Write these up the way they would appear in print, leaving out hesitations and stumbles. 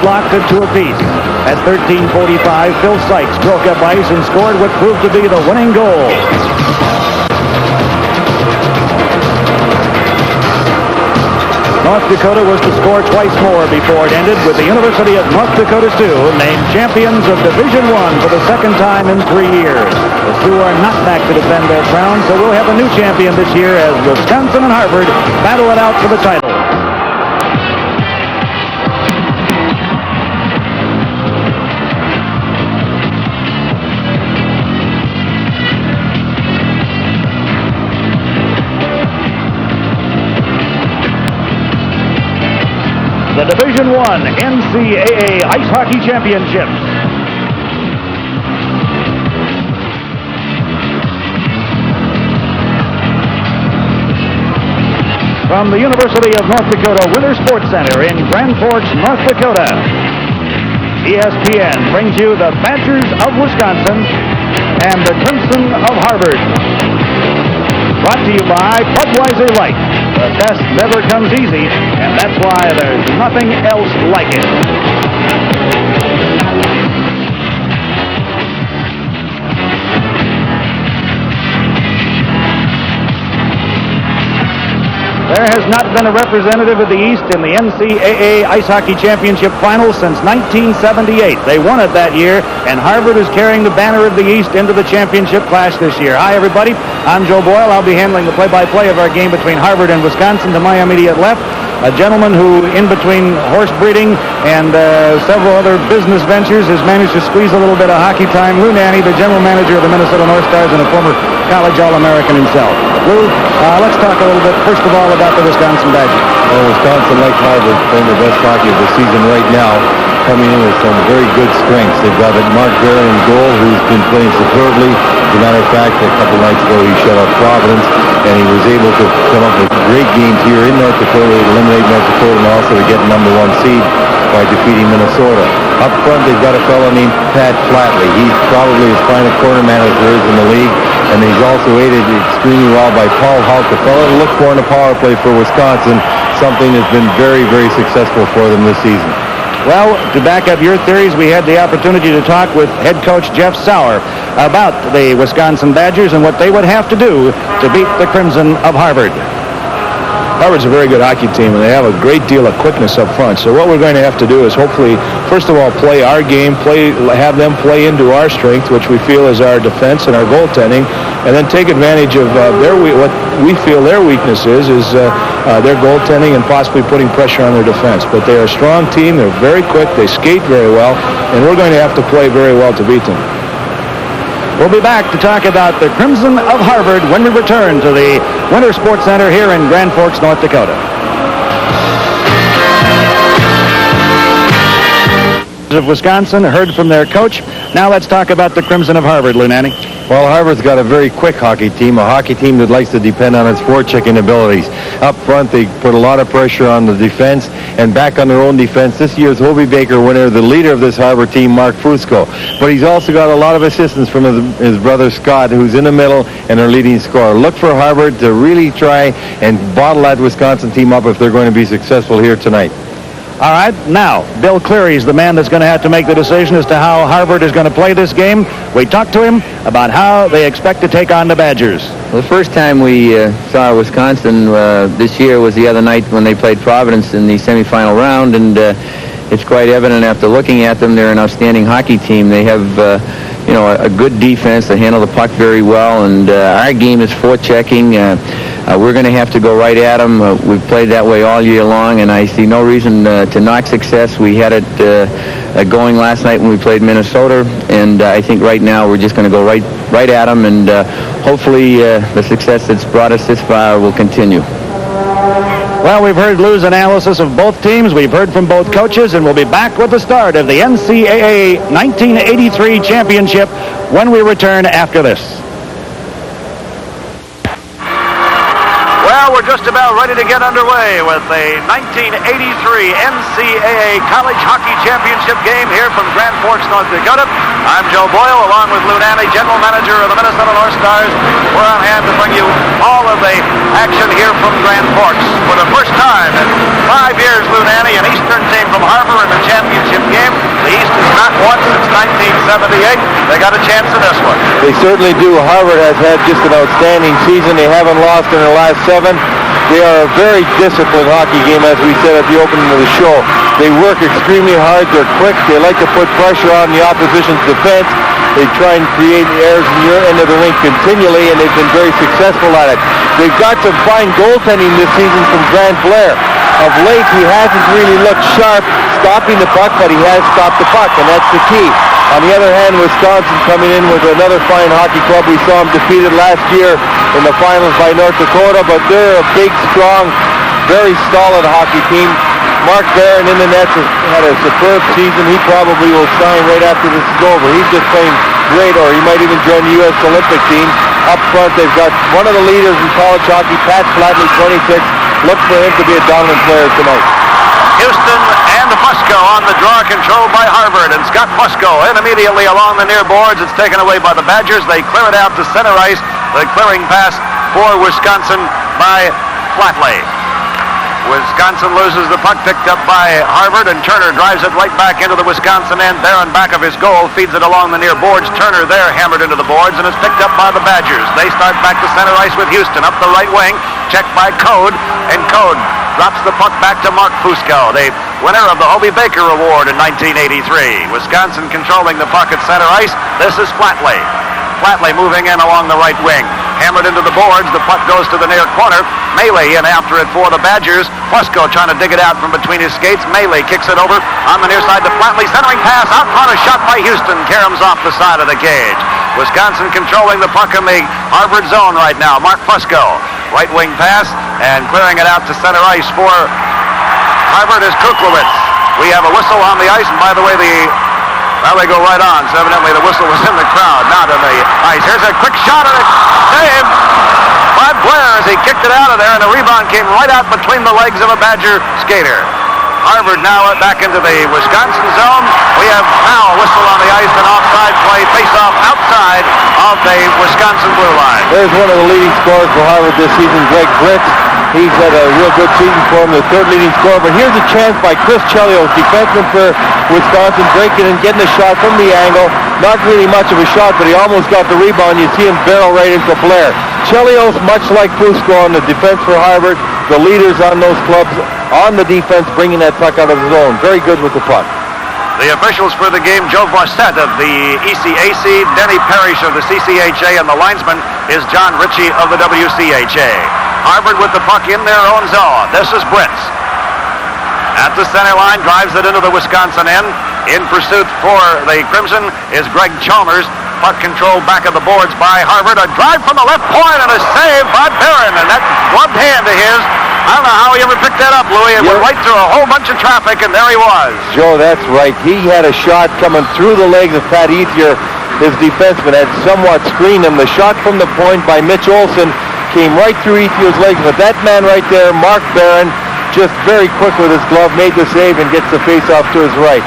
deadlocked at 2 apiece. At 13:45, Phil Sykes broke up ice and scored what proved to be the winning goal. North Dakota was to score twice more before it ended, with the University of North Dakota Sioux named champions of Division I for the second time in 3 years. The Sioux are not back to defend their crown, so we'll have a new champion this year as Wisconsin and Harvard battle it out for the title. The Division I NCAA Ice Hockey Championships. From the University of North Dakota Winter Sports Center in Grand Forks, North Dakota, ESPN brings you the Badgers of Wisconsin and the Crimson of Harvard. Brought to you by Budweiser Light. The best never comes easy, and that's why there's nothing else like it. There has not been a representative of the East in the NCAA Ice Hockey Championship Finals since 1978. They won it that year, and Harvard is carrying the banner of the East into the championship clash this year. Hi, everybody. I'm Joe Boyle. I'll be handling the play-by-play of our game between Harvard and Wisconsin. To my immediate left, a gentleman who, in between horse breeding and several other business ventures, has managed to squeeze a little bit of hockey time. Lou Nanne, the general manager of the Minnesota North Stars and a former college All-American himself. Lou, let's talk a little bit, first of all, about the Wisconsin Badgers. Well, Wisconsin, like Harvard, playing the best hockey of the season right now, coming in with some very good strengths. They've got Mark Barron in goal, who's been playing superbly. As a matter of fact, a couple nights ago, he shut out Providence, and he was able to come up with great games here in North Dakota, eliminate North Dakota, and also to get number 1 seed by defeating Minnesota. Up front, they've got a fellow named Pat Flatley. He's probably as fine a corner man as there is in the league, and he's also aided extremely well by Paul Houck, the fellow to look for in a power play for Wisconsin, something that's been very, very successful for them this season. Well, to back up your theories, we had the opportunity to talk with head coach Jeff Sauer about the Wisconsin Badgers and what they would have to do to beat the Crimson of Harvard. Harvard's a very good hockey team, and they have a great deal of quickness up front. So what we're going to have to do is hopefully, first of all, play our game, have them play into our strength, which we feel is our defense and our goaltending, and then take advantage of what we feel their weakness is their goaltending and possibly putting pressure on their defense. But they're a strong team. They're very quick. They skate very well, and we're going to have to play very well to beat them. We'll be back to talk about the Crimson of Harvard when we return to the Winter Sports Center here in Grand Forks, North Dakota. Of Wisconsin heard from their coach. Now let's talk about the Crimson of Harvard, Lou Nanne. Well, Harvard's got a very quick hockey team, a hockey team that likes to depend on its forechecking abilities. Up front, they put a lot of pressure on the defense, and back on their own defense, this year's Hobie Baker winner, the leader of this Harvard team, Mark Fusco. But he's also got a lot of assistance from his brother Scott, who's in the middle and their leading scorer. Look for Harvard to really try and bottle that Wisconsin team up if they're going to be successful here tonight. All right, now, Bill Cleary's the man that's going to have to make the decision as to how Harvard is going to play this game. We talked to him about how they expect to take on the Badgers. Well, the first time we saw Wisconsin this year was the other night when they played Providence in the semifinal round, and it's quite evident after looking at them, they're an outstanding hockey team. They have a good defense. They handle the puck very well, and our game is forechecking. We're going to have to go right at them. We've played that way all year long, and I see no reason to knock success. We had it going last night when we played Minnesota, and I think right now we're just going to go right at them, and hopefully the success that's brought us this far will continue. Well, we've heard Lou's analysis of both teams. We've heard from both coaches, and we'll be back with the start of the NCAA 1983 championship when we return after this. Well, we're just about ready to get underway with the 1983 NCAA College Hockey Championship game here from Grand Forks, North Dakota. I'm Joe Boyle, along with Lou Nanne, General Manager of the Minnesota North Stars. We're on hand to bring you all of the action here from Grand Forks. For the first time in 5 years, Lou Nanne, an Eastern team from Harbor in the championship They got a chance in this one. They certainly do. Harvard has had just an outstanding season. They haven't lost in their last 7. They are a very disciplined hockey game, as we said at the opening of the show. They work extremely hard. They're quick. They like to put pressure on the opposition's defense. They try and create errors in your end of the rink continually, and they've been very successful at it. They've got some fine goaltending this season from Grant Blair. Of late, he hasn't really looked sharp stopping the puck, but he has stopped the puck, and that's the key. On the other hand, Wisconsin coming in with another fine hockey club. We saw them defeated last year in the finals by North Dakota, but they're a big, strong, very solid hockey team. Mark Barron in the nets has had a superb season. He probably will sign right after this is over. He's just playing great, or he might even join the U.S. Olympic team. Up front, they've got one of the leaders in college hockey, Pat Flatley, 26. Look for him to be a dominant player tonight. Houston and Fusco on the draw, controlled by Harvard, and Scott Fusco in immediately along the near boards. It's taken away by the Badgers. They clear it out to center ice. The clearing pass for Wisconsin by Flatley. Wisconsin loses the puck, picked up by Harvard, and Turner drives it right back into the Wisconsin end. Barron back of his goal, feeds it along the near boards. Turner there hammered into the boards, and is picked up by the Badgers. They start back to center ice with Houston up the right wing, checked by Code, and Code drops the puck back to Mark Fusco, the winner of the Hobie Baker Award in 1983. Wisconsin controlling the puck at center ice. This is Flatley. Flatley moving in along the right wing. Hammered into the boards. The puck goes to the near corner. Melee in after it for the Badgers. Fusco trying to dig it out from between his skates. Melee kicks it over on the near side to Flatley. Centering pass out front. A shot by Houston. Caroms off the side of the cage. Wisconsin controlling the puck in the Harvard zone right now. Mark Fusco. Right wing pass and clearing it out to center ice for Harvard is Kuklowitz. We have a whistle on the ice, and by the way, well, they go right on, so evidently the whistle was in the crowd, not on the ice. Here's a quick shot and a save by Blair as he kicked it out of there, and the rebound came right out between the legs of a Badger skater. Harvard now back into the Wisconsin zone. We have now a whistle on the ice, and offside play, face-off outside of the Wisconsin blue line. There's one of the leading scorers for Harvard this season, Greg Blitz. He's had a real good season for him, the third leading scorer. But here's a chance by Chris Chelios, defenseman for Wisconsin, breaking and getting a shot from the angle. Not really much of a shot, but he almost got the rebound. You see him barrel right into Blair. Chelios, much like Fusco on the defense for Harvard, the leaders on those clubs on the defense, bringing that puck out of the zone. Very good with the puck. The officials for the game, Joe Bossett of the ECAC, Denny Parrish of the CCHA, and the linesman is John Ritchie of the WCHA. Harvard with the puck in their own zone. This is Brits. At the center line, drives it into the Wisconsin end. In pursuit for the Crimson is Greg Chalmers. Puck controlled back of the boards by Harvard. A drive from the left point and a save by Barron. And that gloved hand of his, I don't know how he ever picked that up, Louis. It went right through a whole bunch of traffic, and there he was. Joe, that's right. He had a shot coming through the legs of Pat Ethier. His defenseman had somewhat screened him. The shot from the point by Mitch Olson came right through Ethio's legs. But that man right there, Mark Barron, just very quick with his glove, made the save and gets the face-off to his right.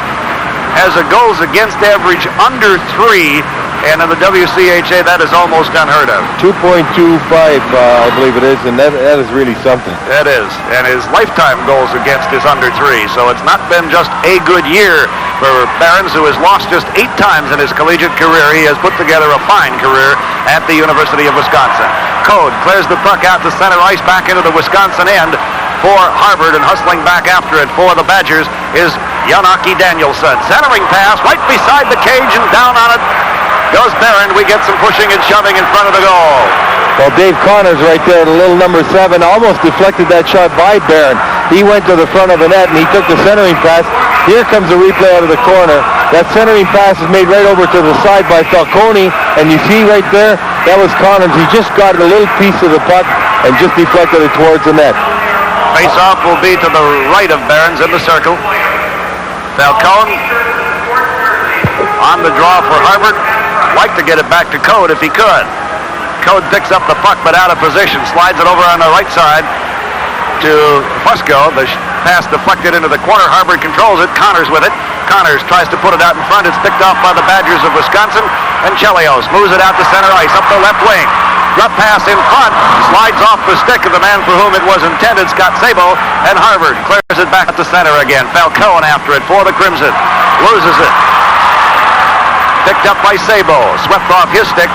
Has a goals against average under 3. And in the WCHA, that is almost unheard of. 2.25, I believe it is, and that is really something. That is. And his lifetime goals against is under 3. So it's not been just a good year for Barons, who has lost just 8 times in his collegiate career. He has put together a fine career at the University of Wisconsin. Code clears the puck out to center ice back into the Wisconsin end for Harvard, and hustling back after it for the Badgers is Yanaki Danielson. Centering pass right beside the cage, and down on it goes Barron. We get some pushing and shoving in front of the goal. Well, Dave Connors right there, the little number 7, almost deflected that shot by Barron. He went to the front of the net, and he took the centering pass. Here comes the replay out of the corner. That centering pass is made right over to the side by Falcone, and you see right there, that was Connors. He just got a little piece of the puck and just deflected it towards the net. Face-off will be to the right of Barron's in the circle. Falcone on the draw for Harvard. Like to get it back to Code if he could. Code picks up the puck but out of position, slides it over on the right side to Fusco. The pass deflected into the corner. Harvard controls it. Connors with it. Connors tries to put it out in front. It's picked off by the Badgers of Wisconsin, and Chelios moves it out to center ice up the left wing. Drop pass in front, slides off the stick of the man for whom it was intended, Scott Sabo, and Harvard clears it back to center again. Falcone after it for the Crimson. Loses it. Picked up by Sabo. Swept off his stick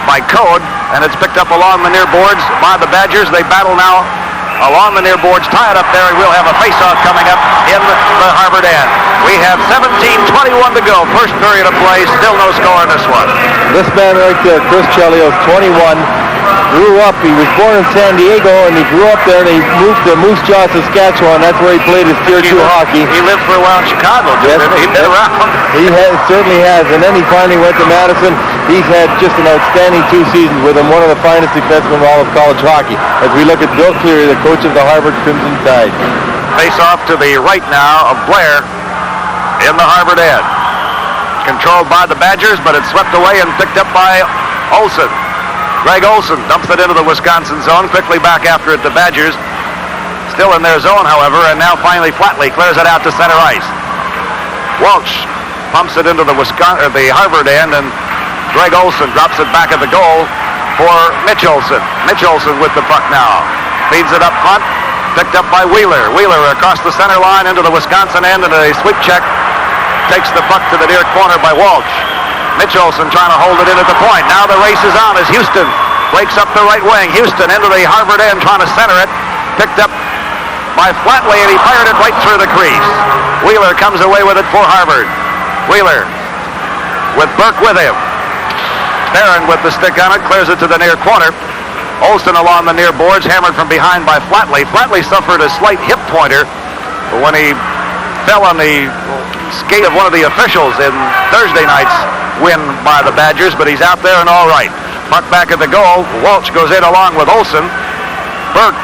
by Code, and it's picked up along the near boards by the Badgers. They battle now along the near boards, tie it up there, and we'll have a face-off coming up in the Harvard end. We have 17:21 to go. First period of play, still no score in this one. This man right there, Chris Chelios, 21, grew up. He was born in San Diego, and he grew up there, and he moved to Moose Jaw, Saskatchewan. That's where he played his Tier 2 hockey. He lived for a while in Chicago, didn't he? He's been around. He certainly has, and then he finally went to Madison. He's had just an outstanding 2 seasons with him, one of the finest defensemen in all of college hockey. As we look at Bill Cleary, the coach of the Harvard Crimson Tide. Face off to the right now of Blair in the Harvard end. Controlled by the Badgers, but it's swept away and picked up by Olson. Greg Olson dumps it into the Wisconsin zone, quickly back after it, the Badgers. Still in their zone, however, and now finally Flatley clears it out to center ice. Welch pumps it into the Harvard end, and Greg Olson drops it back at the goal for Mitch Olson. Mitch Olson with the puck now. Feeds it up front, picked up by Wheeler. Wheeler across the center line into the Wisconsin end, and a sweep check takes the puck to the near corner by Walsh. Mitch Olson trying to hold it in at the point. Now the race is on as Houston breaks up the right wing. Houston into the Harvard end trying to center it. Picked up by Flatley, and he fired it right through the crease. Wheeler comes away with it for Harvard. Wheeler with Burke with him. Barron with the stick on it, clears it to the near corner. Olson along the near boards, hammered from behind by Flatley. Flatley suffered a slight hip pointer when he fell on the skate of one of the officials in Thursday night's win by the Badgers, but he's out there and all right. Puck back at the goal. Walsh goes in along with Olson. Burke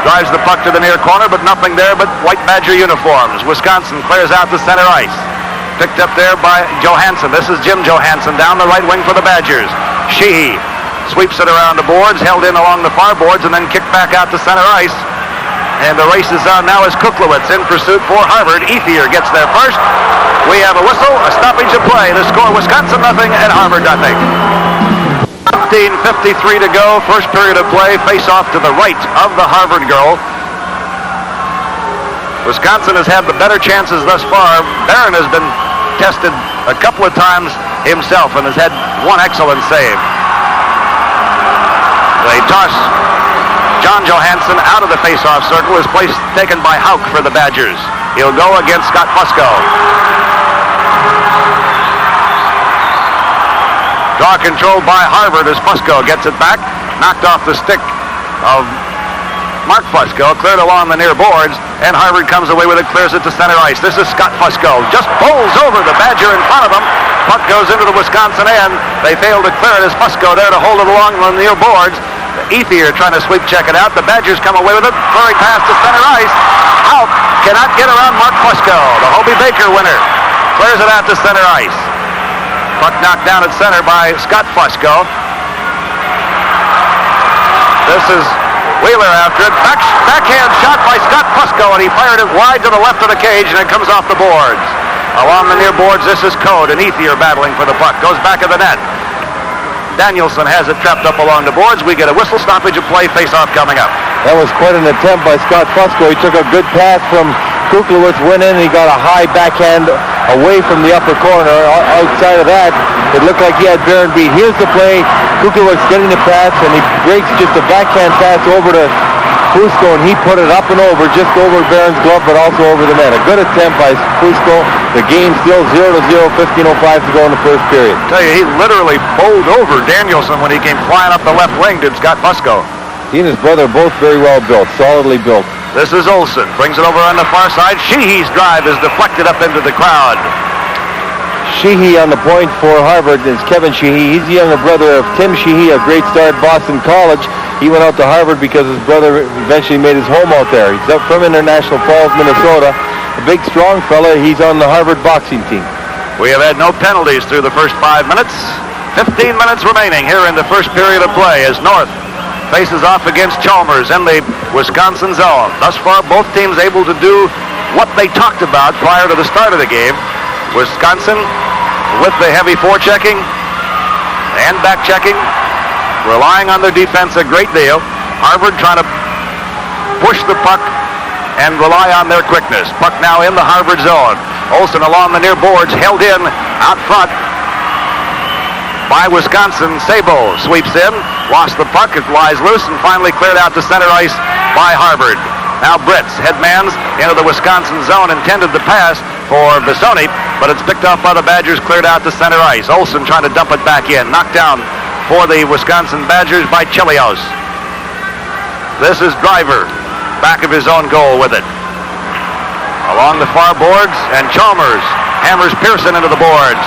drives the puck to the near corner, but nothing there but white Badger uniforms. Wisconsin clears out to center ice. Picked up there by Johansson. This is Jim Johansson down the right wing for the Badgers. Sheehy sweeps it around the boards, held in along the far boards, and then kicked back out to center ice. And the race is on now as Kuklowitz in pursuit for Harvard. Ethier gets there first. We have a whistle, a stoppage of play. The score, Wisconsin nothing and Harvard nothing. 15:53 to go. First period of play. Face off to the right of the Harvard goal. Wisconsin has had the better chances thus far. Barron has been tested a couple of times himself and has had one excellent save. They toss John Johansson out of the face-off circle. His place taken by Houck for the Badgers. He'll go against Scott Fusco. Draw controlled by Harvard as Fusco gets it back. Knocked off the stick of Mark Fusco, cleared along the near boards, and Harvard comes away with it, clears it to center ice. This is Scott Fusco. Just bowls over the Badger in front of him. Puck goes into the Wisconsin end. They fail to clear it as Fusco there to hold it along the near boards. Ethier trying to sweep check it out. The Badgers come away with it, flurry pass to center ice. Houck cannot get around Mark Fusco. The Hobie Baker winner clears it out to center ice. Puck knocked down at center by Scott Fusco. This is Wheeler after it. Backhand shot by Scott Fusco, and he fired it wide to the left of the cage, and it comes off the boards. Along the near boards, this is Code, and Ethier battling for the puck. Goes back of the net. Danielson has it trapped up along the boards. We get a whistle, stoppage of play, face-off coming up. That was quite an attempt by Scott Fusco. He took a good pass from Kuklowitz, went in, and he got a high backhand away from the upper corner. Outside of that, it looked like he had Barron beat. Here's the play. Kuklowitz getting the pass, and he breaks just a backhand pass over to Fusco, and he put it up and over, just over Barron's glove, but also over the net. A good attempt by Fusco. The game still 0-0, 15:05 to go in the first period. I tell you, he literally bowled over Danielson when he came flying up the left wing, did Scott Fusco. He and his brother both very well built, solidly built. This is Olson. Brings it over on the far side. Sheehy's drive is deflected up into the crowd. Sheehy on the point for Harvard is Kevin Sheehy. He's the younger brother of Tim Sheehy, a great star at Boston College. He went out to Harvard because his brother eventually made his home out there. He's up from International Falls, Minnesota. A big, strong fella. He's on the Harvard boxing team. We have had no penalties through the first 5 minutes. 15 minutes remaining here in the first period of play as North faces off against Chalmers in the Wisconsin zone. Thus far, both teams able to do what they talked about prior to the start of the game. Wisconsin with the heavy forechecking and back-checking, relying on their defense a great deal. Harvard trying to push the puck and rely on their quickness. Puck now in the Harvard zone. Olson along the near boards, held in out front by Wisconsin. Sabo sweeps in, lost the puck, it lies loose, and finally cleared out to center ice by Harvard. Now Britz headmans into the Wisconsin zone, intended to pass for Bissoni, but it's picked off by the Badgers, cleared out to center ice. Olsen trying to dump it back in, knocked down for the Wisconsin Badgers by Chelios. This is Driver, back of his own goal with it. Along the far boards, and Chalmers hammers Pearson into the boards.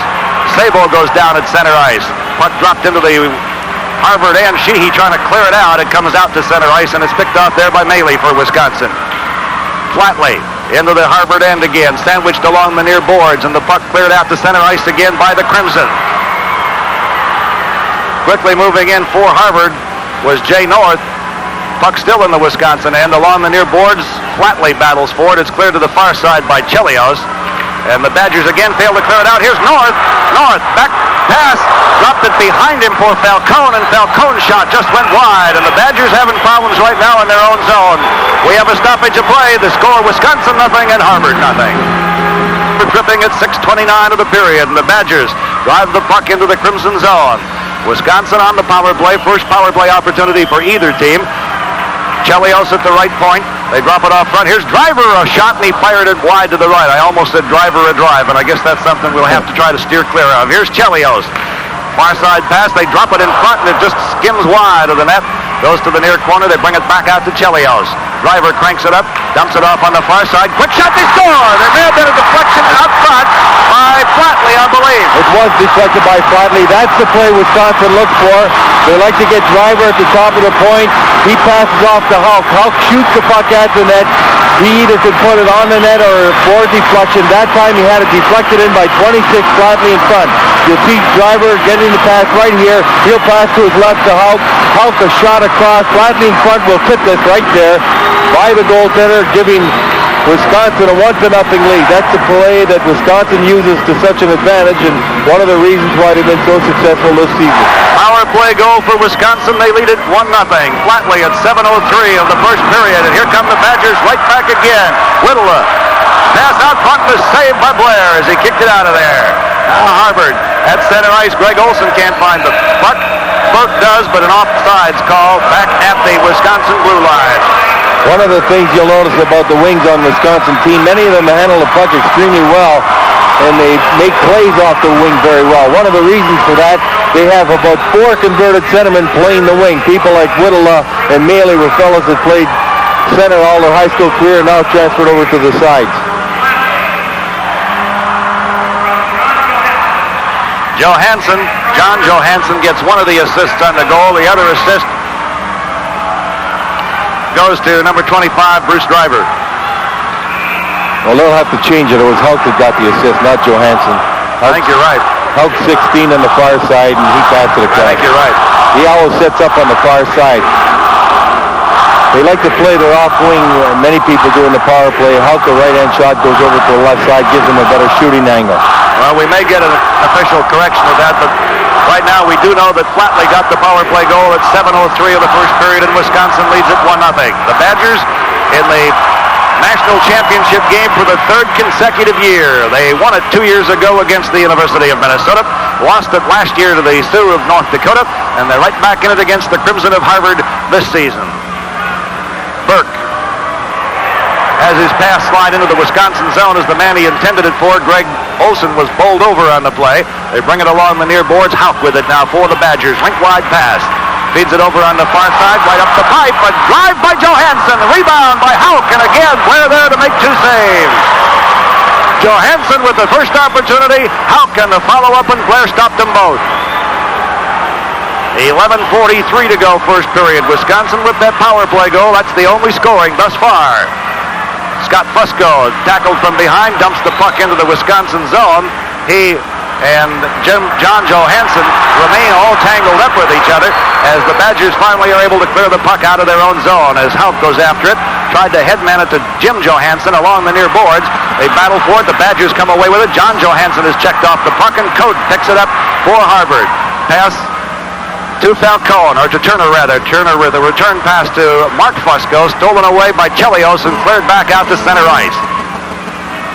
Sabo goes down at center ice. Puck dropped into the Harvard and Sheehy trying to clear it out. It comes out to center ice, and it's picked off there by Maley for Wisconsin. Flatley into the Harvard end again, sandwiched along the near boards, and the puck cleared out to center ice again by the Crimson. Quickly moving in for Harvard was Jay North. Puck still in the Wisconsin end along the near boards. Flatley battles for it. It's cleared to the far side by Chelios. And the Badgers again fail to clear it out. Here's North. North, back pass. Dropped it behind him for Falcone, and Falcone's shot just went wide. And the Badgers having problems right now in their own zone. We have a stoppage of play. The score, Wisconsin nothing and Harvard nothing. We're tripping at 6:29 of the period, and the Badgers drive the puck into the Crimson zone. Wisconsin on the power play. First power play opportunity for either team. Chelios at the right point. They drop it off front. Here's Driver, a shot, and he fired it wide to the right. I almost said Driver a drive, and I guess that's something we'll have to try to steer clear of. Here's Chelios. Far side pass. They drop it in front, and it just skims wide of the net. Goes to the near corner. They bring it back out to Chelios. Driver cranks it up, dumps it off on the far side. Quick shot, they score! There may have been a deflection out front by Flatley, I believe. It was deflected by Flatley. That's the play Wisconsin looked for. They like to get Driver at the top of the point. He passes off to Hulk. Hulk shoots the puck at the net. He either could put it on the net or for deflection. That time he had it deflected in by 26, Flatley in front. You'll see Driver getting the pass right here. He'll pass to his left to Hulk. Hulk a shot across. Flatley in front will tip this right there by the goaltender, giving Wisconsin a 1-0 lead. That's the play that Wisconsin uses to such an advantage, and one of the reasons why they've been so successful this season. Power play goal for Wisconsin. They lead it 1-0. Flatley at 7:03 of the first period, and here come the Badgers right back again. Whittle pass out front was saved by Blair as he kicked it out of there. Now Harvard at center ice. Greg Olsen can't find the puck. Burke does, but an offsides call back at the Wisconsin blue line. One of the things you'll notice about the wings on the Wisconsin team, many of them handle the puck extremely well, and they make plays off the wing very well. One of the reasons for that, they have about 4 converted centermen playing the wing. People like Whittle and Maley were fellows that played center all their high school career, now transferred over to the sides. John Johansson gets one of the assists on the goal. The other assist goes to number 25, Bruce Driver. Well, they'll have to change it. It was Hulk that got the assist, not Johansson. I think you're right. Hulk 16 on the far side, and he passed it across. I think you're right. He always sets up on the far side. They like to play their off wing. Many people do in the power play. Hulk, a right-hand shot, goes over to the left side, gives him a better shooting angle. Well, we may get an official correction of that, but right now we do know that Flatley got the power play goal at 7:03 of the first period, and Wisconsin leads it 1-0. The Badgers in the national championship game for the 3rd consecutive year. They won it 2 years ago against the University of Minnesota, lost it last year to the Sioux of North Dakota, and they're right back in it against the Crimson of Harvard this season. Burke has his pass slide into the Wisconsin zone as the man he intended it for. Greg Olsen was bowled over on the play. They bring it along the near boards. Houck with it now for the Badgers. Rink-wide pass. Feeds it over on the far side, right up the pipe. A drive by Johansson. Rebound by Houck. And again, Blair there to make 2 saves. Johansson with the first opportunity. Houck on the follow-up, and Blair stopped them both. 11:43 to go, first period. Wisconsin with that power play goal. That's the only scoring thus far. Scott Fusco tackled from behind, dumps the puck into the Wisconsin zone. He and John Johansson remain all tangled up with each other as the Badgers finally are able to clear the puck out of their own zone as Houck goes after it. Tried to headman it to Jim Johansson along the near boards. They battle for it. The Badgers come away with it. John Johansson has checked off the puck, and Cote picks it up for Harvard. Pass to Falcone, or to Turner rather. Turner with a return pass to Mark Fusco, stolen away by Chelios and cleared back out to center ice.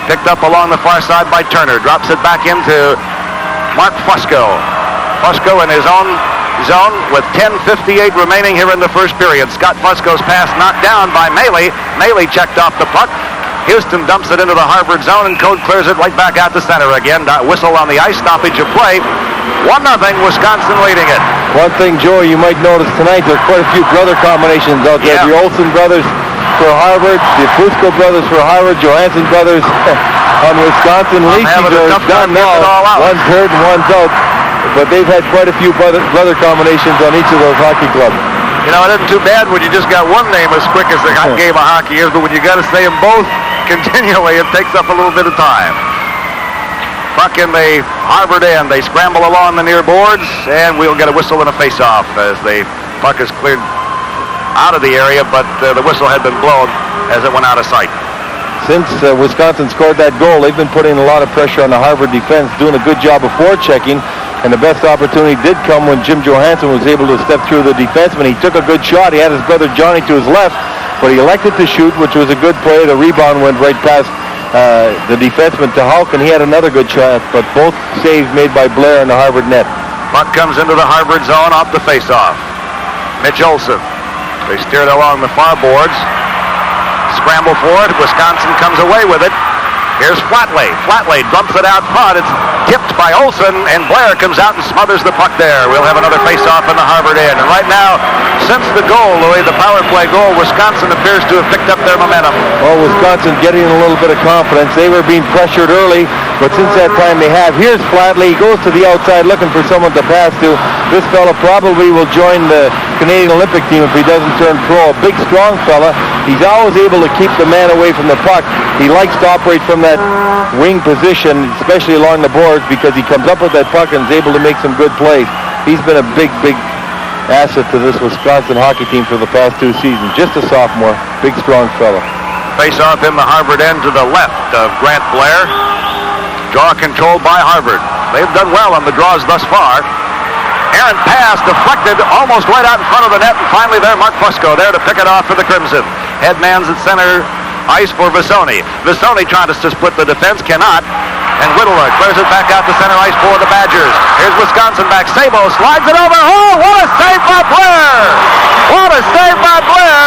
Picked up along the far side by Turner, drops it back into Mark Fusco. Fusco in his own zone with 10:58 remaining here in the first period. Scott Fusco's pass knocked down by Maley. Maley checked off the puck. Houston dumps it into the Harvard zone, and Code clears it right back out to center again. Whistle on the ice, stoppage of play. 1-0, Wisconsin leading it. One thing, Joey, you might notice tonight, there are quite a few brother combinations out there. Yeah. The Olsen brothers for Harvard, the Fusco brothers for Harvard, Johansson brothers on Wisconsin. Leafs are done now. One's hurt and one's out. But they've had quite a few brother combinations on each of those hockey clubs. You know, it isn't too bad when you just got one name as quick as the game of hockey is, but when you got to say them both continually, it takes up a little bit of time. Puck in the Harvard end. They scramble along the near boards, and we'll get a whistle and a face-off as the puck is cleared out of the area, but the whistle had been blown as it went out of sight. Since Wisconsin scored that goal, they've been putting a lot of pressure on the Harvard defense, doing a good job of forechecking, and the best opportunity did come when Jim Johansson was able to step through the defenseman. He took a good shot. He had his brother Johnny to his left, but he elected to shoot, which was a good play. The rebound went right past the defenseman to Hulk, and he had another good shot, but both saves made by Blair in the Harvard net. Puck comes into the Harvard zone off the face-off. Mitch Olsen. They steer it along the far boards. Scramble for it. Wisconsin comes away with it. Here's Flatley. Flatley dumps it out front. It's tipped by Olsen, and Blair comes out and smothers the puck there. We'll have another face-off in the Harvard end. And right now, since the goal, Louis, the power play goal, Wisconsin appears to have picked up their momentum. Well, Wisconsin getting a little bit of confidence. They were being pressured early, but since that time they have. Here's Flatley. He goes to the outside looking for someone to pass to. This fella probably will join the Canadian Olympic team if he doesn't turn pro. A big, strong fella. He's always able to keep the man away from the puck. He likes to operate from that wing position, especially along the boards, because he comes up with that puck and is able to make some good plays. He's been a big, big asset to this Wisconsin hockey team for the past 2 seasons. Just a sophomore, big, strong fella. Face-off in the Harvard end to the left of Grant Blair. Draw controlled by Harvard. They've done well on the draws thus far. Errant pass deflected almost right out in front of the net, and finally there, Mark Fusco there to pick it off for the Crimson. Headman's at center ice for Visoni. Visoni trying to split the defense, cannot. And Whittler clears it back out to center ice for the Badgers. Here's Wisconsin back. Sabo slides it over. Oh, what a save by Blair! What a save by Blair!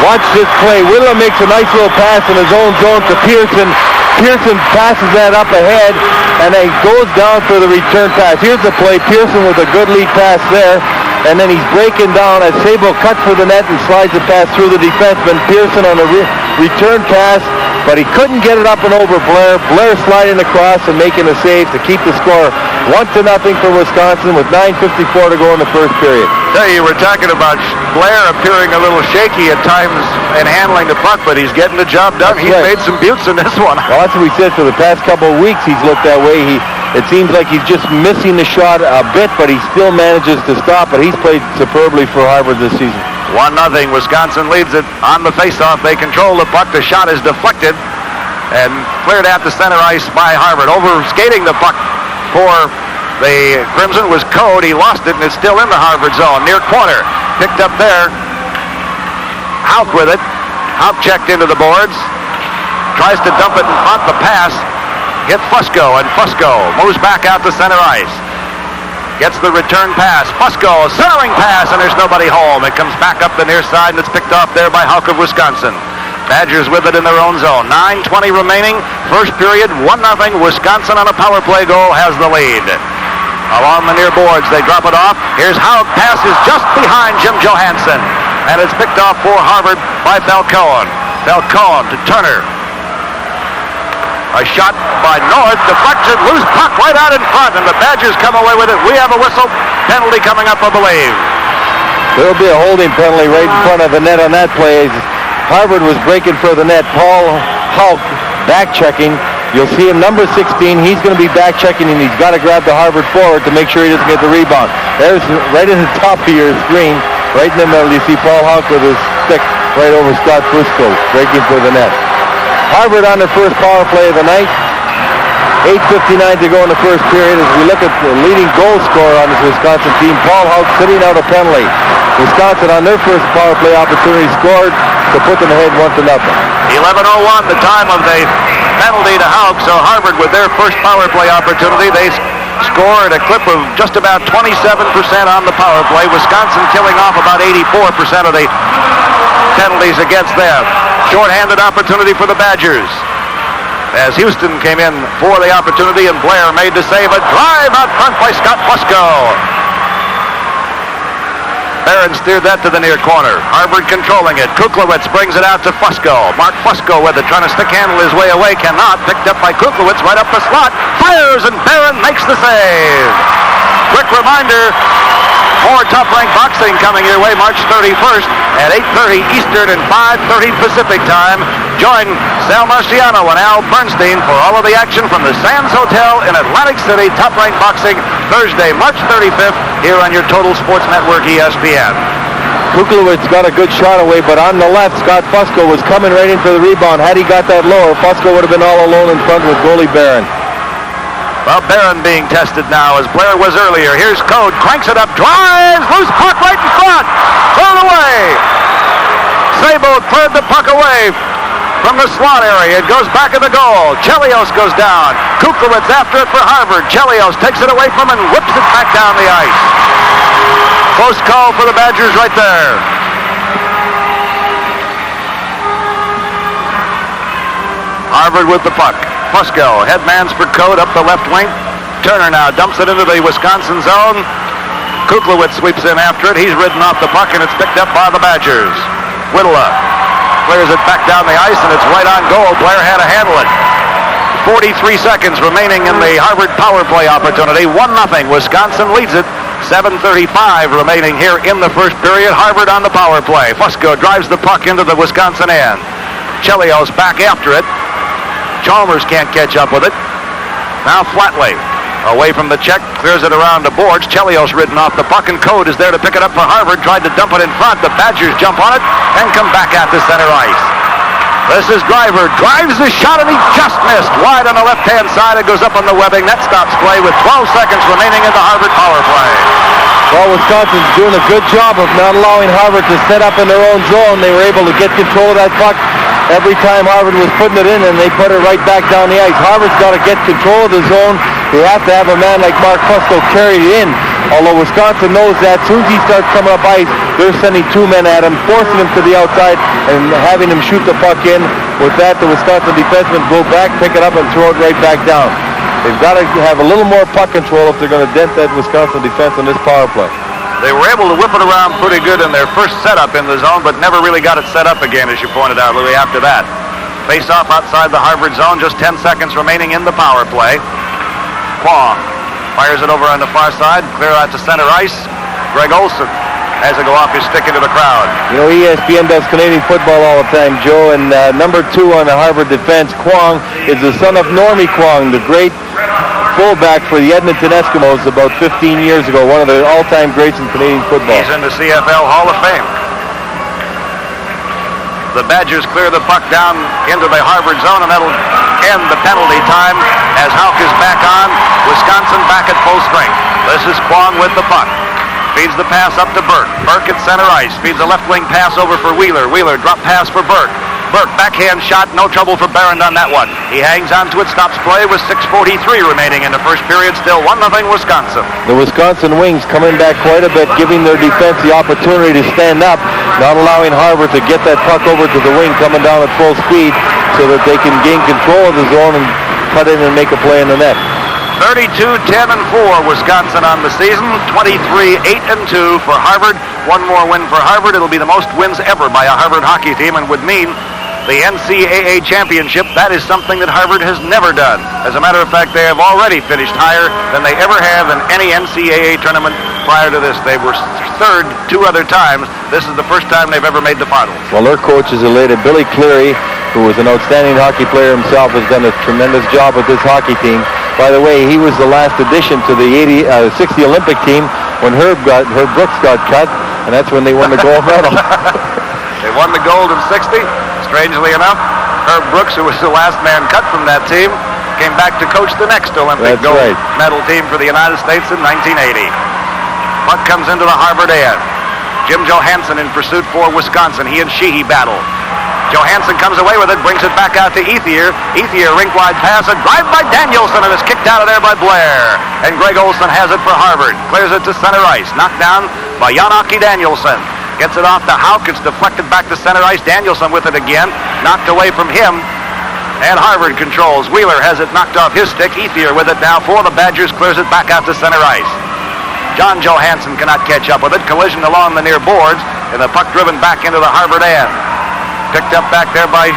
Watch this play. Whittler makes a nice little pass in his own zone to Pearson. Pearson passes that up ahead, and then goes down for the return pass. Here's the play. Pearson with a good lead pass there, and then he's breaking down as Sabo cuts for the net and slides the pass through the defenseman. Pearson on the return pass, but he couldn't get it up and over Blair. Blair sliding across and making a save to keep the score 1-0 for Wisconsin with 9:54 to go in the first period. There you were talking about Blair appearing a little shaky at times in handling the puck, but he's getting the job done. He's made some buttes in this one. Well, that's what we said for the past couple of weeks. He's looked that way. It seems like he's just missing the shot a bit, but he still manages to stop it. He's played superbly for Harvard this season. 1-0. Wisconsin leads it on the faceoff. They control the puck. The shot is deflected and cleared out to center ice by Harvard. Over skating the puck for the Crimson was Code. He lost it, and it's still in the Harvard zone. Near corner. Picked up there. Hauk with it. Hauk checked into the boards. Tries to dump it in front. The pass hit Fusco, and Fusco moves back out to center ice. Gets the return pass. Fusco, centering pass, and there's nobody home. It comes back up the near side, and it's picked off there by Hauk of Wisconsin. Badgers with it in their own zone. 9:20 remaining. First period, 1-0. Wisconsin on a power play goal has the lead. Along the near boards, they drop it off. Here's Hauk. Pass is just behind Jim Johansson, and it's picked off for Harvard by Falcone. Falcone to Turner. A shot by North, deflection, loose puck right out in front, and the Badgers come away with it. We have a whistle, penalty coming up, I believe. There'll be a holding penalty right in front of the net on that play. Harvard was breaking for the net. Paul Hauk back checking. You'll see him, number 16. He's going to be back checking, and he's got to grab the Harvard forward to make sure he doesn't get the rebound. There's right in the top of your screen, right in the middle. You see Paul Hauk with his stick right over Scott Fusco, breaking for the net. Harvard on their first power play of the night. 8:59 to go in the first period as we look at the leading goal scorer on this Wisconsin team, Paul Hauk, sitting out a penalty. Wisconsin on their first power play opportunity scored to put them ahead 1-0. 11:01, the time of the penalty to Hauk. So Harvard with their first power play opportunity, they score at a clip of just about 27% on the power play. Wisconsin killing off about 84% of the penalties against them. Short-handed opportunity for the Badgers. As Houston came in for the opportunity and Blair made the save. A drive out front by Scott Fusco. Barron steered that to the near corner. Harvard controlling it. Kuklowitz brings it out to Fusco. Mark Fusco with it, trying to stick handle his way away. Cannot. Picked up by Kuklowitz right up the slot. Fires, and Barron makes the save. Quick reminder, more Top Rank Boxing coming your way March 31st at 8:30 Eastern and 5:30 Pacific time. Join Sal Marciano and Al Bernstein for all of the action from the Sands Hotel in Atlantic City. Top Rank Boxing Thursday, March 35th, here on your Total Sports Network, ESPN. Kuklowitz got a good shot away, but on the left, Scott Fusco was coming right in for the rebound. Had he got that lower, Fusco would have been all alone in front with goalie Barron. Well, Barron being tested now as Blair was earlier. Here's Code, cranks it up, drives, loose puck right in front, thrown away. Sabo cleared the puck away from the slot area. It goes back of the goal. Chelios goes down. Kuklowitz after it for Harvard. Chelios takes it away from him and whips it back down the ice. Close call for the Badgers right there. Harvard with the puck. Fusco, headmans for Code up the left wing. Turner now dumps it into the Wisconsin zone. Kuklowitz sweeps in after it. He's ridden off the puck, and it's picked up by the Badgers. Whittla clears it back down the ice, and it's right on goal. Blair had to handle it. 43 seconds remaining in the Harvard power play opportunity. 1-0. Wisconsin leads it. 7:35 remaining here in the first period. Harvard on the power play. Fusco drives the puck into the Wisconsin end. Chelios back after it. Chalmers can't catch up with it. Now Flatley, away from the check, clears it around the boards. Chelios ridden off the puck, and Code is there to pick it up for Harvard. Tried to dump it in front. The Badgers jump on it and come back at the center ice. This is Driver. Drives the shot, and he just missed. Wide on the left-hand side. It goes up on the webbing. That stops play with 12 seconds remaining in the Harvard power play. Well, Wisconsin's doing a good job of not allowing Harvard to set up in their own zone. They were able to get control of that puck every time Harvard was putting it in, and they put it right back down the ice. Harvard's got to get control of the zone. They have to have a man like Mark Fusco carry it in. Although Wisconsin knows that as soon as he starts coming up ice, they're sending two men at him, forcing him to the outside and having him shoot the puck in. With that, the Wisconsin defensemen go back, pick it up, and throw it right back down. They've got to have a little more puck control if they're going to dent that Wisconsin defense on this power play. They were able to whip it around pretty good in their first setup in the zone, but never really got it set up again, as you pointed out, Louis, after that. Face-off outside the Harvard zone, just 10 seconds remaining in the power play. Kwong fires it over on the far side, clear out to center ice. Greg Olson has to go off his stick into the crowd. You know, ESPN does Canadian football all the time, Joe, and number 2 on the Harvard defense, Kwong, is the son of Normie Kwong, the great fullback for the Edmonton Eskimos about 15 years ago, one of the all-time greats in Canadian football. He's in the CFL Hall of Fame. The Badgers clear the puck down into the Harvard zone, and that'll end the penalty time as Houck is back on. Wisconsin back at full strength. This is Kwong with the puck. Feeds the pass up to Burke. Burke at center ice. Feeds a left wing pass over for Wheeler. Wheeler drop pass for Burke. Burke, backhand shot, no trouble for Barron on that one. He hangs on to it, stops play with 6:43 remaining in the first period. Still 1-0 Wisconsin. The Wisconsin Wings coming back quite a bit, giving their defense the opportunity to stand up, not allowing Harvard to get that puck over to the wing coming down at full speed so that they can gain control of the zone and cut in and make a play in the net. 32-10-4 Wisconsin on the season. 23-8-2 for Harvard. One more win for Harvard. It'll be the most wins ever by a Harvard hockey team and would mean the NCAA championship. That is something that Harvard has never done. As a matter of fact, they have already finished higher than they ever have in any NCAA tournament prior to this. They were third 2 other times. This is the first time they've ever made the finals. Well, their coach is elated. Billy Cleary, who was an outstanding hockey player himself, has done a tremendous job with this hockey team. By the way, he was the last addition to the 60 Olympic team when Herb Brooks got cut, and that's when they won the gold medal. They won the gold of 60. Strangely enough, Herb Brooks, who was the last man cut from that team, came back to coach the next Olympic gold medal team for the United States in 1980. Puck comes into the Harvard end. Jim Johansson in pursuit for Wisconsin. He and Sheehy battle. Johansson comes away with it, brings it back out to Ethier. Ethier, rink-wide pass, a drive by Danielson, and is kicked out of there by Blair. And Greg Olson has it for Harvard. Clears it to center ice. Knocked down by Yanaki Danielson. Gets it off to Hauk. It's deflected back to center ice. Danielson with it again. Knocked away from him. And Harvard controls. Wheeler has it knocked off his stick. Ethier with it now for the Badgers. Clears it back out to center ice. John Johansson cannot catch up with it. Collision along the near boards. And the puck driven back into the Harvard end. Picked up back there by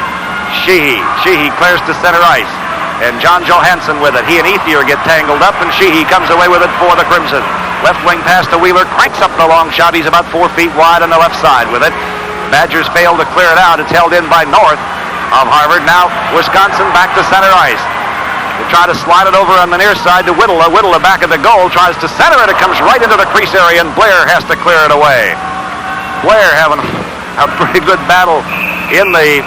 Sheehy. Sheehy clears to center ice. And John Johansson with it. He and Ethier get tangled up, and Sheehy comes away with it for the Crimson. Left wing pass to Wheeler. Cranks up the long shot. He's about 4 feet wide on the left side with it. The Badgers fail to clear it out. It's held in by North of Harvard. Now Wisconsin back to center ice. They try to slide it over on the near side to Whittler. Whittler back at the goal. Tries to center it. It comes right into the crease area, and Blair has to clear it away. Blair having a pretty good battle in the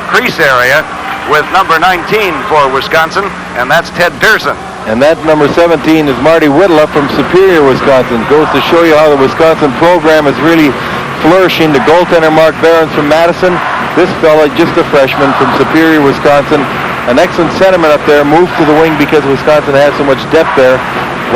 crease area with number 19 for Wisconsin, and that's Ted Pearson. And that number 17 is Marty Whittler from Superior, Wisconsin. Goes to show you how the Wisconsin program is really flourishing. The goaltender Mark Behrens from Madison. This fella, just a freshman from Superior, Wisconsin. An excellent centerman up there. Moves to the wing because Wisconsin has so much depth there.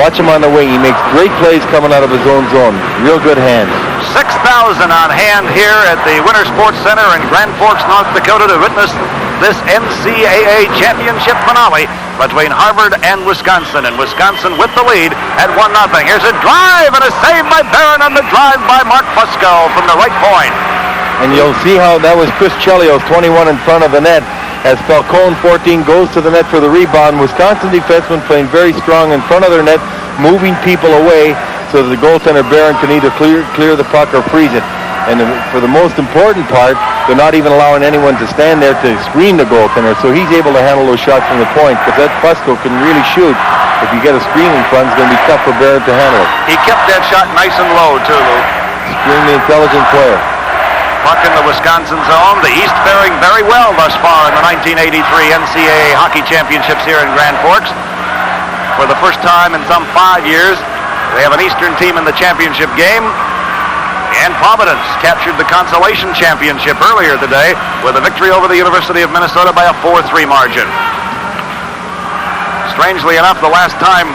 Watch him on the wing. He makes great plays coming out of his own zone. Real good hands. 6,000 on hand here at the Winter Sports Center in Grand Forks, North Dakota, to witness this NCAA championship finale between Harvard and Wisconsin. And Wisconsin with the lead at 1-0. Here's a drive and a save by Barron on the drive by Mark Fusco from the right point. And you'll see how that was Chris Chelios, 21 in front of the net. As Falcone, 14, goes to the net for the rebound. Wisconsin defensemen playing very strong in front of their net, moving people away so that the goaltender Barron can either clear the puck or freeze it. And for the most important part, they're not even allowing anyone to stand there to screen the goaltender, so he's able to handle those shots from the point, because that Fusco can really shoot. If you get a screen in front, it's going to be tough for Barron to handle it. He kept that shot nice and low, too, Lou. Extremely intelligent player. Puck in the Wisconsin zone. The East faring very well thus far in the 1983 NCAA Hockey Championships here in Grand Forks. For the first time in some 5 years, they have an Eastern team in the championship game. And Providence captured the consolation championship earlier today with a victory over the University of Minnesota by a 4-3 margin. Strangely enough, the last time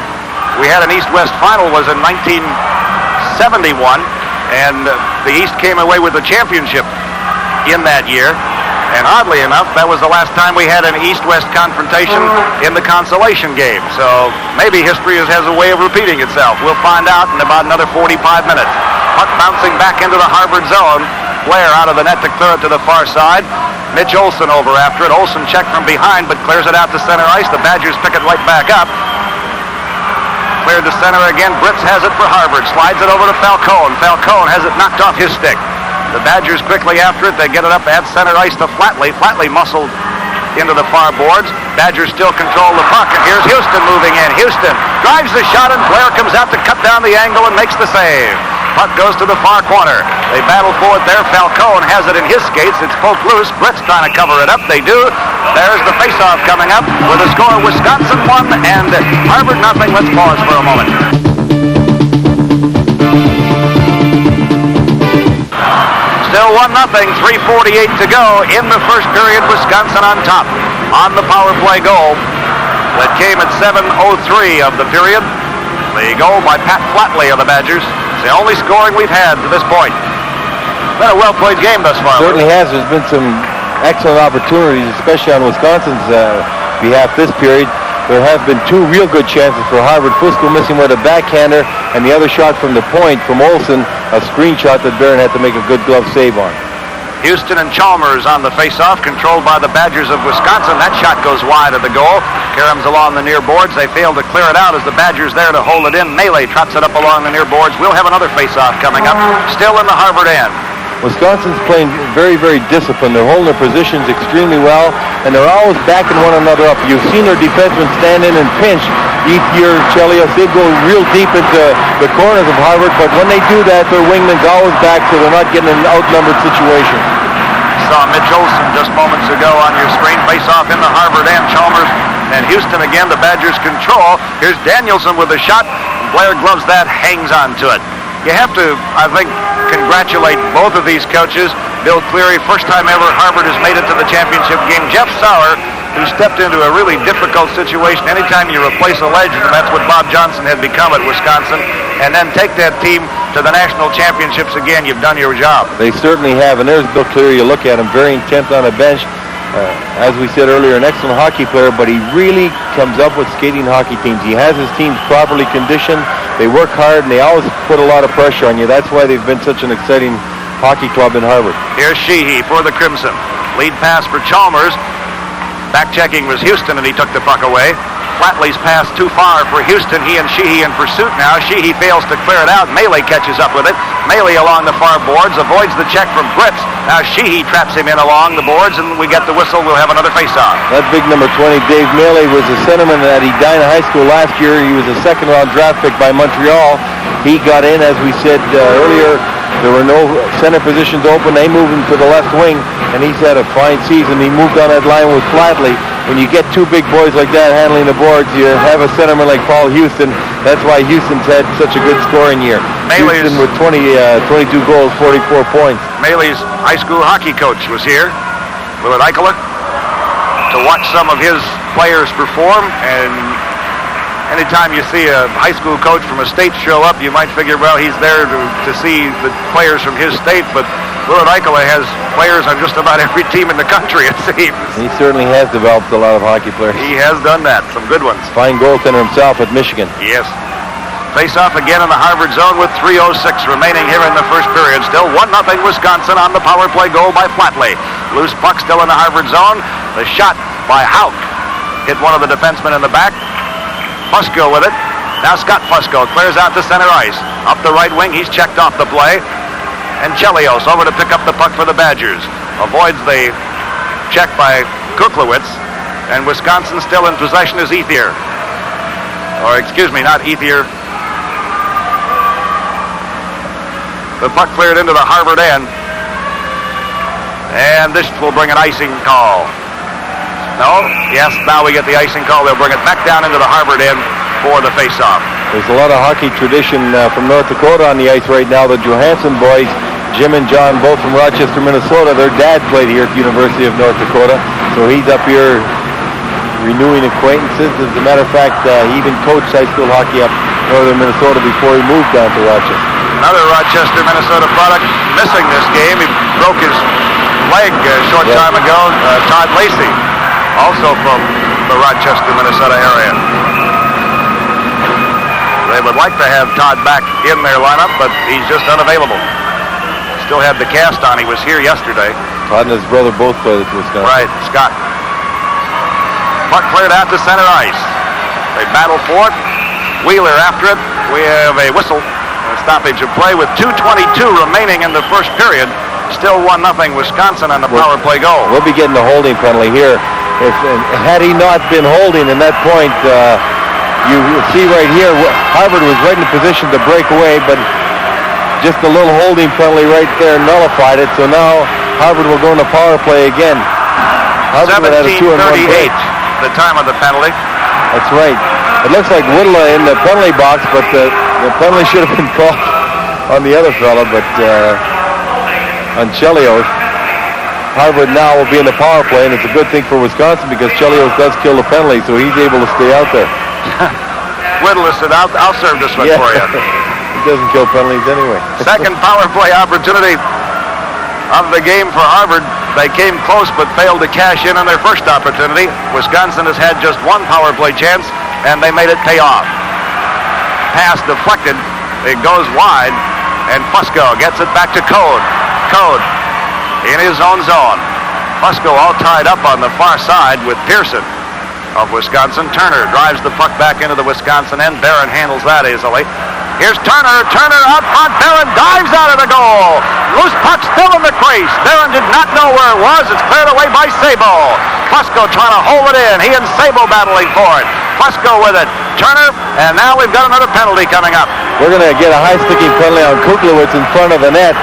we had an East-West final was in 1971. And the East came away with the championship in that year. And oddly enough, that was the last time we had an East-West confrontation in the consolation game. So maybe history has a way of repeating itself. We'll find out in about another 45 minutes. Puck bouncing back into the Harvard zone. Blair out of the net to clear it to the far side. Mitch Olson over after it. Olson checked from behind, but clears it out to center ice. The Badgers pick it right back up. Cleared to center again. Britz has it for Harvard. Slides it over to Falcone. Falcone has it knocked off his stick. The Badgers quickly after it. They get it up at center ice to Flatley. Flatley muscled into the far boards. Badgers still control the puck. And here's Houston moving in. Houston drives the shot, and Blair comes out to cut down the angle and makes the save. Puck goes to the far corner. They battle for it there. Falcone has it in his skates. It's poked loose. Britz trying to cover it up. They do. There's the faceoff coming up with a score Wisconsin 1 and Harvard 0. Let's pause for a moment. Still 1-0. 3:48 to go in the first period. Wisconsin on top on the power play goal that came at 7:03 of the period. The goal by Pat Flatley of the Badgers. It's the only scoring we've had to this point. Been a well-played game thus far. Certainly has. There's been some excellent opportunities, especially on Wisconsin's behalf this period. There have been 2 real good chances for Harvard. Fusco missing with a backhander, and the other shot from the point from Olson, a screen shot that Barron had to make a good glove save on. Houston and Chalmers on the face-off, controlled by the Badgers of Wisconsin. That shot goes wide of the goal. Karam's along the near boards. They fail to clear it out as the Badgers there to hold it in. Melee trots it up along the near boards. We'll have another face-off coming up, still in the Harvard end. Wisconsin's playing very, very disciplined. They're holding their positions extremely well, and they're always backing one another up. You've seen their defensemen stand in and pinch. Ethier, Chelios, they go real deep into the corners of Harvard, but when they do that, their wingman's always back, so they're not getting in an outnumbered situation. Saw Mitch Olson just moments ago on your screen. Face off in the Harvard end. Chalmers and Houston again. The Badgers control. Here's Danielson with a shot. Blair gloves that, hangs on to it. You have to, I think, congratulate both of these coaches Bill Cleary, first time ever Harvard has made it to the championship game. Jeff Sauer, who stepped into a really difficult situation. Anytime you replace a legend, and that's what Bob Johnson had become at Wisconsin, and then take that team to the national championships again, you've done your job. They certainly have, and there's Bill Cleary. You look at him, very intent on a bench. As we said earlier, an excellent hockey player, but he really comes up with skating hockey teams. He has his teams properly conditioned. They work hard, and they always put a lot of pressure on you. That's why they've been such an exciting hockey club in Harvard. Here's Sheehy for the Crimson. Lead pass for Chalmers. Back-checking was Houston, and he took the puck away. Flatley's pass too far for Houston. He and Sheehy in pursuit now. Sheehy fails to clear it out. Melee catches up with it. Melee along the far boards, avoids the check from Fritz. Now Sheehy traps him in along the boards, and we get the whistle. We'll have another face-off. That big number 20, Dave Melee, was a centerman at Edina High School last year. He was a second-round draft pick by Montreal. He got in, as we said earlier. There were no center positions open. They moved him to the left wing, and he's had a fine season. He moved on that line with Flatley. When you get two big boys like that handling the boards, you have a centerman like Paul Houston. That's why Houston's had such a good scoring year. Houston with 22 goals, 44 points. Melee's high school hockey coach was here, Willard Eichler, to watch some of his players perform. And anytime you see a high school coach from a state show up, you might figure, well, he's there to see the players from his state, but Willard Eichler has players on just about every team in the country, it seems. He certainly has developed a lot of hockey players. He has done that. Some good ones. Fine goaltender himself at Michigan. Yes. Face-off again in the Harvard zone with 3:06 remaining here in the first period. Still 1-0 Wisconsin on the power play goal by Flatley. Loose puck still in the Harvard zone. The shot by Hauk hit one of the defensemen in the back. Fusco with it. Now Scott Fusco clears out to center ice. Up the right wing, he's checked off the play. And Chelios over to pick up the puck for the Badgers. Avoids the check by Kuklowitz. And Wisconsin still in possession is Ethier. Or excuse me, not Ethier. The puck cleared into the Harvard end. And this will bring an icing call. No? Yes, now we get the icing call. They'll bring it back down into the Harvard end for the face-off. There's a lot of hockey tradition from North Dakota on the ice right now. The Johansson boys, Jim and John, both from Rochester, Minnesota. Their dad played here at the University of North Dakota, so he's up here renewing acquaintances. As a matter of fact, he even coached high school hockey up northern Minnesota before he moved down to Rochester. Another Rochester, Minnesota product missing this game. He broke his leg a short time ago. Todd Lacey, also from the Rochester, Minnesota area. They would like to have Todd back in their lineup, but he's just unavailable. Still had the cast on. He was here yesterday. Todd and his brother both played at Wisconsin. Right, Scott. Puck cleared out to center ice. They battle for it. Wheeler after it. We have a whistle. A stoppage of play with 2:22 remaining in the first period. Still 1-0 Wisconsin on the power play goal. We'll be getting the holding penalty here. Had he not been holding in that point, you see right here, Harvard was right in the position to break away, but just a little holding penalty right there nullified it. So now Harvard will go in the power play again. 17:38, the time of the penalty. That's right. It looks like Whittler in the penalty box, but the penalty should have been called on the other fella, but on Chelios. Harvard now will be in the power play, and it's a good thing for Wisconsin because Chelios does kill the penalty, so he's able to stay out there. Whittler said, I'll serve this one for you. He doesn't kill penalties anyway. Second power play opportunity of the game for Harvard. They came close but failed to cash in on their first opportunity. Wisconsin has had just one power play chance, and they made it pay off. Pass deflected. It goes wide, and Fusco gets it back to Code. Code in his own zone. Fusco all tied up on the far side with Pearson of Wisconsin. Turner drives the puck back into the Wisconsin end. Barron handles that easily. Here's Turner. Turner out front. Barron dives out of the goal. Loose puck still in the crease. Barron did not know where it was. It's cleared away by Sabo. Fusco trying to hold it in. He and Sabo battling for it. Fusco with it. Turner, and now we've got another penalty coming up. We're going to get a high-sticking penalty on Kuklowitz in front of the net.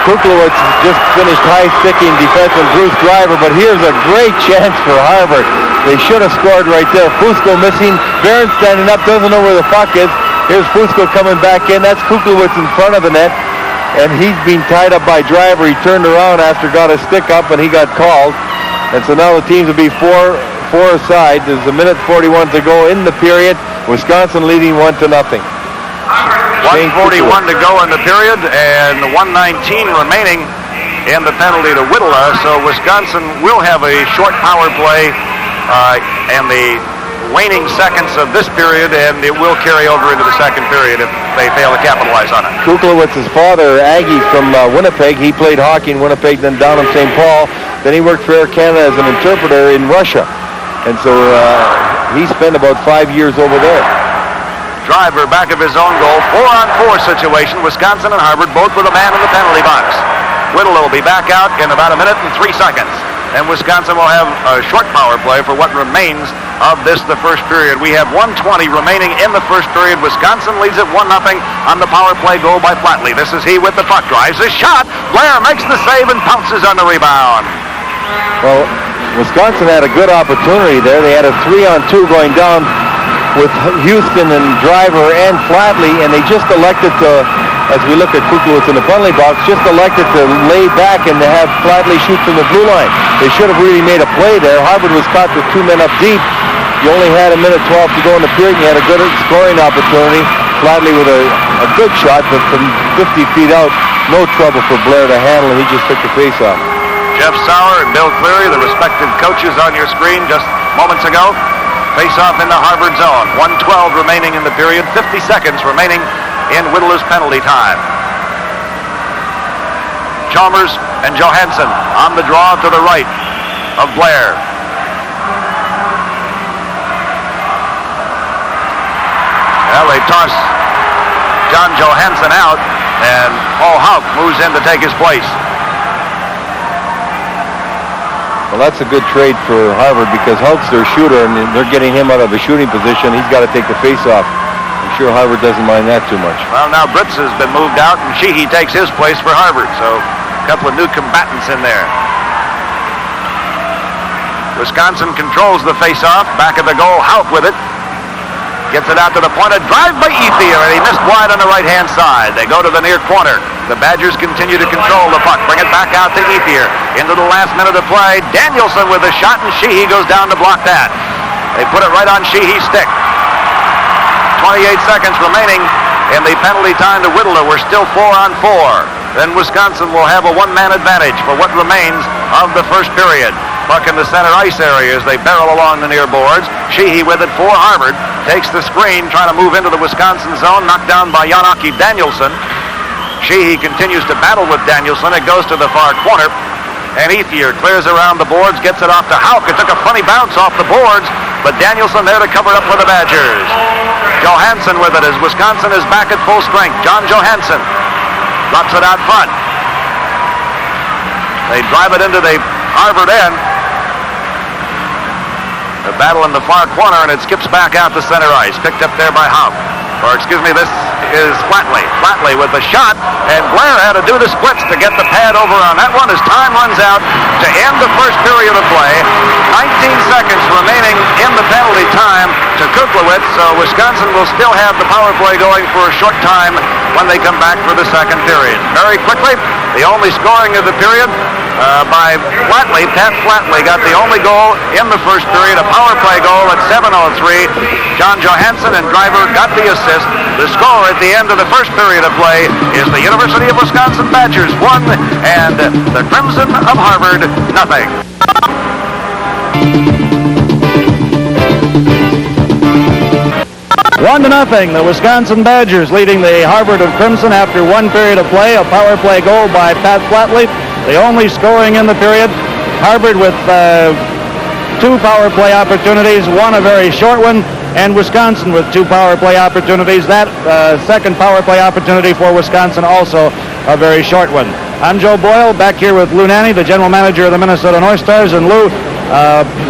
Kuklowitz just finished high-sticking defenseman Bruce Driver, but here's a great chance for Harvard. They should have scored right there. Fusco missing. Barron standing up, doesn't know where the puck is. Here's Fusco coming back in. That's Kuklowitz in front of the net. and he's been tied up by Driver. He turned around after got a stick up, and he got called. And so now the teams will be four aside. There's a minute 41 to go in the period. Wisconsin leading 1-0. 1:41 to go in the period, and 1:19 remaining in the penalty to Whittla. So Wisconsin will have a short power play in the waning seconds of this period, and it will carry over into the second period if they fail to capitalize on it. Kuklewitz's father, Aggie from Winnipeg, he played hockey in Winnipeg, then down in St. Paul. Then he worked for Air Canada as an interpreter in Russia. And so he spent about 5 years over there. Driver back of his own goal, 4-on-4 situation. Wisconsin and Harvard both with a man in the penalty box. Whittla will be back out in about 1 minute and 3 seconds. And Wisconsin will have a short power play for what remains of the first period. We have 1:20 remaining in the first period. Wisconsin leads it 1-0 on the power play goal by Flatley. This is he with the puck. Drives his shot. Blair makes the save and pounces on the rebound. Well, Wisconsin had a good opportunity there. They had a 3-on-2 going down with Houston and Driver and Flatley, and they just elected to, as we look at Kuklowitz in the penalty box, just elected to lay back and to have Flatley shoot from the blue line. They should have really made a play there. Harvard was caught with 2 men up deep. You only had 1:12 to go in the period. You had a good scoring opportunity. Flatley with a good shot, but from 50 feet out, no trouble for Blair to handle. He just took the face-off. Jeff Sauer and Bill Cleary, the respective coaches on your screen just moments ago. Face-off in the Harvard zone. 1:12 remaining in the period. 50 seconds remaining in Whittla's penalty time. Chalmers and Johansson on the draw to the right of Blair. Well, they toss John Johansson out, and Paul Houck moves in to take his place. Well, that's a good trade for Harvard because Houck's their shooter, and they're getting him out of a shooting position. He's got to take the face-off. I'm sure Harvard doesn't mind that too much. Well, now Britz has been moved out, and Sheehy takes his place for Harvard. So a couple of new combatants in there. Wisconsin controls the face-off. Back of the goal, Houck with it. Gets it out to the point. A drive by Ethier, and he missed wide on the right-hand side. They go to the near corner. The Badgers continue to control the puck. Bring it back out to Ethier. Into the last minute of play. Danielson with a shot, and Sheehy goes down to block that. They put it right on Sheehy's stick. 28 seconds remaining in the penalty time to Whittla. We're still 4-on-4. Then Wisconsin will have a one-man advantage for what remains of the first period. Puck in the center ice area as they barrel along the near boards. Sheehy with it for Harvard. Takes the screen, trying to move into the Wisconsin zone. Knocked down by Janaki Danielson. Sheehy continues to battle with Danielson. It goes to the far corner. And Ethier clears around the boards, gets it off to Houck. It took a funny bounce off the boards, but Danielson there to cover up for the Badgers. Johansson with it as Wisconsin is back at full strength. John Johansson drops it out front. They drive it into the Harvard end. The battle in the far corner, and it skips back out to center ice. Picked up there by Houck. Or, excuse me, this is Flatley. Flatley with the shot, and Blair had to do the splits to get the pad over on that one as time runs out to end the first period of play. 19 seconds remaining in the penalty time to Kuklowitz, so Wisconsin will still have the power play going for a short time when they come back for the second period. Very quickly, the only scoring of the period by Flatley. Pat Flatley got the only goal in the first period, a power play goal at 7:03. John Johansson and Driver got the assist. The score at the end of the first period of play is the University of Wisconsin Badgers 1 and the Crimson of Harvard 0. 1-0, the Wisconsin Badgers leading the Harvard of Crimson after one period of play. A power play goal by Pat Flatley, the only scoring in the period. Harvard with 2 power play opportunities, one a very short one, and Wisconsin with 2 power play opportunities. That second power play opportunity for Wisconsin also a very short one. I'm Joe Boyle, back here with Lou Nanne, the general manager of the Minnesota North Stars. And Lou,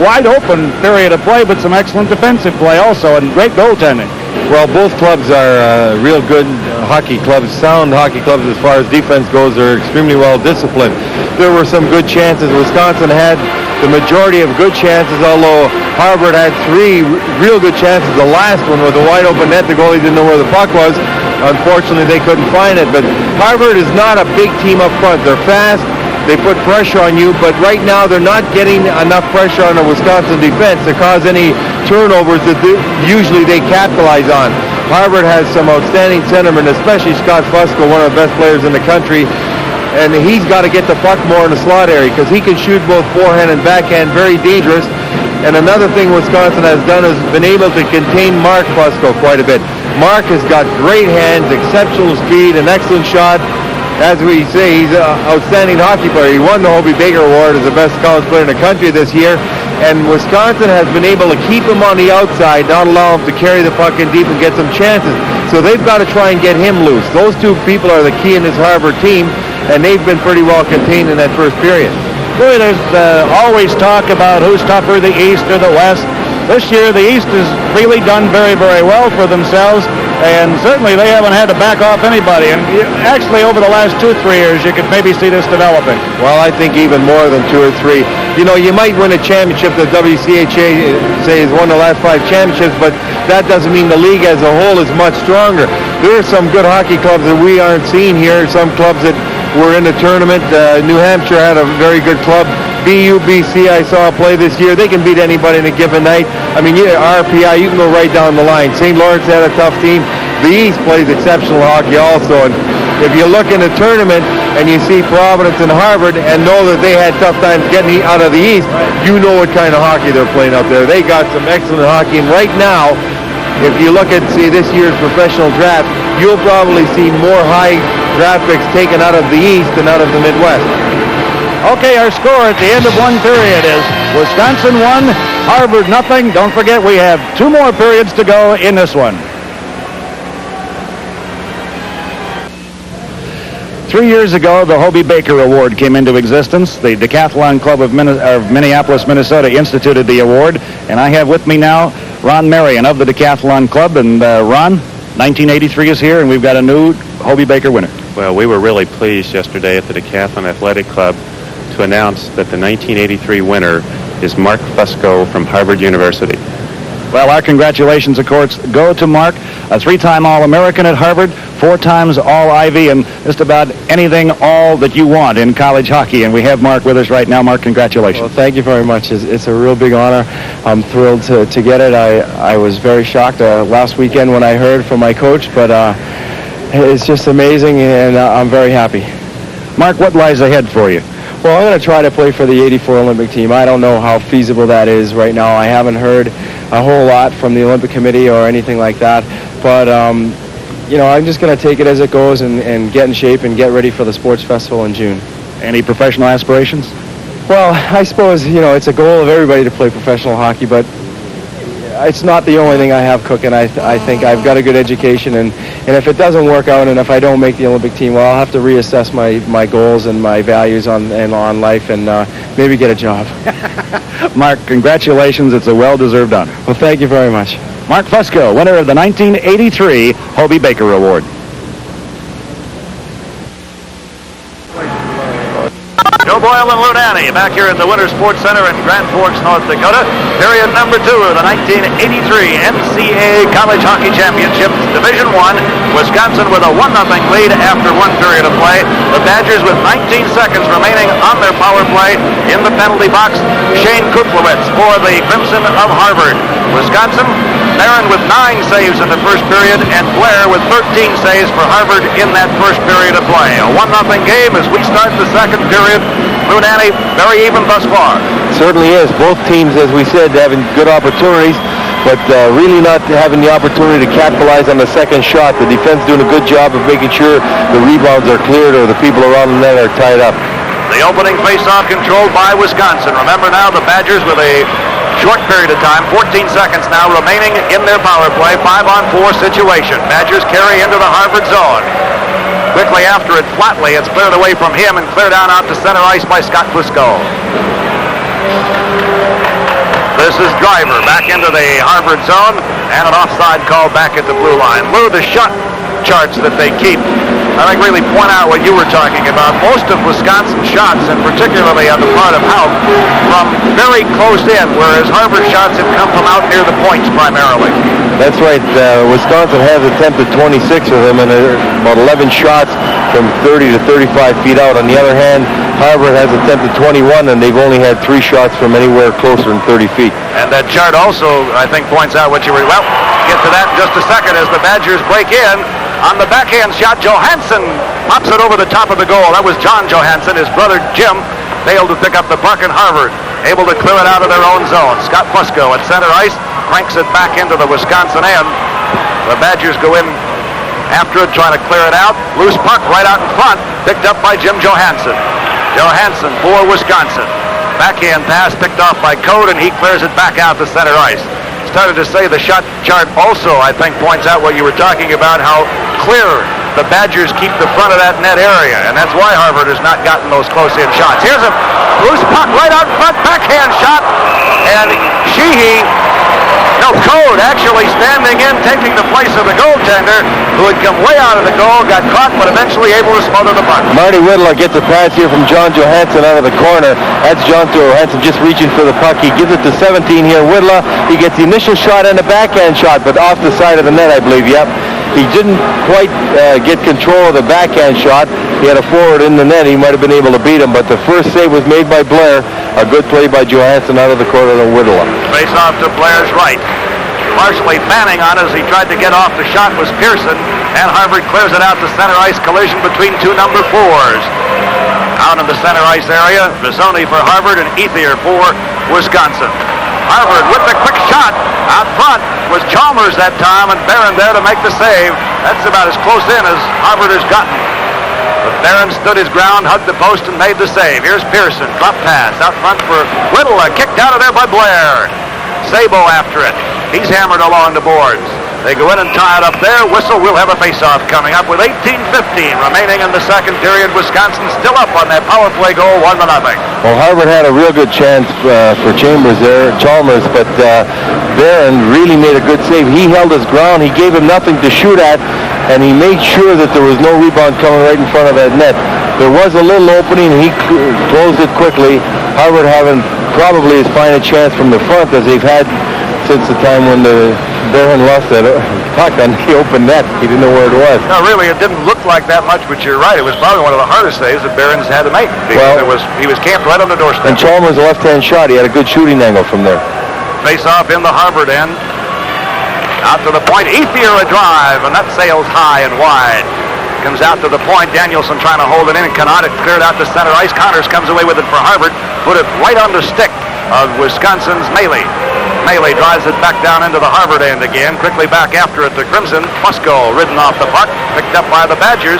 wide open period of play, but some excellent defensive play also, and great goaltending. Well, both clubs are real good hockey clubs, sound hockey clubs as far as defense goes. They're extremely well disciplined. There were some good chances Wisconsin had the majority of good chances, although Harvard had 3 real good chances. The last one was a wide open net. The goalie didn't know where the puck was. Unfortunately, they couldn't find it. But Harvard is not a big team up front. They're fast. They put pressure on you, but right now they're not getting enough pressure on the Wisconsin defense to cause any turnovers that usually they capitalize on. Harvard has some outstanding centermen, especially Scott Fusco, one of the best players in the country, and he's got to get the puck more in the slot area because he can shoot both forehand and backhand, very dangerous. And another thing Wisconsin has done is been able to contain Mark Fusco quite a bit. Mark has got great hands, exceptional speed, an excellent shot. As we say, he's an outstanding hockey player. He won the Hobie Baker Award as the best college player in the country this year. And Wisconsin has been able to keep him on the outside, not allow him to carry the puck in deep and get some chances. So they've got to try and get him loose. Those 2 people are the key in this Harvard team, and they've been pretty well contained in that first period. Boy, there's always talk about who's tougher, the East or the West. This year, the East has really done very, very well for themselves, and certainly they haven't had to back off anybody. And actually, over the last 2 or 3 years, you could maybe see this developing. Well, I think even more than 2 or 3. You know, you might win a championship. The WCHA, say, has won the last 5 championships, but that doesn't mean the league as a whole is much stronger. There are some good hockey clubs that we aren't seeing here, some clubs that were in the tournament. New Hampshire had a very good club. BC, I saw play this year. They can beat anybody in a given night. I mean, RPI, you can go right down the line. St. Lawrence had a tough team. The East plays exceptional hockey also. And if you look in the tournament and you see Providence and Harvard and know that they had tough times getting out of the East, you know what kind of hockey they're playing out there. They got some excellent hockey. And right now, if you look at, see, this year's professional draft, you'll probably see more high draft picks taken out of the East than out of the Midwest. Okay, our score at the end of 1 period is Wisconsin 1, Harvard nothing. Don't forget, we have 2 more periods to go in this one. 3 years ago, the Hobie Baker Award came into existence. The Decathlon Club of Minneapolis, Minnesota instituted the award, and I have with me now Ron Marion of the Decathlon Club. And Ron, 1983 is here, and we've got a new Hobie Baker winner. Well, we were really pleased yesterday at the Decathlon Athletic Club to announce that the 1983 winner is Mark Fusco from Harvard University. Well, our congratulations, of course, go to Mark, a 3-time All-American at Harvard, 4 times All-Ivy, and just about anything all that you want in college hockey. And we have Mark with us right now. Mark, congratulations. Well, thank you very much. It's a real big honor. I'm thrilled to get it. I was very shocked last weekend when I heard from my coach, but it's just amazing, and I'm very happy. Mark, what lies ahead for you? Well, I'm going to try to play for the 84 Olympic team. I don't know how feasible that is right now. I haven't heard a whole lot from the Olympic Committee or anything like that. But, you know, I'm just going to take it as it goes and get in shape and get ready for the sports festival in June. Any professional aspirations? Well, I suppose, you know, it's a goal of everybody to play professional hockey, but it's not the only thing I have cooking. I think I've got a good education, and if it doesn't work out and if I don't make the Olympic team, well, I'll have to reassess my goals and my values on life and maybe get a job. Mark, congratulations. It's a well-deserved honor. Well, thank you very much. Mark Fusco, winner of the 1983 Hobie Baker Award. Joe Boyle and Lou Nanny back here at the Winter Sports Center in Grand Forks, North Dakota. Period number 2 of the 1983 NCAA College Hockey Championships, Division I. Wisconsin with a 1-0 lead after 1 period of play. The Badgers with 19 seconds remaining on their power play in the penalty box. Shane Kuklowitz for the Crimson of Harvard. Wisconsin, Barron with 9 saves in the first period, and Blair with 13 saves for Harvard in that first period of play. A 1-0 game as we start the second period. Lou Nanny, very even thus far. Certainly is. Both teams, as we said, having good opportunities, but really not having the opportunity to capitalize on the second shot. The defense doing a good job of making sure the rebounds are cleared or the people around the net are tied up. The opening faceoff controlled by Wisconsin. Remember now the Badgers with a short period of time, 14 seconds now remaining in their power play, 5-on-4 situation. Badgers carry into the Harvard zone. Quickly after it, flatly, it's cleared away from him and cleared down out to center ice by Scott Fusco. This is Driver back into the Harvard zone, and an offside call back at the blue line. Lou, the shot charts that they keep, I think really point out what you were talking about. Most of Wisconsin's shots, and particularly on the part of Houck, from very close in, whereas Harvard shots have come from out near the points primarily. That's right. Wisconsin has attempted 26 of them, and about 11 shots from 30 to 35 feet out. On the other hand, Harvard has attempted 21, and they've only had 3 shots from anywhere closer than 30 feet. And that chart also, I think, points out what you were... Well, get to that in just a second as the Badgers break in. On the backhand shot, Johansson pops it over the top of the goal. That was John Johansson. His brother Jim failed to pick up the puck, and Harvard able to clear it out of their own zone. Scott Fusco at center ice cranks it back into the Wisconsin end. The Badgers go in after it, trying to clear it out. Loose puck right out in front, picked up by Jim Johansson. Johansson for Wisconsin. Backhand pass picked off by Code, and he clears it back out to center ice. Started to say the shot chart also, I think, points out what you were talking about, how clear the Badgers keep the front of that net area, and that's why Harvard has not gotten those close-in shots. Here's a loose puck right out front, backhand shot, and Code actually standing in, taking the place of the goaltender, who had come way out of the goal, got caught, but eventually able to smother the puck. Marty Whitlock gets a pass here from John Johansson out of the corner. That's John Johansson just reaching for the puck. He gives it to 17 here. Whitlock, he gets the initial shot and a backhand shot, but off the side of the net, I believe. Yep. He didn't quite get control of the backhand shot. He had a forward in the net. He might have been able to beat him, but the first save was made by Blair. A good play by Johansson out of the corner of Whitlock. Face off to Blair's right. Partially fanning on as he tried to get off the shot was Pearson, and Harvard clears it out to center ice. Collision between 2 number 4s. Out in the center ice area, Visoni for Harvard and Ethier for Wisconsin. Harvard with the quick shot out front was Chalmers that time, and Barron there to make the save. That's about as close in as Harvard has gotten. But Barron stood his ground, hugged the post, and made the save. Here's Pearson, drop pass out front for Whittle, kicked out of there by Blair. Sabo after it. He's hammered along the boards. They go in and tie it up there. Whistle. We'll have a face-off coming up with 18:15 remaining in the second period. Wisconsin still up on that power play goal, 1-0. Well, Harvard had a real good chance for Chalmers, but Barron really made a good save. He held his ground. He gave him nothing to shoot at, and he made sure that there was no rebound coming right in front of that net. There was a little opening, and he closed it quickly. Harvard having probably as fine a chance from the front as they've had since the time when Barron lost that puck on the open net. He didn't know where it was. No, really, it didn't look like that much, but you're right. It was probably one of the hardest saves that Barron's had to make. Because he was camped right on the doorstep. And Chalmers, a left-hand shot. He had a good shooting angle from there. Face-off in the Harvard end. Out to the point. Ethier a drive, and that sails high and wide. Comes out to the point. Danielson trying to hold it in, and cannot. It cleared out to center ice. Connors comes away with it for Harvard. Put it right on the stick of Wisconsin's Maley. Maley drives it back down into the Harvard end again. Quickly back after it to Crimson. Fusco ridden off the puck. Picked up by the Badgers.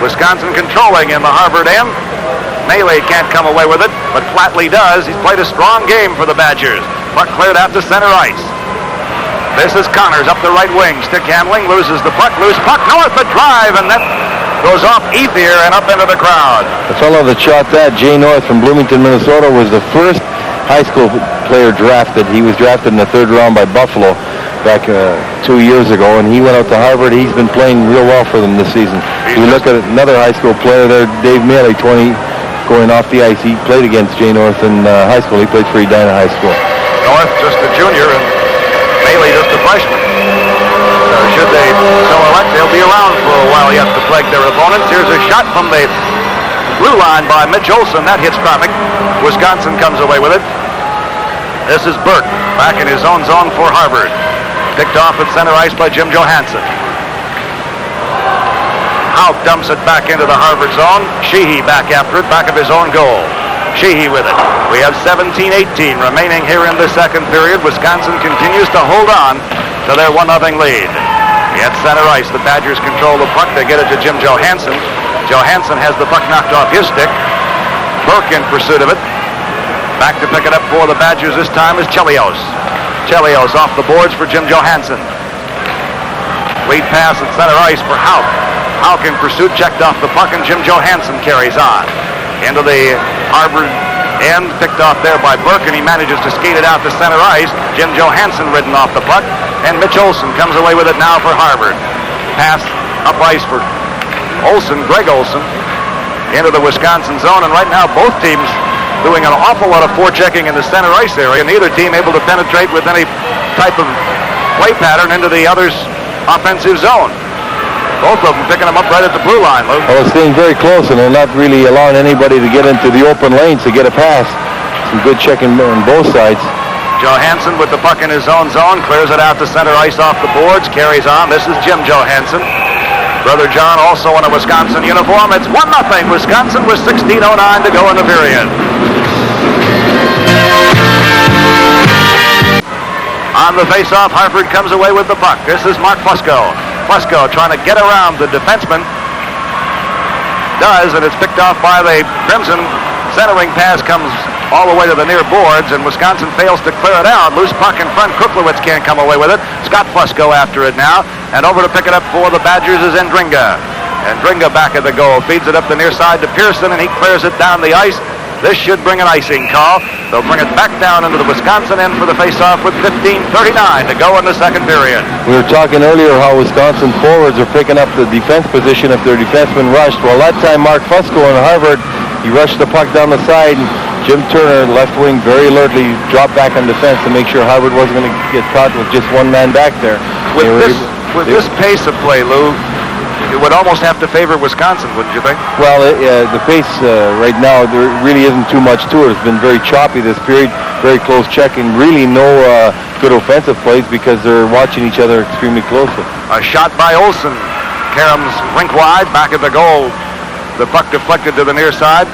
Wisconsin controlling in the Harvard end. Maley can't come away with it, but Flatley does. He's played a strong game for the Badgers. Puck cleared out to center ice. This is Connors up the right wing. Stick handling. Loses the puck. Loose puck. North a drive, and that goes off Ethier and up into the crowd. The fellow that shot that, Jay North from Bloomington, Minnesota, was the first high school player drafted. He was drafted in the 3rd round by Buffalo back 2 years ago, and he went out to Harvard. He's been playing real well for them this season. You look at another high school player there, Dave Maley, 20, going off the ice. He played against Jay North in high school. He played for Edina High School. North just a junior, and Maley just a freshman. So should they so elect, they'll be around for a while yet to plague their opponents. Here's a shot from the blue line by Mitch Olson. That hits traffic. Wisconsin comes away with it. This is Burke back in his own zone for Harvard. Picked off at center ice by Jim Johansson. Houck dumps it back into the Harvard zone. Sheehy back after it, back of his own goal. Sheehy with it. We have 17-18 remaining here in the second period. Wisconsin continues to hold on to their 1-0 lead. At center ice, the Badgers control the puck. They get it to Jim Johansson. Johansson has the puck knocked off his stick. Burke in pursuit of it. Back to pick it up for the Badgers this time is Chelios. Chelios off the boards for Jim Johansson. Lead pass at center ice for Houck. Houck in pursuit, checked off the puck, and Jim Johansson carries on. Into the Harvard end, picked off there by Burke, and he manages to skate it out to center ice. Jim Johansson ridden off the puck, and Mitch Olson comes away with it now for Harvard. Pass up ice for Greg Olson, into the Wisconsin zone. And right now, both teams doing an awful lot of forechecking in the center ice area. Neither team able to penetrate with any type of play pattern into the other's offensive zone. Both of them picking them up right at the blue line, Lou. Well, it's staying very close, and they're not really allowing anybody to get into the open lanes to get a pass. Some good checking on both sides. Johansson with the puck in his own zone, clears it out to center ice off the boards, carries on. This is Jim Johansson. Brother John also in a Wisconsin uniform. It's 1-0 Wisconsin with 16:09 to go in the period. On the face-off, Harvard comes away with the puck. This is Mark Fusco. Fusco trying to get around the defenseman. Does, and it's picked off by the Crimson. Centering pass comes all the way to the near boards, and Wisconsin fails to clear it out. Loose puck in front. Kuklewicz can't come away with it. Scott Fusco after it now, and over to pick it up for the Badgers is Endringa. Endringa back at the goal. Feeds it up the near side to Pearson, and he clears it down the ice. This should bring an icing call. They'll bring it back down into the Wisconsin end for the face-off with 15:39 to go in the second period. We were talking earlier how Wisconsin forwards are picking up the defense position if their defenseman rushed. Well, that time Mark Fusco in Harvard, he rushed the puck down the side, and Jim Turner, left wing, very alertly dropped back on defense to make sure Harvard wasn't going to get caught with just one man back there. With this pace of play, Lou, it would almost have to favor Wisconsin, wouldn't you think? Well, the pace right now, there really isn't too much to it. It's been very choppy this period, very close checking, really no good offensive plays because they're watching each other extremely closely. A shot by Olsen. Karams rink wide, back at the goal. The puck deflected to the near side.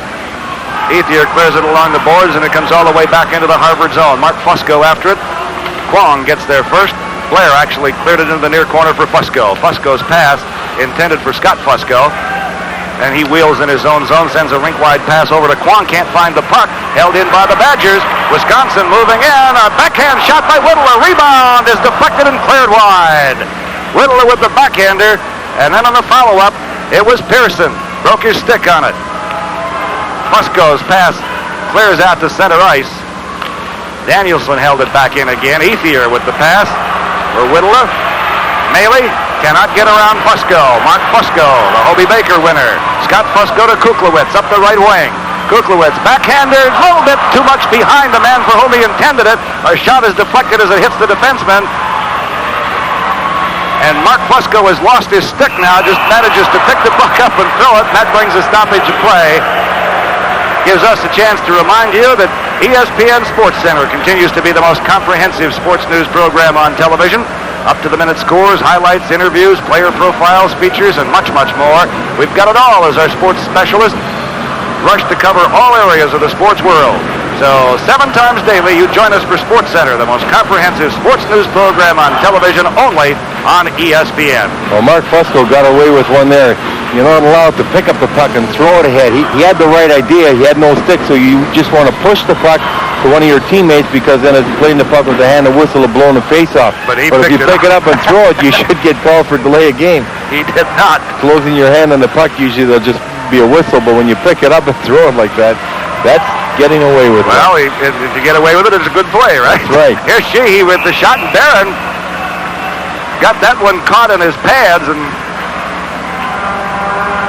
Ethier clears it along the boards, and it comes all the way back into the Harvard zone. Mark Fusco after it. Kwong gets there first. Blair actually cleared it into the near corner for Fusco. Fusco's pass intended for Scott Fusco, and he wheels in his own zone, sends a rink-wide pass over to Kwong. Can't find the puck. Held in by the Badgers. Wisconsin moving in. A backhand shot by Whittler. Rebound is deflected and cleared wide. Whittler with the backhander, and then on the follow-up, it was Pearson. Broke his stick on it. Fusco's pass clears out to center ice. Danielson held it back in again. Ethier with the pass for Whittler. Maley cannot get around Fusco. Mark Fusco, the Hobie Baker winner. Scott Fusco to Kuklewicz up the right wing. Kuklewicz backhander, a little bit too much behind the man for whom he intended it. A shot is deflected as it hits the defenseman. And Mark Fusco has lost his stick now, just manages to pick the puck up and throw it. That brings a stoppage of play. Gives us a chance to remind you that ESPN Sports Center continues to be the most comprehensive sports news program on television. Up-to-the-minute scores, highlights, interviews, player profiles, features, and much, much more. We've got it all as our sports specialist. Rush to cover all areas of the sports world. So 7 times daily, you join us for Sports Center, the most comprehensive sports news program on television, only on ESPN. Well, Mark Fusco got away with one there. You're not allowed to pick up the puck and throw it ahead. He had the right idea. He had no stick, so you just want to push the puck to one of your teammates because then it's playing the puck with the hand and whistle to blow the face off. But if you pick it up and throw it, you should get called for delay of game. He did not. Closing your hand on the puck, usually there'll just be a whistle, but when you pick it up and throw it like that, that's getting away with it. Well, if you get away with it, it's a good play, right? That's right. Here's Sheehy with the shot, and Barron got that one caught in his pads, and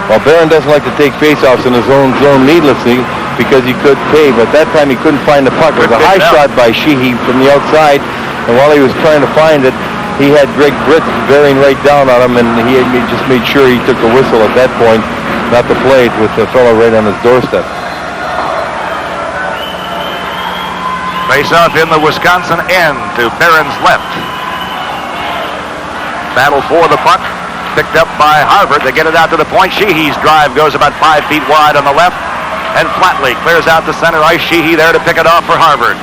well, Barron doesn't like to take faceoffs in his own zone needlessly because he could pay, but that time he couldn't find the puck. It was a high shot by Sheehy from the outside, and while he was trying to find it, he had Greg Britt bearing right down on him, and he just made sure he took a whistle at that point, not to play it with the fellow right on his doorstep. Face-off in the Wisconsin end to Barron's left. Battle for the puck. Picked up by Harvard. They get it out to the point. Sheehy's drive goes about 5 feet wide on the left. And Flatley clears out the center ice. Sheehy there to pick it off for Harvard.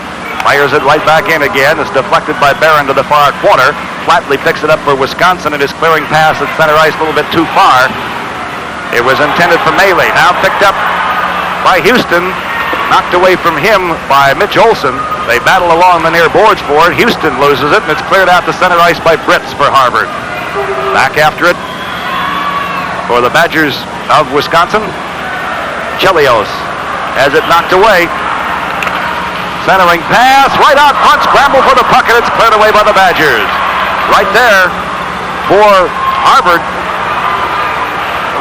Fires it right back in again. It's deflected by Barron to the far corner. Flatley picks it up for Wisconsin and is clearing pass at center ice a little bit too far. It was intended for Maley. Now picked up by Houston. Knocked away from him by Mitch Olson. They battle along the near boards for it. Houston loses it, and it's cleared out to center ice by Britz for Harvard. Back after it for the Badgers of Wisconsin. Chelios has it knocked away. Centering pass, right out front, scramble for the puck, and it's cleared away by the Badgers. Right there for Harvard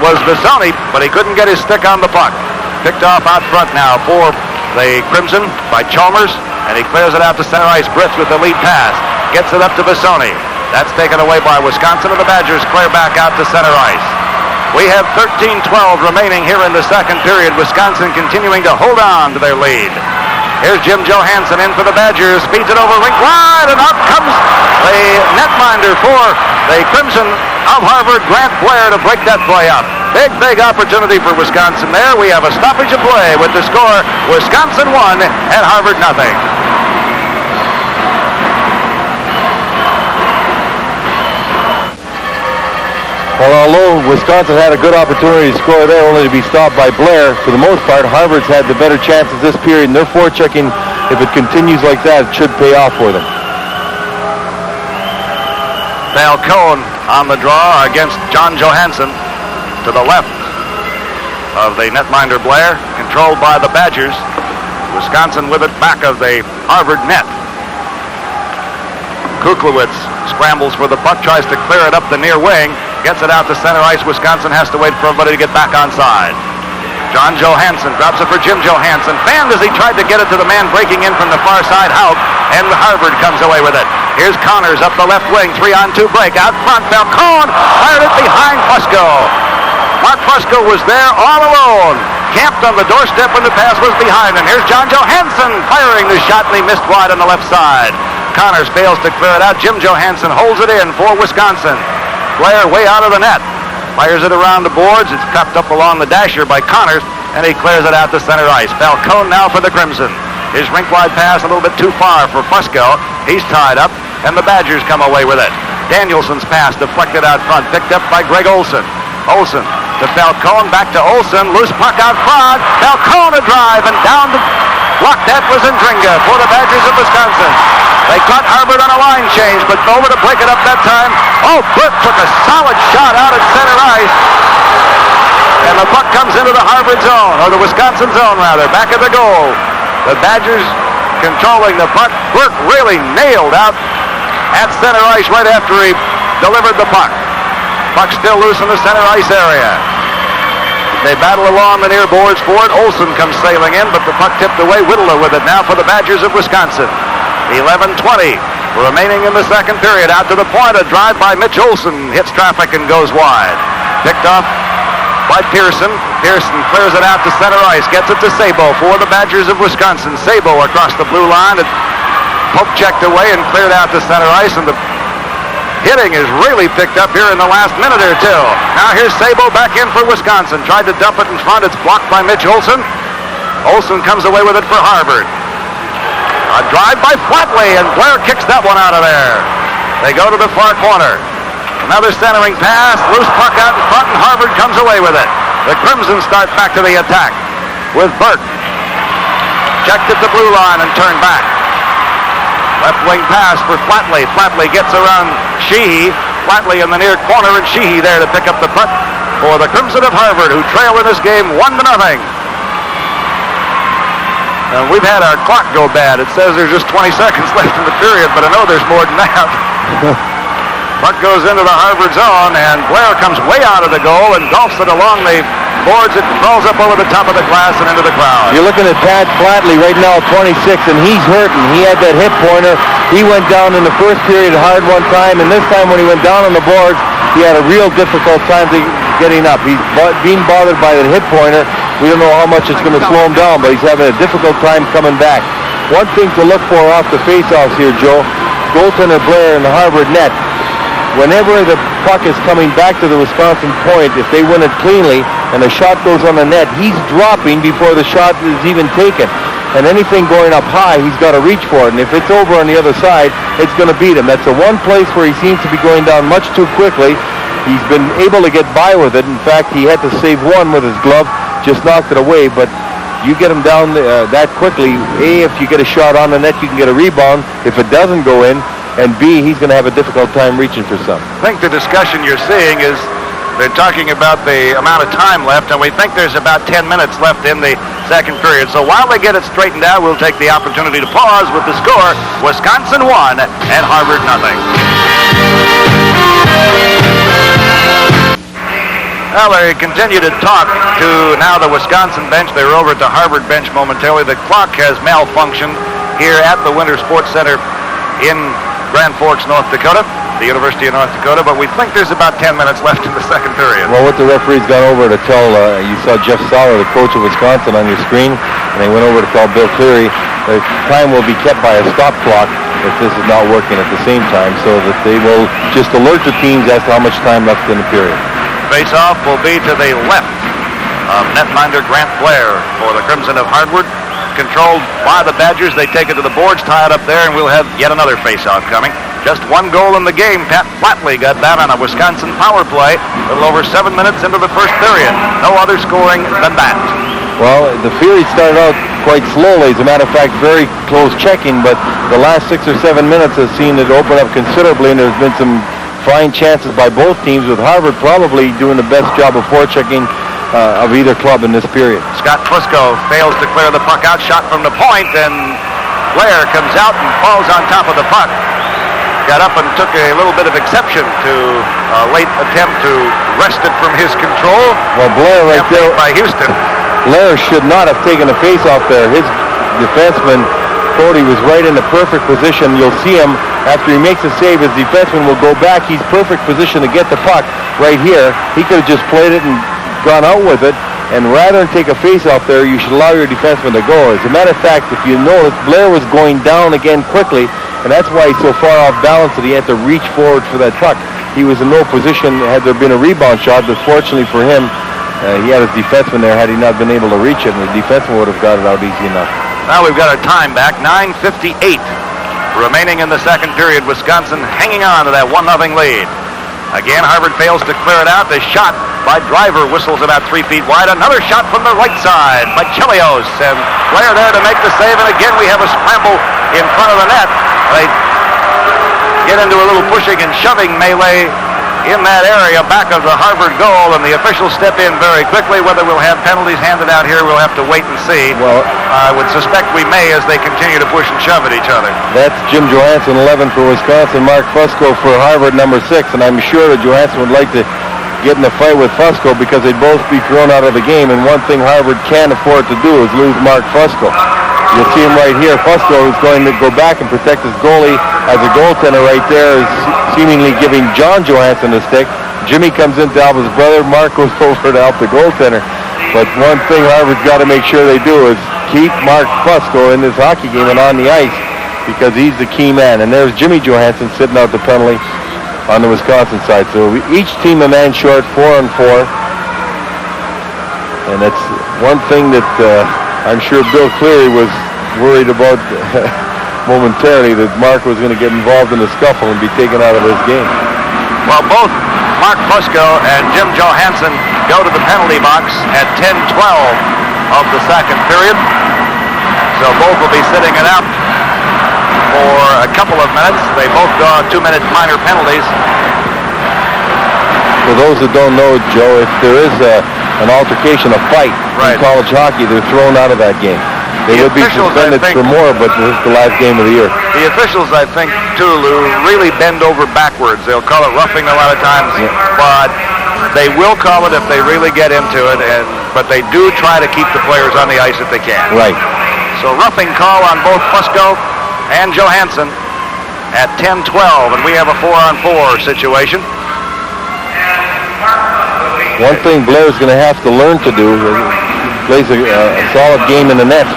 was Visoni, but he couldn't get his stick on the puck. Picked off out front now for the Crimson by Chalmers, and he clears it out to center ice. Brits with the lead pass. Gets it up to Visoni. That's taken away by Wisconsin, and the Badgers clear back out to center ice. We have 13-12 remaining here in the second period. Wisconsin continuing to hold on to their lead. Here's Jim Johansson in for the Badgers. Speeds it over rink wide, and up comes the netminder for the Crimson of Harvard, Grant Blair, to break that play up. Big opportunity for Wisconsin there. We have a stoppage of play with the score Wisconsin 1 and Harvard nothing. Well, although Wisconsin had a good opportunity to score there, only to be stopped by Blair, for the most part, Harvard's had the better chances this period, and their forechecking, if it continues like that, it should pay off for them. Falcone on the draw against John Johansson to the left of the netminder Blair, controlled by the Badgers. Wisconsin with it back of the Harvard net. Kuklewicz scrambles for the puck, tries to clear it up the near wing, gets it out to center ice. Wisconsin has to wait for everybody to get back onside. John Johansson drops it for Jim Johansson. Fanned as he tried to get it to the man breaking in from the far side, Hauk, and Harvard comes away with it. Here's Connors up the left wing, 3-on-2 break. Out front, Falcone fired it behind Fusco. Mark Fusco was there all alone, camped on the doorstep when the pass was behind him. Here's John Johansson firing the shot, and he missed wide on the left side. Connors fails to clear it out. Jim Johansson holds it in for Wisconsin. Blair way out of the net. Fires it around the boards. It's cupped up along the dasher by Connors, and he clears it out to center ice. Falcone now for the Crimson. His rink-wide pass a little bit too far for Fusco. He's tied up, and the Badgers come away with it. Danielson's pass deflected out front, picked up by Greg Olson. Olson to Falcone, back to Olson. Loose puck out front. Falcone a drive, and down to block that was Indringa for the Badgers of Wisconsin. They caught Harvard on a line change, but over to break it up that time. Oh, Burke took a solid shot out at center ice. And the puck comes into the Harvard zone, or the Wisconsin zone rather, back at the goal. The Badgers controlling the puck. Burke really nailed out at center ice right after he delivered the puck. Puck still loose in the center ice area. They battle along the near boards for it. Olson comes sailing in, but the puck tipped away. Whittler with it now for the Badgers of Wisconsin. 11:20 remaining in the second period. Out to the point, a drive by Mitch Olson hits traffic and goes wide. Picked off by Pearson. Pearson clears it out to center ice, gets it to Sabo for the Badgers of Wisconsin. Sabo across the blue line. It poke checked away and cleared out to center ice, and the hitting is really picked up here in the last minute or two. Now here's Sabo back in for Wisconsin. Tried to dump it in front. It's blocked by Mitch Olson. Olson comes away with it for Harvard. A drive by Flatley, and Blair kicks that one out of there. They go to the far corner. Another centering pass, loose puck out in front, and Harvard comes away with it. The Crimson start back to the attack with Burke. Checked at the blue line and turned back. Left wing pass for Flatley. Flatley gets around Sheehy. Flatley in the near corner, and Sheehy there to pick up the puck for the Crimson of Harvard, who trail in this game 1-0. And we've had our clock go bad. It says there's just 20 seconds left in the period, but I know there's more than that. Puck goes into the Harvard zone, and Blair comes way out of the goal and golfs it along the boards. It rolls up over the top of the glass and into the crowd. You're looking at Pat Flatley right now, 26, and he's hurting. He had that hip pointer. He went down in the first period hard one time, and this time when he went down on the boards, he had a real difficult time getting up. He's being bothered by the hip pointer. We don't know how much it's going to slow him down, but he's having a difficult time coming back. One thing to look for off the faceoffs here, Joe, goaltender Blair in the Harvard net. Whenever the puck is coming back to the Wisconsin point, if they win it cleanly and the shot goes on the net, he's dropping before the shot is even taken. And anything going up high, he's got to reach for it. And if it's over on the other side, it's going to beat him. That's the one place where he seems to be going down much too quickly. He's been able to get by with it. In fact, he had to save one with his glove, just knocked it away. But you get him down that quickly, A, if you get a shot on the net, you can get a rebound. If it doesn't go in, and B, he's going to have a difficult time reaching for some. I think the discussion you're seeing is they're talking about the amount of time left, and we think there's about 10 minutes left in the second period. So while they get it straightened out, we'll take the opportunity to pause with the score, Wisconsin 1 and Harvard 0. Well, they continue to talk to now the Wisconsin bench. They were over at the Harvard bench momentarily. The clock has malfunctioned here at the Winter Sports Center in Grand Forks, North Dakota, the University of North Dakota, but we think there's about 10 minutes left in the second period. Well, what the referee's gone over to tell, you saw Jeff Sauer, the coach of Wisconsin, on your screen, and they went over to tell Bill Cleary the time will be kept by a stop clock if this is not working at the same time, so that they will just alert the teams as to how much time left in the period. Face-off will be to the left of netminder Grant Blair for the Crimson of Harvard. Controlled by the Badgers. They take it to the boards, tie it up there, and we'll have yet another face-off coming. Just one goal in the game. Pat Flatley got that on a Wisconsin power play a little over 7 minutes into the first period. No other scoring than that. Well, the period started out quite slowly. As a matter of fact, very close checking, but the last 6 or 7 minutes has seen it open up considerably, and there's been some fine chances by both teams, with Harvard probably doing the best job of forechecking of either club in this period. Scott Fusco fails to clear the puck out, shot from the point, and Blair comes out and falls on top of the puck. Got up and took a little bit of exception to a late attempt to wrest it from his control. Well, Blair right there by Houston. Blair should not have taken a face-off there. His defenseman, Cody, was right in the perfect position. You'll see him after he makes a save. His defenseman will go back. He's perfect position to get the puck right here. He could have just played it and gone out with it, and rather than take a face-off there, you should allow your defenseman to go. As a matter of fact, if you notice, Blair was going down again quickly, and that's why he's so far off balance that he had to reach forward for that puck. He was in no position had there been a rebound shot, but fortunately for him, he had his defenseman there. Had he not been able to reach it, and the defenseman would have got it out easy enough. Now we've got our time back, 9:58 remaining in the second period. Wisconsin hanging on to that 1-0 lead. Again, Harvard fails to clear it out. The shot by Driver whistles about 3 feet wide. Another shot from the right side by Chelios, and Blair there to make the save. And again, we have a scramble in front of the net. They get into a little pushing and shoving melee in that area back of the Harvard goal, and the officials step in very quickly. Whether we'll have penalties handed out here, we'll have to wait and see. Well, I would suspect we may, as they continue to push and shove at each other. That's Jim Johansson, 11 for Wisconsin, Mark Fusco for Harvard, number 6, and I'm sure that Johansson would like to get in a fight with Fusco because they'd both be thrown out of the game, and one thing Harvard can't afford to do is lose Mark Fusco. You'll see him right here. Fusco is going to go back and protect his goalie as a goaltender right there, is seemingly giving John Johansson a stick. Jimmy comes in to help his brother. Mark goes over to help the goaltender. But one thing Harvard's got to make sure they do is keep Mark Fusco in this hockey game and on the ice, because he's the key man. And there's Jimmy Johansson sitting out the penalty on the Wisconsin side. So each team a man short, 4-on-4. And that's one thing that I'm sure Bill Cleary was worried about momentarily, that Mark was going to get involved in the scuffle and be taken out of this game. Well, both Mark Fusco and Jim Johansson go to the penalty box at 10:12 of the second period. So both will be sitting it out for a couple of minutes. They both go on 2-minute minor penalties. For those that don't know, Joe, if there is an altercation, a fight in college hockey, they're thrown out of that game. They would be suspended for more, but this is the last game of the year. The officials, I think, too, Lou, really bend over backwards. They'll call it roughing a lot of times, but they will call it if they really get into it, but they do try to keep the players on the ice if they can. Right. So roughing call on both Fusco and Johansson at 10:12, and we have a 4-on-4 situation. One thing Blair's going to have to learn to do, he plays a solid game in the net,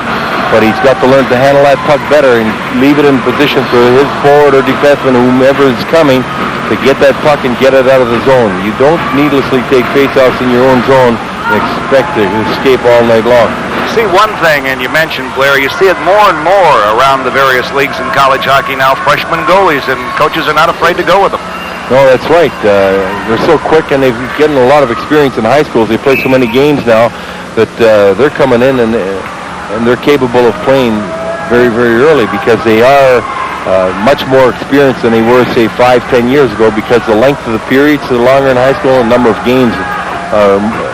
but he's got to learn to handle that puck better and leave it in position for his forward or defenseman, whomever is coming, to get that puck and get it out of the zone. You don't needlessly take faceoffs in your own zone and expect to escape all night long. See one thing, and you mentioned Blair, you see it more and more around the various leagues in college hockey now. Freshman goalies, and coaches are not afraid to go with them. No, that's right. They're so quick, and they've getting a lot of experience in high schools. They play so many games now that they're coming in and they're capable of playing very, very early, because they are much more experienced than they were, say, 5-10 years ago, because the length of the periods are longer in high school and the number of games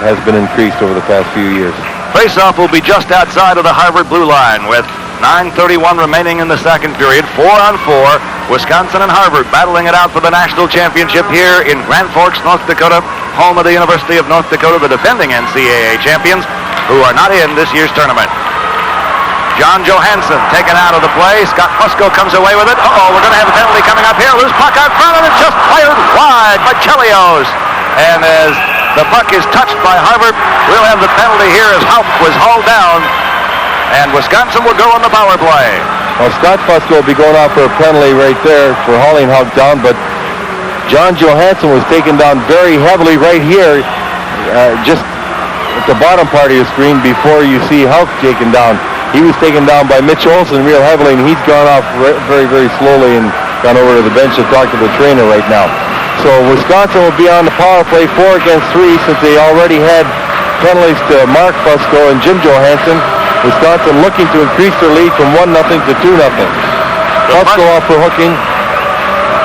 has been increased over the past few years. Faceoff will be just outside of the Harvard blue line with 9:31 remaining in the second period. 4-on-4. Wisconsin and Harvard battling it out for the national championship here in Grand Forks, North Dakota. home of the University of North Dakota, the defending NCAA champions, who are not in this year's tournament. John Johansson taken out of the play. Scott Fusco comes away with it. We're going to have a penalty coming up here. Loose puck out front, and it's just fired wide by Chelios. And as the puck is touched by Harvard, we'll have the penalty here as Haupt was hauled down, and Wisconsin will go on the power play. Well, Scott Fusco will be going out for a penalty right there for hauling Haupt down, but John Johansson was taken down very heavily right here, just at the bottom part of your screen before you see Haupt taken down. He was taken down by Mitch Olson real heavily, and he's gone off very, very slowly and gone over to the bench to talk to the trainer right now. So Wisconsin will be on the power play 4 against 3 since they already had penalties to Mark Fusco and Jim Johansson. Wisconsin looking to increase their lead from 1-0 to 2-0. Fusco off for hooking.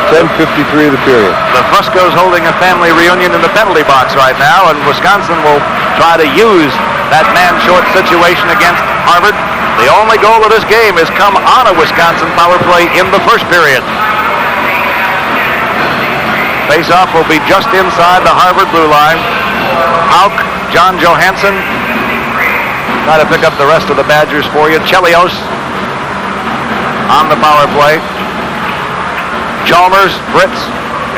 10:53 of the period. The Fusco's holding a family reunion in the penalty box right now, and Wisconsin will try to use that man-short situation against Harvard. The only goal of this game has come on a Wisconsin power play in the first period. Face-off will be just inside the Harvard blue line. Hauk, John Johansson. Try to pick up the rest of the Badgers for you. Chelios on the power play. Chalmers, Fritz,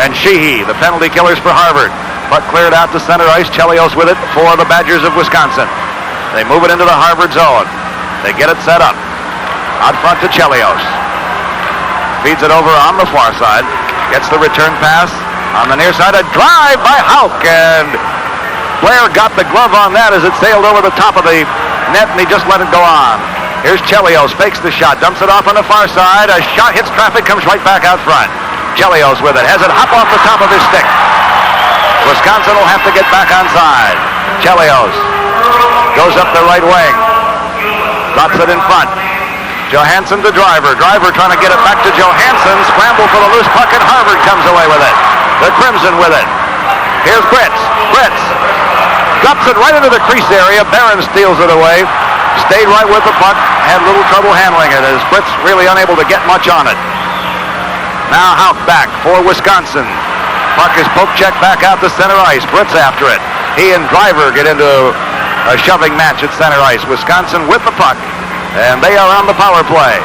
and Sheehy, the penalty killers for Harvard. Puck cleared out to center ice. Chelios with it for the Badgers of Wisconsin. They move it into the Harvard zone. They get it set up. Out front to Chelios. Feeds it over on the far side. Gets the return pass. On the near side, a drive by Hauk, and Blair got the glove on that as it sailed over the top of the net, and he just let it go on. Here's Chelios, fakes the shot, dumps it off on the far side. A shot hits traffic, comes right back out front. Chelios with it, has it hop off the top of his stick. Wisconsin will have to get back onside. Chelios goes up the right wing, drops it in front. Johansson to Driver. Driver trying to get it back to Johansson. Scramble for the loose puck, and Harvard comes away with it. The Crimson with it. Here's Fritz. Fritz drops it right into the crease area. Barron steals it away. Stayed right with the puck. Had a little trouble handling it as Fritz really unable to get much on it. Now Hauk back for Wisconsin. Puck is poke check back out to center ice. Fritz after it. He and Driver get into a shoving match at center ice. Wisconsin with the puck, and they are on the power play.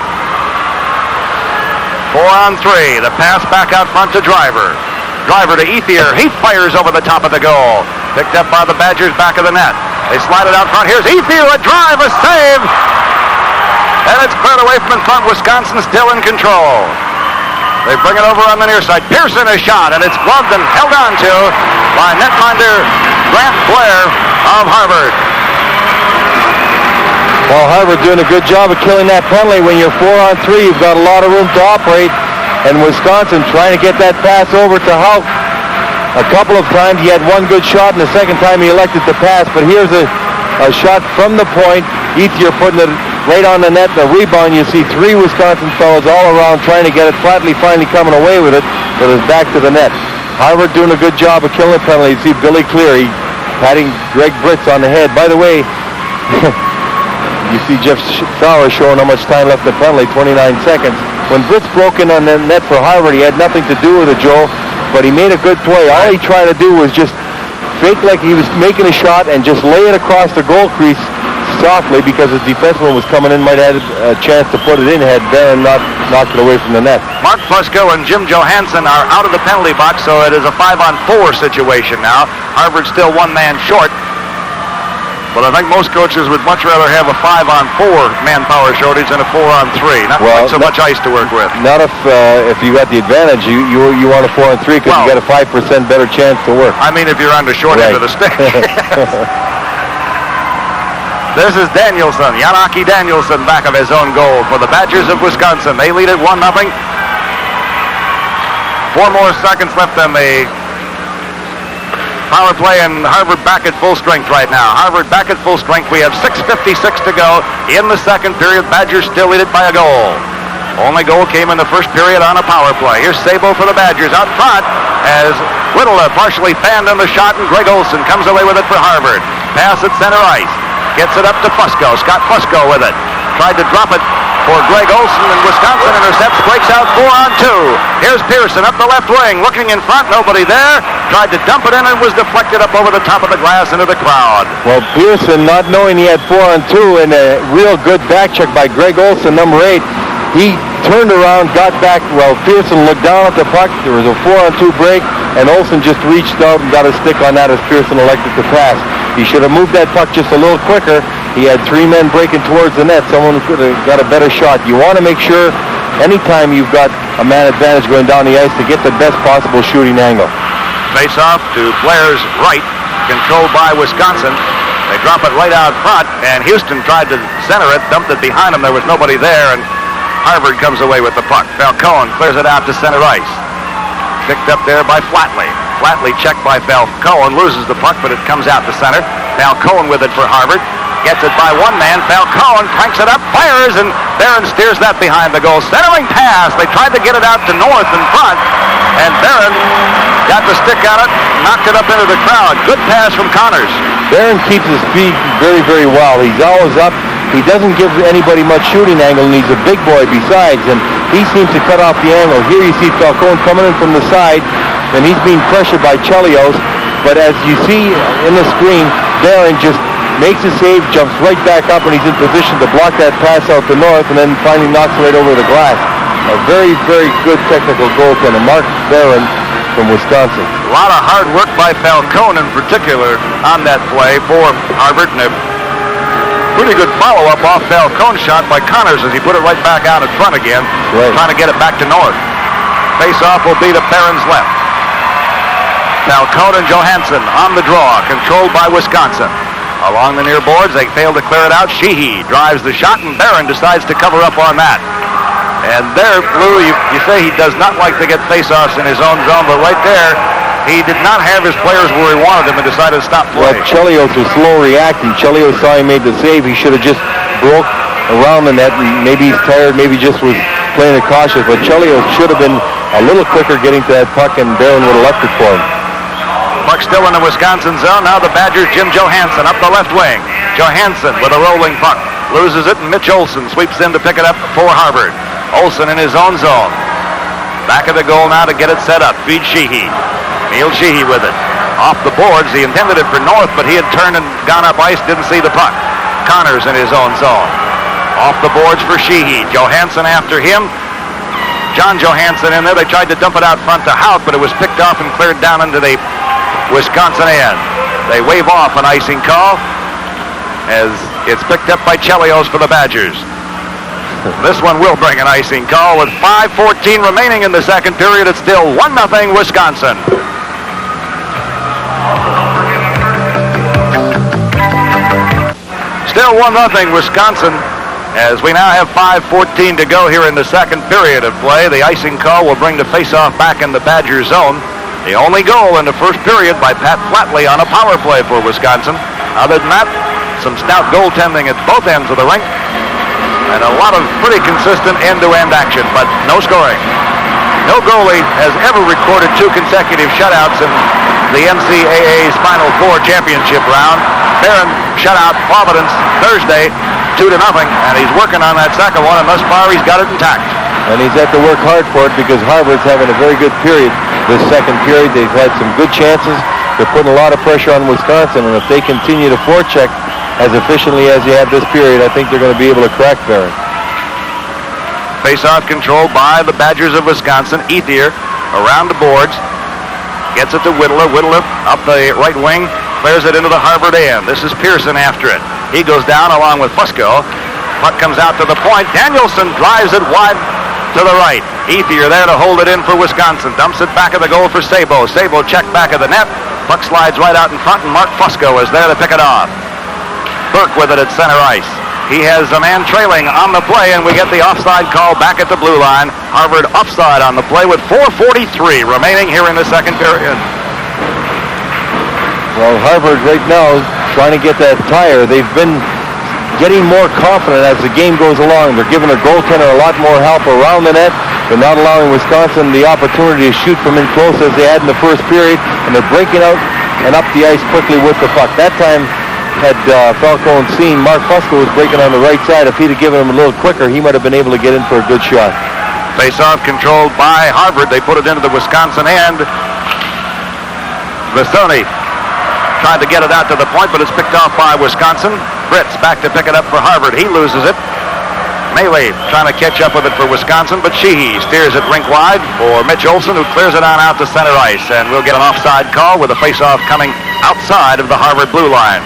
4-on-3. The pass back out front to Driver. Driver to Ethier. He fires over the top of the goal. Picked up by the Badgers back of the net. They slide it out front. Here's Ethier. A drive, a save. And it's cleared away from in front. Wisconsin still in control. They bring it over on the near side. Pearson a shot, and it's gloved and held on to by netminder Grant Blair of Harvard. Well, Harvard doing a good job of killing that penalty. When you're 4-on-3, you've got a lot of room to operate. And Wisconsin trying to get that pass over to Hauk. A couple of times he had one good shot, and the second time he elected to pass. But here's a shot from the point. Ethier putting it right on the net. The rebound, you see 3 Wisconsin fellows all around trying to get it. Flatley finally coming away with it, but it's back to the net. Harvard doing a good job of killing penalties. You see Billy Cleary patting Greg Britz on the head. By the way, you see Jeff Sauer showing how much time left in the penalty, 29 seconds. When Britz broke in on the net for Harvard, he had nothing to do with it, Joe, but he made a good play. All he tried to do was just fake like he was making a shot and just lay it across the goal crease softly, because his defenseman was coming in, might have had a chance to put it in had Barron not knocked it away from the net. Mark Fusco and Jim Johansson are out of the penalty box, so it is a 5-on-4 situation now. Harvard still one man short. But I think most coaches would much rather have a 5-on-4 manpower shortage than a 4-on-3. Not quite so much ice to work with. Not if you got the advantage. You want a 4-on-3 because you got a 5% better chance to work. I mean, if you're on the short end of the stick. This is Danielson, Yanaki Danielson, back of his own goal for the Badgers of Wisconsin. They lead it 1-0. 4 more seconds left in the power play, and Harvard back at full strength right now. Harvard back at full strength. We have 6:56 to go in the second period. Badgers still lead it by a goal. Only goal came in the first period on a power play. Here's Sabo for the Badgers out front as Whittle partially fanned on the shot, and Greg Olson comes away with it for Harvard. Pass at center ice. Gets it up to Fusco. Scott Fusco with it. Tried to drop it for Greg Olson, and Wisconsin intercepts, breaks out 4-on-2. Here's Pearson up the left wing, looking in front, nobody there. Tried to dump it in and was deflected up over the top of the glass into the crowd. Well, Pearson, not knowing he had 4-on-2, and a real good back check by Greg Olson, number 8. He turned around, got back. Well, Pearson looked down at the puck. There was a 4-on-2 break, and Olson just reached out and got a stick on that as Pearson elected to pass. He should have moved that puck just a little quicker. He had 3 men breaking towards the net. Someone could have got a better shot. You want to make sure anytime you've got a man advantage going down the ice to get the best possible shooting angle. Face off to Blair's right, controlled by Wisconsin. They drop it right out front, and Houston tried to center it, dumped it behind him. There was nobody there, and Harvard comes away with the puck. Falcone clears it out to center ice. Picked up there by Flatley. Flatley checked by Falcone, loses the puck, but it comes out to center. Falcone with it for Harvard. Gets it by one man. Falcone cranks it up, fires, and Barron steers that behind the goal. Centering pass. They tried to get it out to North in front, and Barron got the stick on it, knocked it up into the crowd. Good pass from Connors. Barron keeps his speed very, very well. He's always up. He doesn't give anybody much shooting angle, and he's a big boy besides, and he seems to cut off the angle. Here you see Falcone coming in from the side, and he's being pressured by Chelios, but as you see in the screen, Barron just makes a save, jumps right back up, and he's in position to block that pass out to North, and then finally knocks it right over the glass. A very, very good technical goaltender, Mark Barron from Wisconsin. A lot of hard work by Falcone in particular on that play for Harvard, and a pretty good follow-up off Falcone's shot by Connors as he put it right back out in front again, trying to get it back to North. Face-off will be to Barron's left. Falcone and Johansson on the draw, controlled by Wisconsin. Along the near boards, they fail to clear it out. Sheehy drives the shot, and Barron decides to cover up on that. And there, Lou, you say he does not like to get face-offs in his own zone, but right there, he did not have his players where he wanted them and decided to stop play. Well, Chelios was slow reacting. Chelios saw he made the save. He should have just broke around the net. Maybe he's tired, maybe just was playing it cautious, but Chelios should have been a little quicker getting to that puck, and Barron would have left it for him. Puck still in the Wisconsin zone. Now the Badgers, Jim Johansson up the left wing. Johansson with a rolling puck. Loses it, and Mitch Olson sweeps in to pick it up for Harvard. Olson in his own zone. Back of the goal now to get it set up. Feed Sheehy. Neil Sheehy with it. Off the boards. He intended it for North, but he had turned and gone up ice, didn't see the puck. Connors in his own zone. Off the boards for Sheehy. Johansson after him. John Johansson in there. They tried to dump it out front to Hout, but it was picked off and cleared down into the Wisconsin end. They wave off an icing call as it's picked up by Chelios for the Badgers. This one will bring an icing call with 5:14 remaining in the second period. It's still 1-0 Wisconsin. Still 1-0 Wisconsin as we now have 5:14 to go here in the second period of play. The icing call will bring the faceoff back in the Badger zone. The only goal in the first period by Pat Flatley on a power play for Wisconsin. Other than that, some stout goaltending at both ends of the rink. And a lot of pretty consistent end-to-end action, but no scoring. No goalie has ever recorded 2 consecutive shutouts in the NCAA's Final Four championship round. Barron shut out Providence Thursday 2-0, and he's working on that second one, and thus far he's got it intact. And he's had to work hard for it because Harvard's having a very good period this second period. They've had some good chances. They're putting a lot of pressure on Wisconsin, and if they continue to forecheck as efficiently as they have this period, I think they're going to be able to crack Barron. Face-off controlled by the Badgers of Wisconsin. Ethier around the boards. Gets it to Whittler. Whittler up the right wing. Clears it into the Harvard end. This is Pearson after it. He goes down along with Fusco. Puck comes out to the point. Danielson drives it wide to the right. Ethier there to hold it in for Wisconsin. Dumps it back of the goal for Sabo. Sabo checked back of the net. Puck slides right out in front, and Mark Fusco is there to pick it off. Burke with it at center ice. He has a man trailing on the play, and we get the offside call back at the blue line. Harvard offside on the play with 4:43 remaining here in the second period. Well, Harvard right now is trying to get that tire. They've been getting more confident as the game goes along. They're giving their goaltender a lot more help around the net. They're not allowing Wisconsin the opportunity to shoot from in close as they had in the first period, and they're breaking out and up the ice quickly with the puck. That time, had Falcone seen Mark Fusco was breaking on the right side, if he'd have given him a little quicker, he might have been able to get in for a good shot. Face-off controlled by Harvard. They put it into the Wisconsin end. Vissoni tried to get it out to the point, but it's picked off by Wisconsin. Fritz back to pick it up for Harvard. He loses it. Melee trying to catch up with it for Wisconsin, but Sheehy steers it rink wide for Mitch Olson, who clears it on out to center ice. And we'll get an offside call with a face-off coming outside of the Harvard blue line.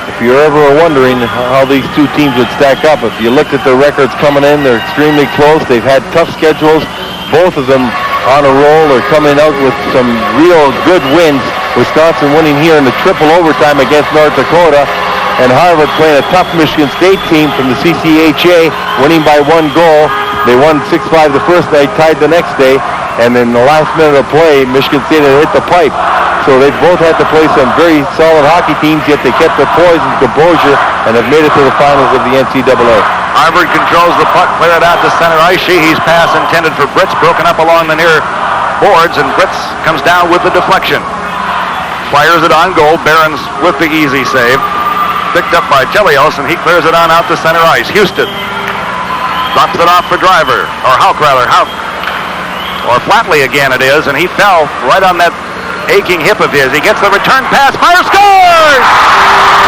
If you're ever wondering how these two teams would stack up, if you looked at their records coming in, they're extremely close. They've had tough schedules. Both of them on a roll. They're coming out with some real good wins. Wisconsin winning here in the triple overtime against North Dakota. And Harvard playing a tough Michigan State team from the CCHA, winning by 1 goal. They won 6-5 the first night, tied the next day. And in the last minute of play, Michigan State had hit the pipe. So they both had to play some very solid hockey teams, yet they kept their poise and composure and have made it to the finals of the NCAA. Harvard controls the puck, clear it out to center ice. Sheehy's pass intended for Britz, broken up along the near boards, and Britz comes down with the deflection. Fires it on goal. Barons with the easy save. Picked up by Chelios, and he clears it on out to center ice. Houston drops it off for Driver, or Houck rather, Houck. Or Flatley again it is, and he fell right on that aching hip of his. He gets the return pass, fires, scores!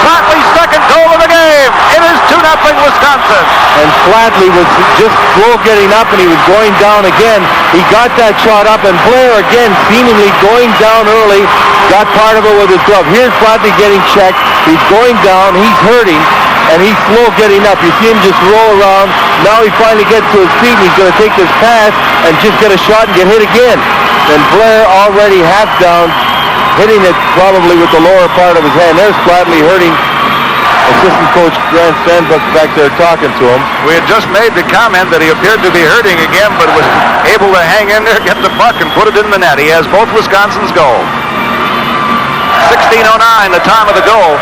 Flatley's second goal of the game. It is 2-0 Wisconsin. And Flatley was just slow getting up, and he was going down again. He got that shot up, and Blair again seemingly going down early. Got part of it with his glove. Here's Flatley getting checked. He's going down. He's hurting, and he's slow getting up. You see him just roll around. Now he finally gets to his feet, and he's going to take this pass and just get a shot and get hit again. And Blair already half down, hitting it probably with the lower part of his hand. There's Flatley hurting. Assistant coach Grant Stanbrook back there talking to him. We had just made the comment that he appeared to be hurting again, but was able to hang in there, get the puck, and put it in the net. He has both Wisconsin's goals. 16:09, the time of the goal.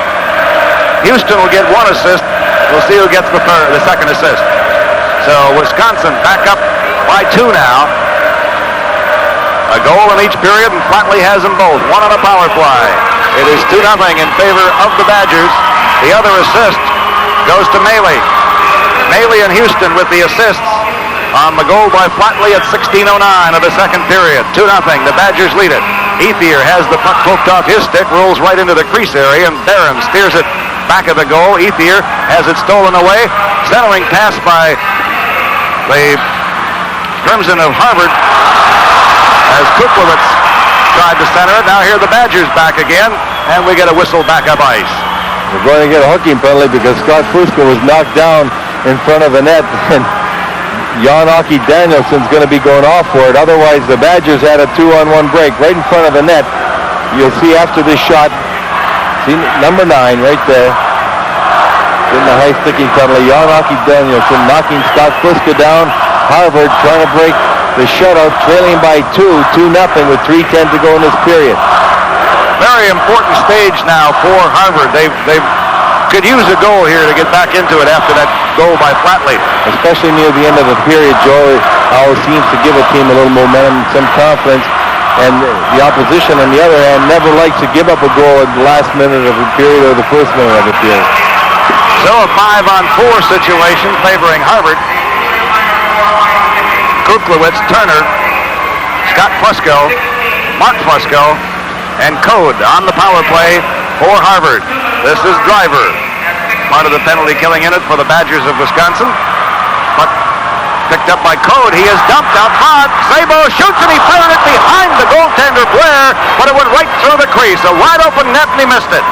Houston will get 1 assist. We'll see who gets the second assist. So Wisconsin back up by 2 now. A goal in each period, and Flatley has them both. 1 on a power play. It is 2-0 in favor of the Badgers. The other assist goes to Melee. Melee and Houston with the assists on the goal by Flatley at 16:09 of the second period. 2-0. The Badgers lead it. Ethier has the puck poked off his stick, rolls right into the crease area, and Barron steers it back of the goal. Ethier has it stolen away. Centering pass by the Crimson of Harvard as Kuklowitz tried to center it. Now here the Badgers back again, and we get a whistle back up ice. We're going to get a hooking penalty because Scott Fusco was knocked down in front of the net, and Jan-Åke Danielson's going to be going off for it. Otherwise, the Badgers had a 2-on-1 break right in front of the net. You'll see after this shot, see number 9 right there, getting the high sticking penalty. Jan-Åke Danielson knocking Scott Fusco down. Harvard trying to break the shutout, trailing by 2-0 with 3:10 to go in this period. Very important stage now for Harvard. They could use a goal here to get back into it after that goal by Flatley. Especially near the end of the period, Joe always seems to give a team a little momentum, some confidence, and the opposition, on the other hand, never likes to give up a goal at the last minute of the period or the first minute of the period. So a 5-on-4 situation favoring Harvard. Kuklowitz, Turner, Scott Fusco, Mark Fusco, and Code on the power play for Harvard. This is Driver, part of the penalty killing unit for the Badgers of Wisconsin. But picked up by Code. He is dumped out front. Sabo shoots, and he fired it behind the goaltender Blair, but it went right through the crease. A wide open net, and he missed it.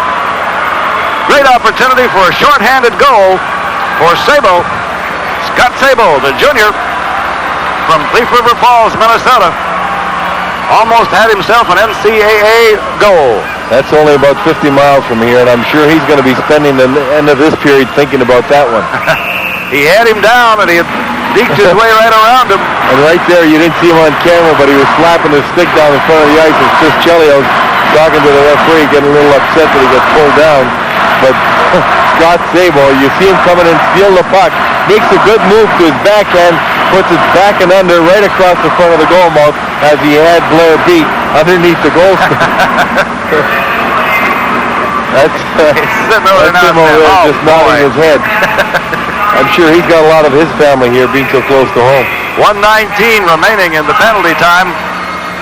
Great opportunity for a shorthanded goal for Sabo. Scott Sabo, the junior from Leaf River Falls, Minnesota, almost had himself an NCAA goal. That's only about 50 miles from here, and I'm sure he's going to be spending the end of this period thinking about that one. He had him down, and he had deked his way right around him. And right there, you didn't see him on camera, but he was slapping his stick down in front of the ice, and Chris Chelios talking to the referee, getting a little upset that he got pulled down. But Scott Sabo, you see him coming and steal the puck, makes a good move to his backhand, puts his back and under right across the front of the goal mouth as he had Blair beat underneath the goal. That's sitting over that's him over there just nodding his head. I'm sure he's got a lot of his family here being so close to home. 1:19 remaining in the penalty time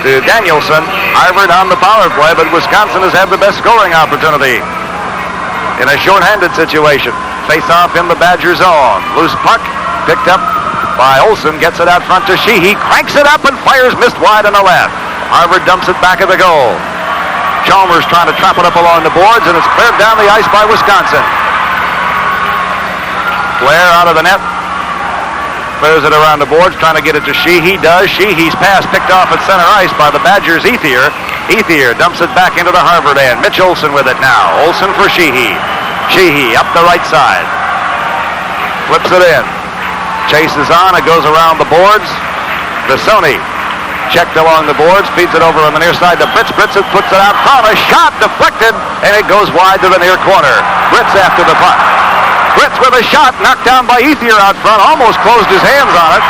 to Danielson. Harvard on the power play, but Wisconsin has had the best scoring opportunity in a shorthanded situation. Face-off in the Badger zone. Loose puck picked up by Olsen. Gets it out front to Sheehy. Cranks it up and fires, missed wide on the left. Harvard dumps it back at the goal. Chalmers trying to trap it up along the boards, and it's cleared down the ice by Wisconsin. Blair out of the net. Clears it around the boards, trying to get it to Sheehy. Does. Sheehy's pass picked off at center ice by the Badgers' Ethier. Ethier dumps it back into the Harvard end. Mitch Olsen with it now. Olsen for Sheehy. Sheehy up the right side. Flips it in. Chases on. It goes around the boards. Visoni checked along the boards. Feeds it over on the near side to Fritz. Fritz puts it out front. A shot deflected, and it goes wide to the near corner. Fritz after the puck. Fritz with a shot knocked down by Ethier out front. Almost closed his hands on it.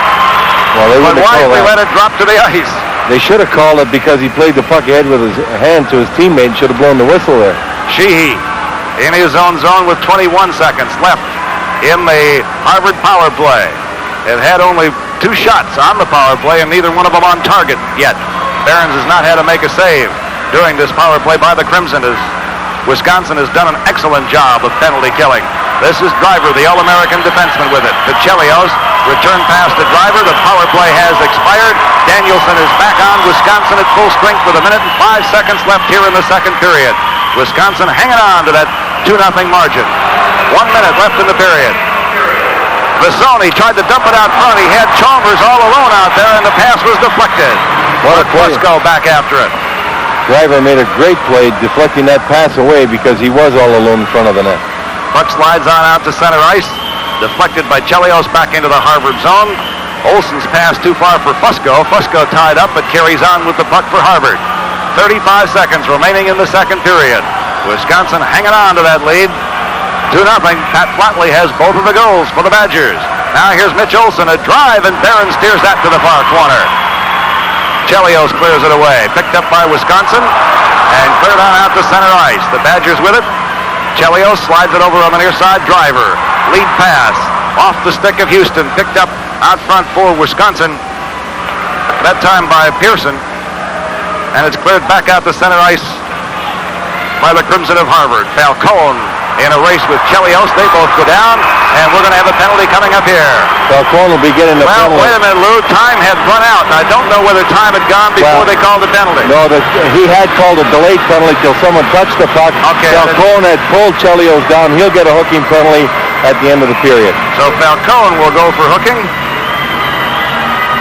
Well, they but wisely let it drop to the ice. They should have called it because he played the puck ahead with his hand to his teammate and should have blown the whistle there. Sheehy in his own zone with 21 seconds left in the Harvard power play. It had only 2 shots on the power play and neither one of them on target yet. Behrens has not had to make a save during this power play by the Crimson. Wisconsin has done an excellent job of penalty killing. This is Driver, the All-American defenseman, with it. To Chelios, return pass to Driver. The power play has expired. Danielson is back on. Wisconsin at full strength with 1 minute and 5 seconds left here in the second period. Wisconsin hanging on to that 2-0 margin. 1 minute left in the period. Visoni tried to dump it out front. He had Chalmers all alone out there, and the pass was deflected. What a play. Let's go back after it. Driver made a great play deflecting that pass away because he was all alone in front of the net. Puck slides on out to center ice. Deflected by Chelios back into the Harvard zone. Olsen's pass too far for Fusco. Fusco tied up but carries on with the puck for Harvard. 35 seconds remaining in the second period. Wisconsin hanging on to that lead. 2-0. Pat Flatley has both of the goals for the Badgers. Now here's Mitch Olsen, a drive, and Barron steers that to the far corner. Chelios clears it away. Picked up by Wisconsin and cleared on out to center ice. The Badgers with it. Chelios slides it over on the near side. Driver. Lead pass. Off the stick of Houston. Picked up out front for Wisconsin. That time by Pearson. And it's cleared back out to center ice by the Crimson of Harvard. Falcone in a race with Chelios. They both go down, and we're going to have a penalty coming up here. Falcone will be getting the penalty. Well, wait a minute, Lou. Time had run out, and I don't know whether time had gone before they called the penalty. No, he had called a delayed penalty till someone touched the puck. Okay. Falcone had pulled Chelios down. He'll get a hooking penalty at the end of the period. So Falcone will go for hooking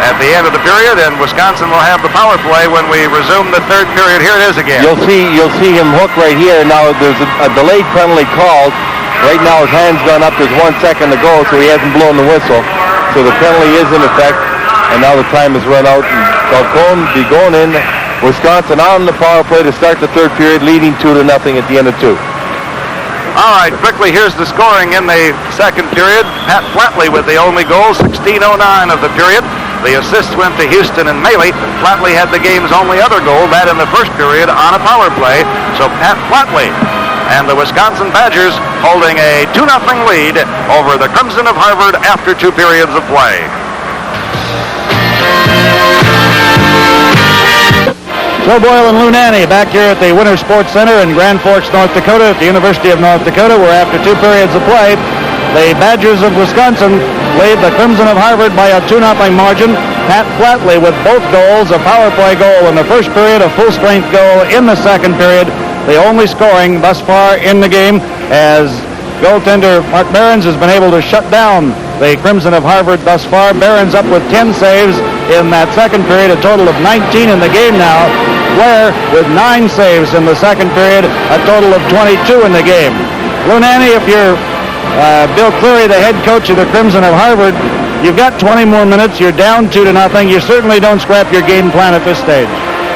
at the end of the period, and Wisconsin will have the power play when we resume the third period. Here it is again. You'll see him hook right here. Now there's a delayed penalty called. Right now his hand's gone up. There's 1 second to go, so he hasn't blown the whistle. So the penalty is in effect, and now the time has run out. And Falcone be going in. Wisconsin on the power play to start the third period, leading 2-0 at the end of 2. All right, quickly, here's the scoring in the second period. Pat Flatley with the only goal, 16:09 of the period. The assists went to Houston and Maley. Flatley had the game's only other goal, that in the first period on a power play. So Pat Flatley and the Wisconsin Badgers holding a 2-0 lead over the Crimson of Harvard after 2 periods of play. Joe Boyle and Lou Nanny back here at the Winter Sports Center in Grand Forks, North Dakota at the University of North Dakota, where after 2 periods of play, the Badgers of Wisconsin lead the Crimson of Harvard by a 2-0 margin. Pat Flatley with both goals, a power play goal in the first period, a full-strength goal in the second period. The only scoring thus far in the game, as goaltender Mark Behrens has been able to shut down the Crimson of Harvard thus far. Behrens up with 10 saves in that second period, a total of 19 in the game now. Blair with 9 saves in the second period, a total of 22 in the game. Lou Nanny, if you're Bill Cleary, the head coach of the Crimson of Harvard, you've got 20 more minutes. You're down 2-0. You certainly don't scrap your game plan at this stage.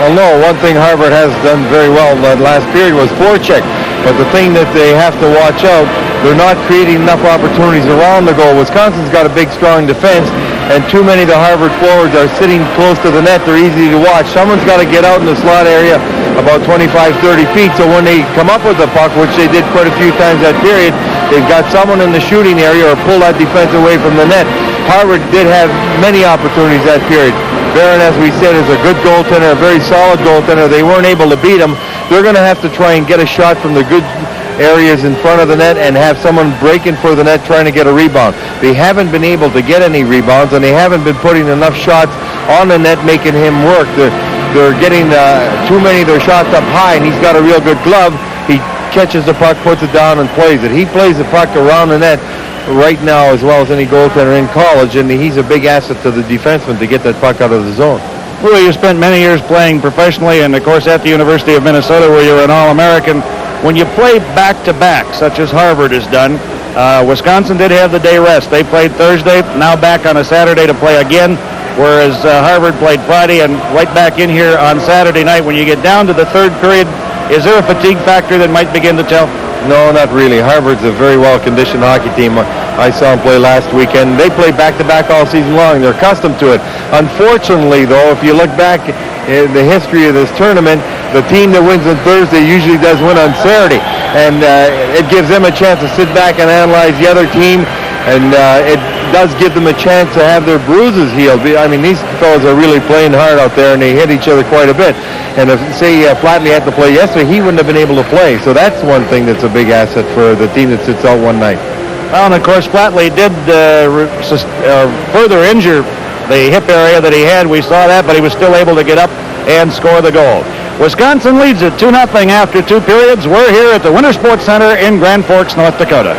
Well, no. One thing Harvard has done very well in that last period was forecheck. But the thing that they have to watch out, they're not creating enough opportunities around the goal. Wisconsin's got a big, strong defense, and too many of the Harvard forwards are sitting close to the net. They're easy to watch. Someone's got to get out in the slot area about 25, 30 feet, so when they come up with the puck, which they did quite a few times that period, they've got someone in the shooting area or pull that defense away from the net. Harvard did have many opportunities that period. Barron, as we said, is a good goaltender, a very solid goaltender. They weren't able to beat him. They're going to have to try and get a shot from the good areas in front of the net and have someone breaking for the net trying to get a rebound. They haven't been able to get any rebounds, and they haven't been putting enough shots on the net making him work. They're getting too many of their shots up high, and he's got a real good glove. He catches the puck, puts it down, and plays it. He plays the puck around the net right now as well as any goaltender in college, and he's a big asset to the defenseman to get that puck out of the zone. Well, you spent many years playing professionally, and of course at the University of Minnesota where you're an All-American. When you play back-to-back, such as Harvard has done, Wisconsin did have the day rest. They played Thursday, now back on a Saturday to play again, whereas Harvard played Friday and right back in here on Saturday night. When you get down to the third period, is there a fatigue factor that might begin to tell? No, not really. Harvard's a very well-conditioned hockey team. I saw them play last weekend. They play back-to-back all season long. They're accustomed to it. Unfortunately, though, if you look back in the history of this tournament, the team that wins on Thursday usually does win on Saturday. And it gives them a chance to sit back and analyze the other team. And it does give them a chance to have their bruises healed. I mean, these fellas are really playing hard out there, and they hit each other quite a bit. And if, say, Flatley had to play yesterday, he wouldn't have been able to play. So that's one thing that's a big asset for the team that sits out one night. Well, and of course, Flatley did further injure the hip area that he had. We saw that, but he was still able to get up and score the goal. Wisconsin leads it 2-0 after 2 periods. We're here at the Winter Sports Center in Grand Forks, North Dakota.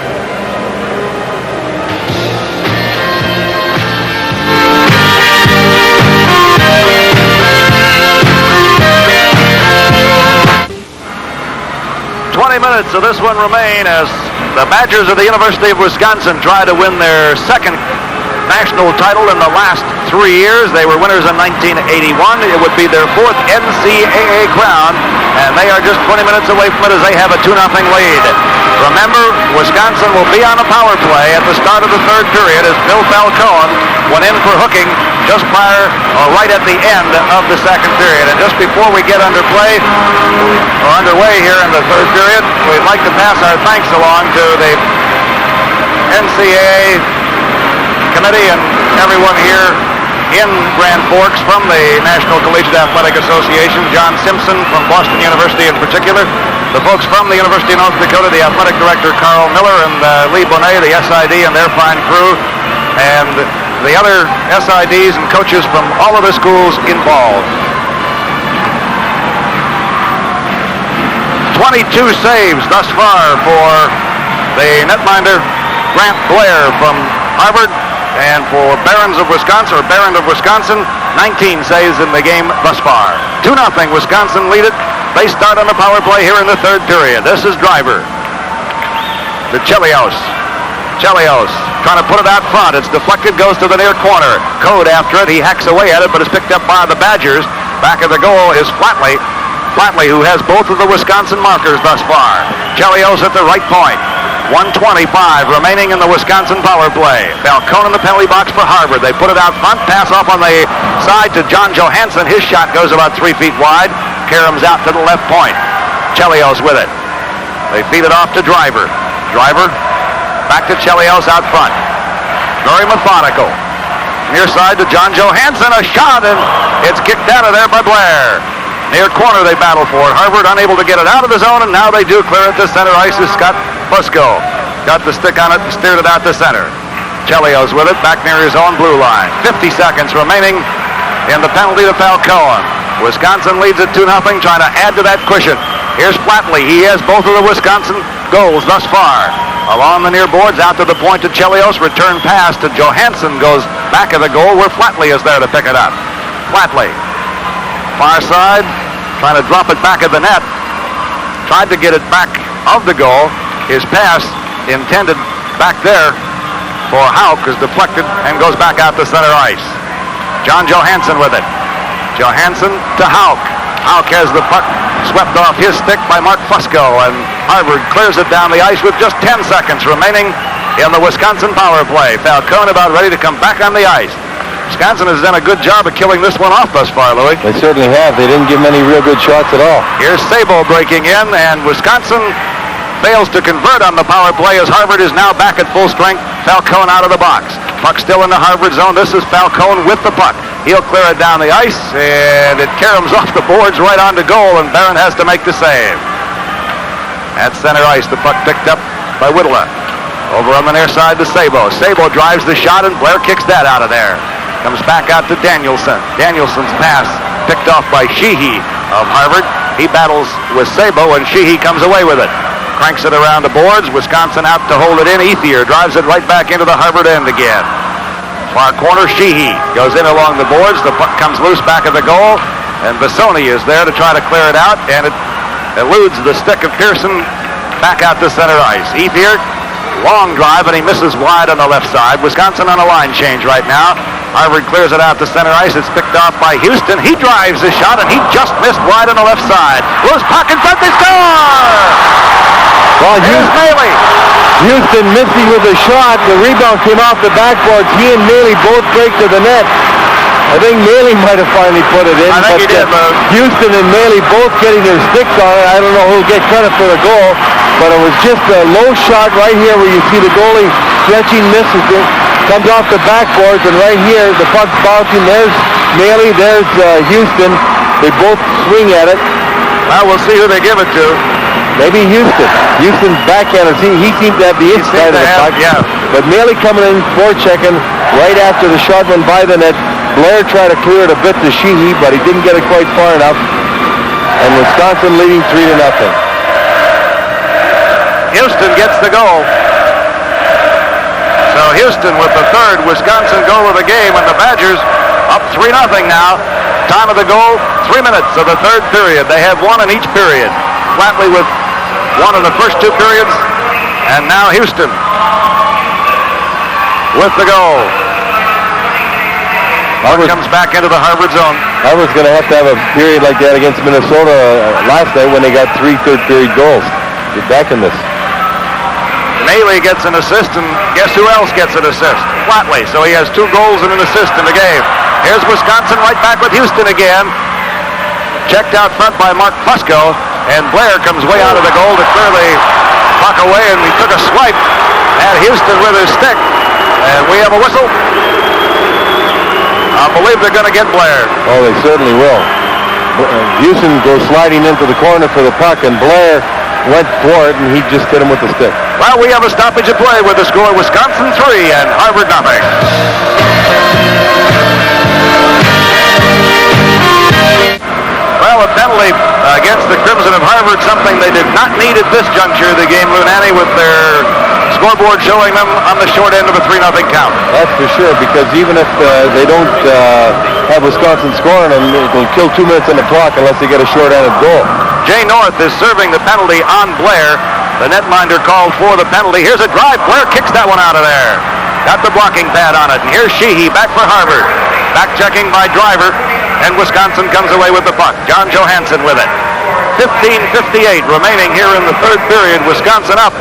Minutes of this one remain as the Badgers of the University of Wisconsin try to win their second national title in the last 3 years. They were winners in 1981. It would be their 4th NCAA crown, and they are just 20 minutes away from it as they have a 2-0 lead. Remember, Wisconsin will be on a power play at the start of the third period as Bill Falcone went in for hooking just prior or right at the end of the second period. And just before we get underway here in the third period, we'd like to pass our thanks along to the NCAA committee and everyone here in Grand Forks from the National Collegiate Athletic Association, John Simpson from Boston University in particular, the folks from the University of North Dakota, the athletic director Carl Miller and Lee Bonet, the SID and their fine crew, and the other SIDs and coaches from all of the schools involved. 22 saves thus far for the netminder Grant Blair from Harvard, and for Barron of Wisconsin, 19 saves in the game thus far. 2-0, Wisconsin lead it. They start on the power play here in the third period. This is Driver. To Chelios. Chelios trying to put it out front. It's deflected, goes to the near corner. Code after it. He hacks away at it, but is picked up by the Badgers. Back of the goal is Flatley. Flatley, who has both of the Wisconsin markers thus far. Chelios at the right point. 1:25 remaining in the Wisconsin power play. Falcone in the penalty box for Harvard. They put it out front. Pass off on the side to John Johansson. His shot goes about 3 feet wide. Karams out to the left point. Chelios with it. They feed it off to Driver. Driver back to Chelios out front. Very methodical. Near side to John Johansson. A shot, and it's kicked out of there by Blair. Near corner they battle for it. Harvard unable to get it out of the zone, and now they do clear it to center ice as Scott Fusco got the stick on it and steered it out to center. Chelios with it back near his own blue line. 50 seconds remaining in the penalty to Falcone. Wisconsin leads at 2-0, trying to add to that cushion. Here's Flatley. He has both of the Wisconsin goals thus far. Along the near boards, out to the point to Chelios. Return pass to Johansson goes back of the goal where Flatley is there to pick it up. Flatley. Far side, trying to drop it back at the net. Tried to get it back of the goal. His pass intended back there for Hauk is deflected and goes back out to center ice. John Johansson with it. Johansson to Hauk. Hauk has the puck Swept off his stick by Mark Fusco, and Harvard clears it down the ice with just 10 seconds remaining in the Wisconsin power play. Falcone about ready to come back on the ice. Wisconsin has done a good job of killing this one off thus far, Louis. They certainly have. They didn't give many real good shots at all. Here's Sabo breaking in, and Wisconsin fails to convert on the power play as Harvard is now back at full strength. Falcone out of the box. Puck still in the Harvard zone. This is Falcone with the puck. He'll clear it down the ice, and it caroms off the boards right onto goal, and Barron has to make the save. At center ice, the puck picked up by Whittla. Over on the near side to Sabo. Sabo drives the shot, and Blair kicks that out of there. Comes back out to Danielson. Danielson's pass picked off by Sheehy of Harvard. He battles with Sabo, and Sheehy comes away with it. Cranks it around the boards. Wisconsin out to hold it in. Ethier drives it right back into the Harvard end again. Far corner, Sheehy goes in along the boards. The puck comes loose back at the goal, and Bissoni is there to try to clear it out, and it eludes the stick of Pearson back out to center ice. Ethier, long drive, and he misses wide on the left side. Wisconsin on a line change right now. Harvard clears it out to center ice. It's picked off by Houston. He drives the shot, and he just missed wide on the left side. Loose puck in front, they score! Well, Houston missing with a shot. The rebound came off the backboards. He and Maley both break to the net. I think Maley might have finally put it in. I think he did, Houston and Maley both getting their sticks on it. I don't know who'll get credit for the goal, but it was just a low shot right here where you see the goalie stretching, misses it, comes off the backboards, and right here the puck's bouncing. There's Maley, there's Houston. They both swing at it. Well, we'll see who they give it to. Maybe Houston. Houston's backhander. He seemed to have the inside of the puck. Yeah. But Maley coming in, forechecking right after the shot went by the net. Blair tried to clear it a bit to Sheehy, but he didn't get it quite far enough. And Wisconsin leading 3-0. Houston gets the goal. So Houston with the third Wisconsin goal of the game, and the Badgers up 3-0 now. Time of the goal, 3 minutes of the third period. They have one in each period. Flatley with one in the first two periods, and now Houston with the goal. Harvard comes back into the Harvard zone. Harvard's going to have a period like that against Minnesota last night when they got 3 third-period goals. Get back in this. Maley gets an assist, and guess who else gets an assist? Flatley. So he has 2 goals and an assist in the game. Here's Wisconsin right back with Houston again. Checked out front by Mark Fusco, and Blair comes way out of the goal to clear the puck away, and he took a swipe at Houston with his stick. And we have a whistle. I believe they're going to get Blair. Oh, they certainly will. Houston goes sliding into the corner for the puck, and Blair went for it, and he just hit him with the stick. Well, we have a stoppage of play with the score Wisconsin 3 and Harvard nothing. Well, a penalty against the Crimson of Harvard, something they did not need at this juncture of the game, Lunani, with their scoreboard showing them on the short end of a 3-0 count. That's for sure, because even if they don't have Wisconsin scoring them, it'll kill 2 minutes on the clock unless they get a short-handed goal. Jay North is serving the penalty on Blair. The netminder called for the penalty. Here's a drive. Blair kicks that one out of there. Got the blocking pad on it. And here's Sheehy back for Harvard. Back checking by Driver. And Wisconsin comes away with the puck. John Johansson with it. 15:58 remaining here in the third period. Wisconsin up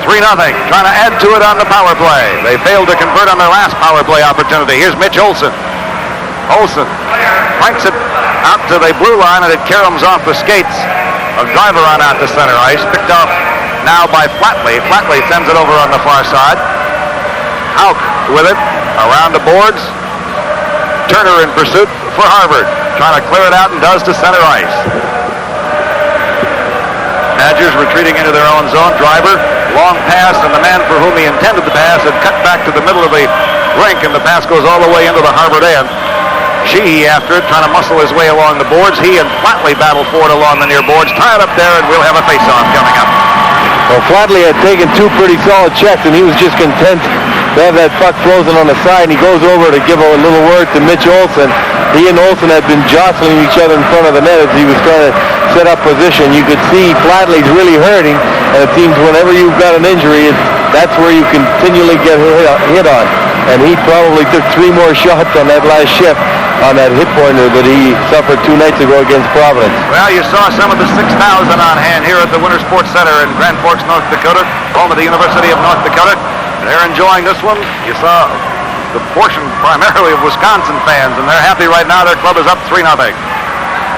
3-0. Trying to add to it on the power play. They failed to convert on their last power play opportunity. Here's Mitch Olson. Olson cranks it out to the blue line, and it caroms off the skates of Driver on out to center ice. Picked off now by Flatley. Flatley sends it over on the far side. Hauk with it around the boards. Turner in pursuit for Harvard. Trying to clear it out, and does to center ice. Badgers retreating into their own zone. Driver, long pass, and the man for whom he intended the pass had cut back to the middle of the rink, and the pass goes all the way into the Harvard end. Sheehy after it, trying to muscle his way along the boards. He and Flatley battle for it along the near boards. Tie it up there, and we'll have a face-off coming up. Well, Flatley had taken 2 pretty solid checks, and he was just content to have that puck frozen on the side, and he goes over to give a little word to Mitch Olson. He and Olson had been jostling each other in front of the net as he was trying to set up position. You could see Flatley's really hurting, and it seems whenever you've got an injury, that's where you continually get hit on. And he probably took 3 more shots on that last shift on that hit pointer that he suffered 2 nights ago against Providence. Well, you saw some of the 6,000 on hand here at the Winter Sports Center in Grand Forks, North Dakota, home of the University of North Dakota. They're enjoying this one. You saw the portion primarily of Wisconsin fans, and they're happy right now. Their club is up 3-0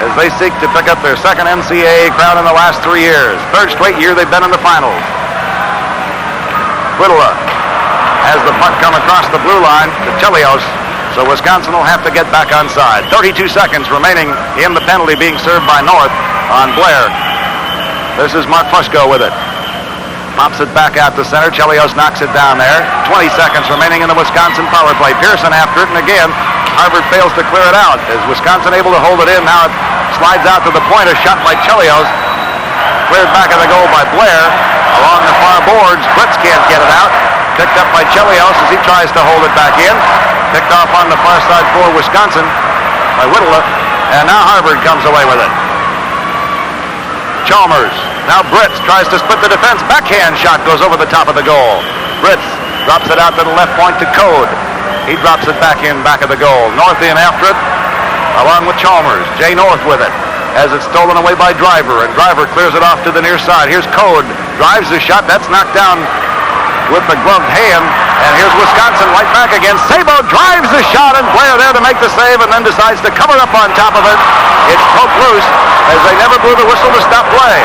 as they seek to pick up their second NCAA crown in the last 3 years. Third straight year they've been in the finals. Whittla has the puck come across the blue line to Chelios, so Wisconsin will have to get back onside. 32 seconds remaining in the penalty being served by North on Blair. This is Mark Fusco with it. Pops it back out to center. Chelios knocks it down there. 20 seconds remaining in the Wisconsin power play. Pearson after it, and again, Harvard fails to clear it out. Is Wisconsin able to hold it in? Now it slides out to the point. A shot by Chelios. Cleared back of the goal by Blair. Along the far boards, Blitz can't get it out. Picked up by Chelios as he tries to hold it back in. Picked off on the far side for Wisconsin by Whittla. And now Harvard comes away with it. Chalmers. Now Britz tries to split the defense. Backhand shot goes over the top of the goal. Britz drops it out to the left point to Code. He drops it back in back of the goal. North in after it, along with Chalmers. Jay North with it. As it's stolen away by Driver, and Driver clears it off to the near side. Here's Code. Drives the shot. That's knocked down with the gloved hand. And here's Wisconsin right back again. Sabo drives the shot, and Blair there to make the save, and then decides to cover up on top of it. It's poked loose as they never blew the whistle to stop play.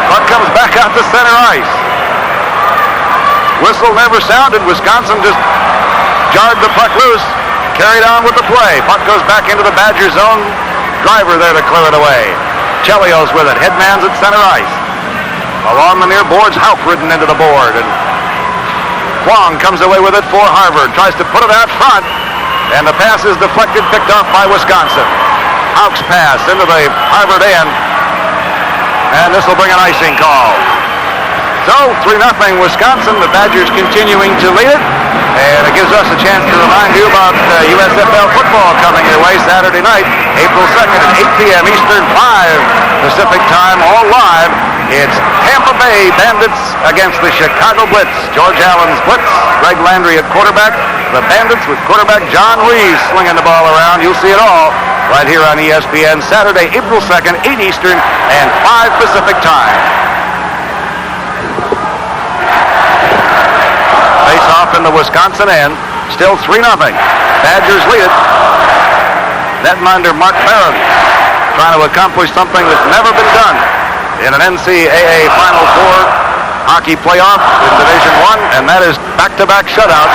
Puck comes back out to center ice. Whistle never sounded. Wisconsin just jarred the puck loose, carried on with the play. Puck goes back into the Badger zone. Driver there to clear it away. Chelios with it. Headman's at center ice. Along the near boards, Houck ridden into the board. And Kwong comes away with it for Harvard. Tries to put it out front. And the pass is deflected, picked off by Wisconsin. Houck's pass into the Harvard end. And this will bring an icing call. So, 3-0 Wisconsin. The Badgers continuing to lead it. And it gives us a chance to remind you about USFL football coming your way Saturday night, April 2nd at 8 p.m. Eastern, 5 Pacific time, all live. It's Tampa Bay Bandits against the Chicago Blitz. George Allen's Blitz, Greg Landry at quarterback. The Bandits with quarterback John Reese slinging the ball around. You'll see it all right here on ESPN, Saturday, April 2nd, 8 Eastern and 5 Pacific time. Face off in the Wisconsin end. Still 3-0. Badgers lead it. Netminder Mark Barron trying to accomplish something that's never been done in an NCAA Final Four hockey playoff in Division I, and that is back-to-back shutouts.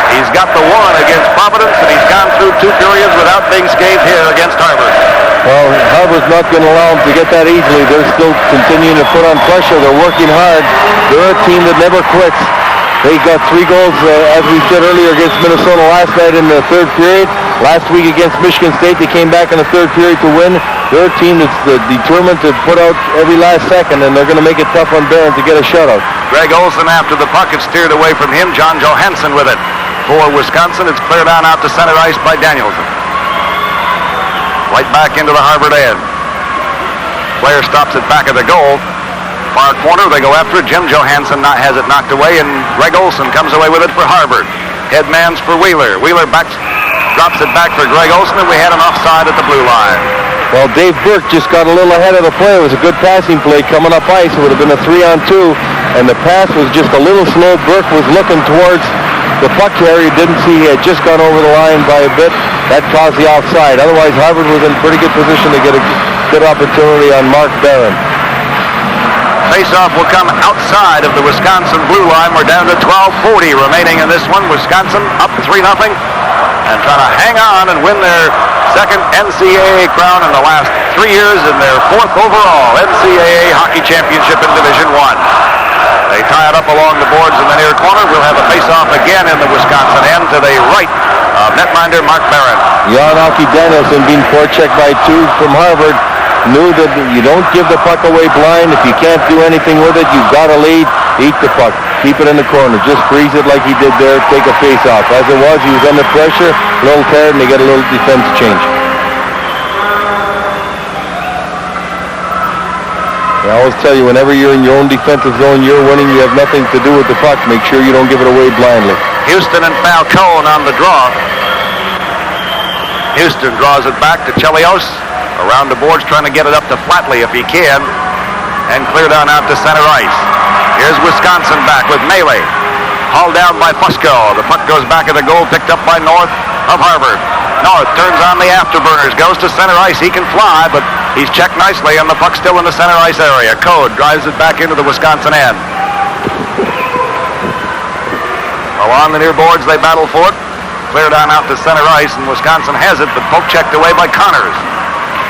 He's got the one against Providence, and he's gone through 2 periods without being scathed here against Harvard. Well, Harvard's not going to allow them to get that easily. They're still continuing to put on pressure. They're working hard. They're a team that never quits. They got 3 goals, as we said earlier, against Minnesota last night in the 3rd period. Last week against Michigan State, they came back in the 3rd period to win. They're a team that's determined to put out every last second, and they're going to make it tough on Barron to get a shutout. Greg Olson after the puck. It's steered away from him. John Johansson with it. For Wisconsin, it's cleared on out to center ice by Danielson. Right back into the Harvard end. Player stops it back of the goal. Far corner, they go after it. Jim Johansson has it knocked away, and Greg Olson comes away with it for Harvard. Headman's for Wheeler. Wheeler drops it back for Greg Olson, and we had an offside at the blue line. Well, Dave Burke just got a little ahead of the play. It was a good passing play coming up ice. It would have been a 3-on-2, and the pass was just a little slow. Burke was looking towards the puck carrier. Didn't see he had just gone over the line by a bit. That caused the offside. Otherwise, Harvard was in pretty good position to get a good opportunity on Mark Barron. Faceoff will come outside of the Wisconsin blue line. We're down to 12:40 remaining in this one. Wisconsin up 3-0 and trying to hang on and win their second NCAA crown in the last 3 years and their 4th overall NCAA hockey championship in Division I. They tie it up along the boards in the near corner. We'll have a faceoff again in the Wisconsin end to the right of netminder Mark Barron. Jan-Åke Danielson being forechecked by 2 from Harvard. Knew that you don't give the puck away blind. If you can't do anything with it, you've got to lead. Eat the puck. Keep it in the corner. Just freeze it like he did there. Take a face-off. As it was, he was under pressure, a little tired, and they get a little defense change. I always tell you, whenever you're in your own defensive zone, you're winning. You have nothing to do with the puck. Make sure you don't give it away blindly. Houston and Falcone on the draw. Houston draws it back to Chelios. Around the boards trying to get it up to Flatley if he can. And clear down out to center ice. Here's Wisconsin back with Melee. Hauled down by Fusco. The puck goes back at the goal, picked up by North of Harvard. North turns on the afterburners, goes to center ice. He can fly, but he's checked nicely, and the puck's still in the center ice area. Code drives it back into the Wisconsin end. Along the near boards, they battle for it. Clear down out to center ice, and Wisconsin has it, but poke checked away by Connors.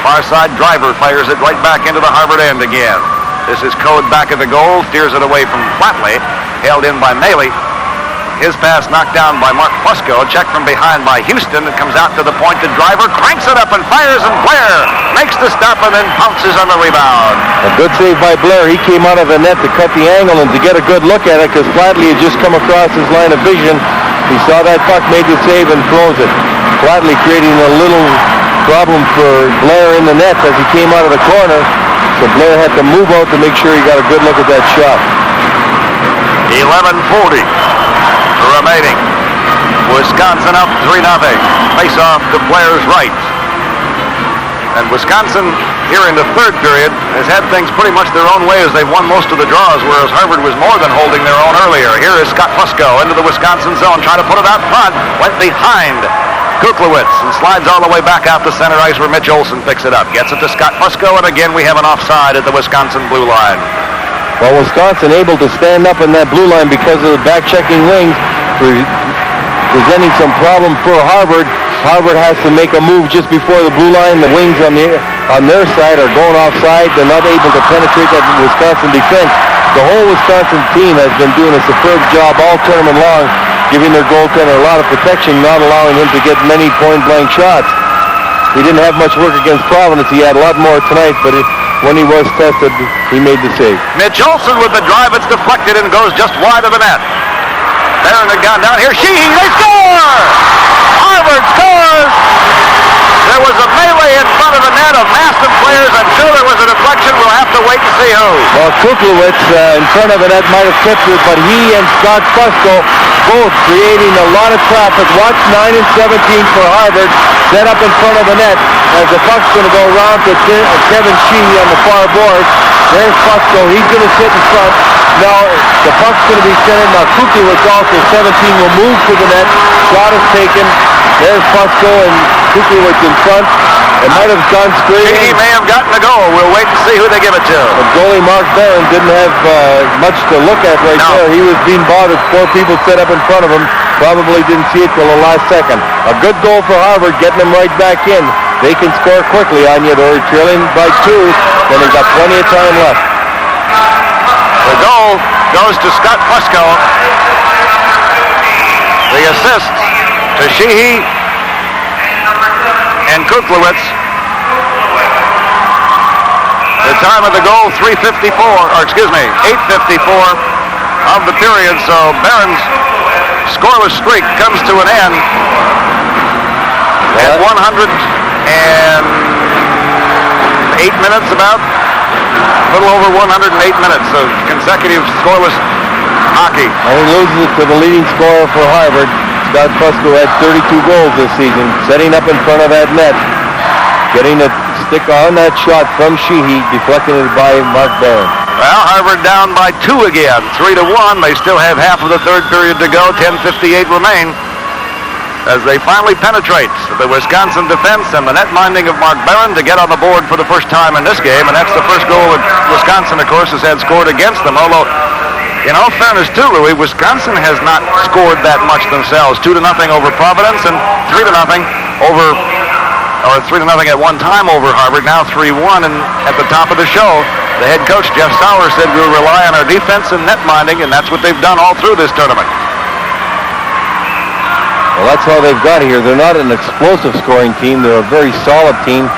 Far side driver fires it right back into the Harvard end again. This is Code back at the goal, steers it away from Flatley, held in by Maley. His pass knocked down by Mark Fusco, checked from behind by Houston. It comes out to the point. The driver cranks it up and fires, and Blair makes the stop and then pounces on the rebound. A good save by Blair. He came out of the net to cut the angle and to get a good look at it because Flatley had just come across his line of vision. He saw that puck, made the save, and throws it. Flatley creating a little problem for Blair in the net as he came out of the corner. So Blair had to move out to make sure he got a good look at that shot. 11:40 remaining. Wisconsin up 3-0. Face off to Blair's right. And Wisconsin, here in the third period, has had things pretty much their own way as they've won most of the draws, whereas Harvard was more than holding their own earlier. Here is Scott Fusco into the Wisconsin zone, trying to put it out front. Went behind Kuklewicz and slides all the way back out to center ice where Mitch Olson picks it up. Gets it to Scott Fusco, and again we have an offside at the Wisconsin blue line. Well, Wisconsin able to stand up in that blue line because of the back-checking wings, presenting some problem for Harvard. Harvard has to make a move just before the blue line. The wings on their side are going offside. They're not able to penetrate that Wisconsin defense. The whole Wisconsin team has been doing a superb job all tournament long, giving their goaltender a lot of protection, not allowing him to get many point-blank shots. He didn't have much work against Providence. He had a lot more tonight, but when he was tested, he made the save. Mitch Olson with the drive. It's deflected and goes just wide of the net. Barron had gone down here. Sheehy, they score! Harvard scores! There was a melee in front of the net of massive players. I'm sure there was a deflection. We'll have to wait and see who. Well, Kuklewicz in front of the net might have tipped it, but he and Scott Fusco both creating a lot of traffic. Watch 9 and 17 for Harvard. Set up in front of the net as the puck's going to go around to Kevin Sheehy on the far board. There's Fusco. He's going to sit in front. Now, the puck's going to be centered. Now, Kuklewicz also, 17, will move to the net. Shot is taken. There's Fusco and Kuklewicz in front. It might have gone straight. Sheehy may have gotten a goal. We'll wait and see who they give it to. But goalie Mark Barron didn't have much to look at right there. He was being bothered. 4 people set up in front of him. Probably didn't see it till the last second. A good goal for Harvard, getting them right back in. They can score quickly on you. They're trailing by 2, then they've got plenty of time left. The goal goes to Scott Fusco. The assist to Sheehy and Kuklewicz. The time of the goal, 8:54 of the period. So Barron's scoreless streak comes to an end at 108 minutes about. A little over 108 minutes of consecutive scoreless hockey. And he loses it to the leading scorer for Harvard. Scott Fusco had 32 goals this season, setting up in front of that net, getting a stick on that shot from Sheehy, deflecting it by Mark Barron. Well, Harvard down by 2 again, 3-1. They still have half of the third period to go. 10:58 remain as they finally penetrate the Wisconsin defense and the net minding of Mark Barron to get on the board for the first time in this game. And that's the first goal that Wisconsin, of course, has had scored against them. Although, in all fairness too, Louis, Wisconsin has not scored that much themselves. 2-0 over Providence and 3-0 over, or 3-0 at one time over Harvard. Now 3-1, and at the top of the show, the head coach, Jeff Sauer, said we'll rely on our defense and net minding, and that's what they've done all through this tournament. Well, that's how they've got here. They're not an explosive scoring team. They're a very solid team.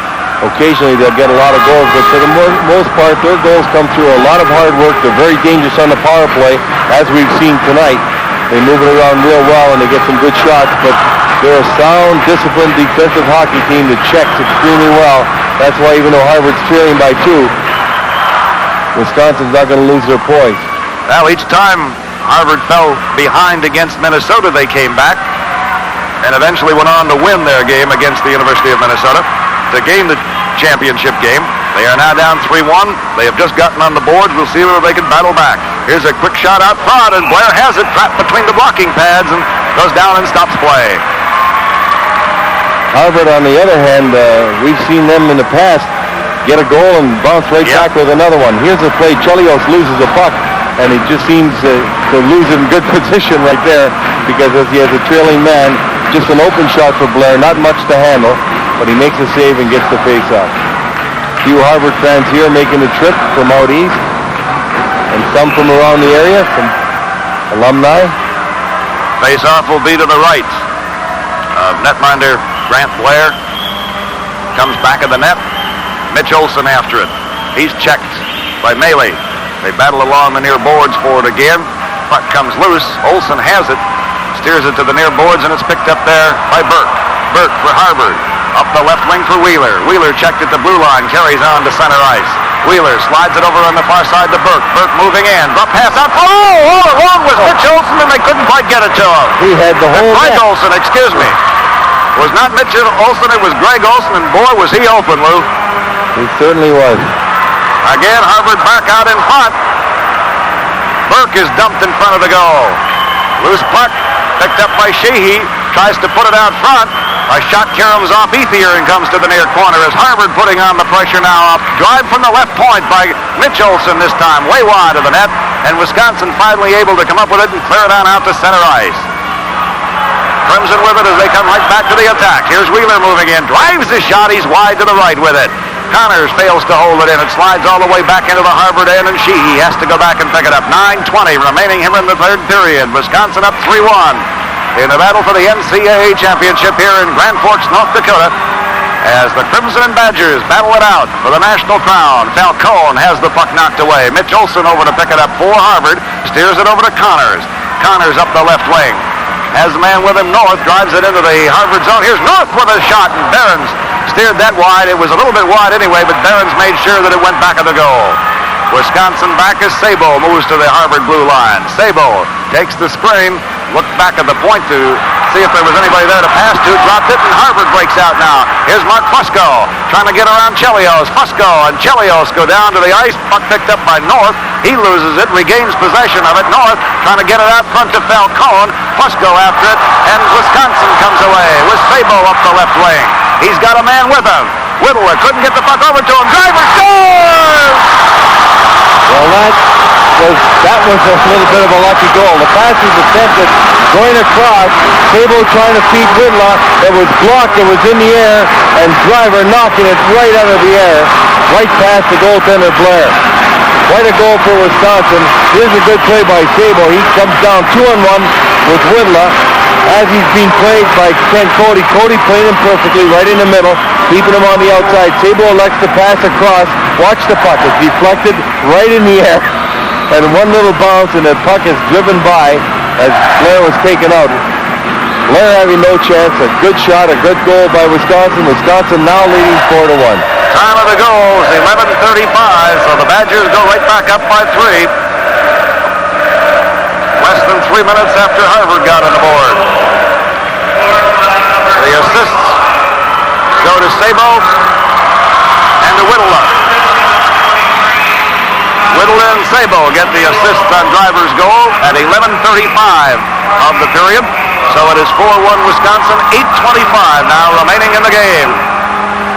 Occasionally they'll get a lot of goals, but for the most part, their goals come through a lot of hard work. They're very dangerous on the power play, as we've seen tonight. They move it around real well, and they get some good shots, but they're a sound, disciplined defensive hockey team that checks extremely well. That's why even though Harvard's trailing by 2, Wisconsin's not going to lose their poise. Well, each time Harvard fell behind against Minnesota, they came back. and eventually went on to win their game against the University of Minnesota to gain the championship game. They are now down 3-1. They have just gotten on the boards. We'll see whether they can battle back. Here's a quick shot out front, and Blair has it trapped between the blocking pads and goes down and stops play. Harvard, on the other hand, we've seen them in the past get a goal and bounce right back with another one. Here's a play. Chelios loses a puck, and he just seems to lose it in good position right there because as he has a trailing man, just an open shot for Blair, not much to handle, but he makes a save and gets the face-off. Few Harvard fans here making the trip from out east, and some from around the area, some alumni. Face-off will be to the right. Netminder Grant Blair comes back of the net. Mitch Olson after it. He's checked by Maley. They battle along the near boards for it again. Puck comes loose. Olson has it. Steers it to the near boards, and it's picked up there by Burke. Burke for Harvard. Up the left wing for Wheeler. Wheeler checked at the blue line. Carries on to center ice. Wheeler slides it over on the far side to Burke. Burke moving in. Drop pass out. Oh, all along was Mitch Olson, and they couldn't quite get it to him. He had the whole Greg net. Olson, excuse me. It was not Mitch Olson, it was Greg Olson, and boy, was he open, Lou. He certainly was. Again, Harvard back out in front. Burke is dumped in front of the goal. Loose puck, picked up by Sheehy, tries to put it out front. A shot caroms off Ethier and comes to the near corner as Harvard putting on the pressure now. Up drive from the left point by Mitch Olson this time, way wide of the net. And Wisconsin finally able to come up with it and clear it on out to center ice. Crimson with it as they come right back to the attack. Here's Wheeler moving in, drives the shot, he's wide to the right with it. Connors fails to hold it in. It slides all the way back into the Harvard end, and Sheehy has to go back and pick it up. 9:20 remaining here in the third period. Wisconsin up 3-1 in the battle for the NCAA championship here in Grand Forks, North Dakota, as the Crimson and Badgers battle it out for the national crown. Falcone has the puck knocked away. Mitch Olson over to pick it up for Harvard. Steers it over to Connors. Connors up the left wing. Has the man with him, North, drives it into the Harvard zone. Here's North with a shot, and Behrens steered that wide. It was a little bit wide anyway, but Behrens made sure that it went back of the goal. Wisconsin back as Sabo moves to the Harvard blue line. Sabo takes the screen, looked back at the point to see if there was anybody there to pass to, dropped it, and Harvard breaks out now. Here's Mark Fusco trying to get around Chelios. Fusco and Chelios go down to the ice. Puck picked up by North. He loses it, regains possession of it. North trying to get it out front to Falcone. Fusco after it, and Wisconsin comes away with Sabo up the left wing. He's got a man with him. Whittler couldn't get the puck over to him. Driver scores! Well, that was a little bit of a lucky goal. The pass was attempted going across. Sabo trying to feed Whittler. It was blocked. It was in the air, and Driver knocking it right out of the air, right past the goaltender Blair. Quite a goal for Wisconsin. Here's a good play by Sabo. He comes down 2-on-1 with Whittler as he's being played by Ken Cody. Cody played him perfectly right in the middle, keeping him on the outside. Sabo elects to pass across. Watch the puck. It's deflected right in the air. And one little bounce, and the puck is driven by as Blair was taken out. Blair having no chance. A good shot, a good goal by Wisconsin. Wisconsin now leading 4-1. Time of the goal is 11:35, so the Badgers go right back up by 3. Less than 3 minutes after Harvard got on the board. The assists go to Sabo and to Whittler. Whittler and Sabo get the assists on Driver's goal at 11:35 of the period. So it is 4-1 Wisconsin, 8:25 now remaining in the game.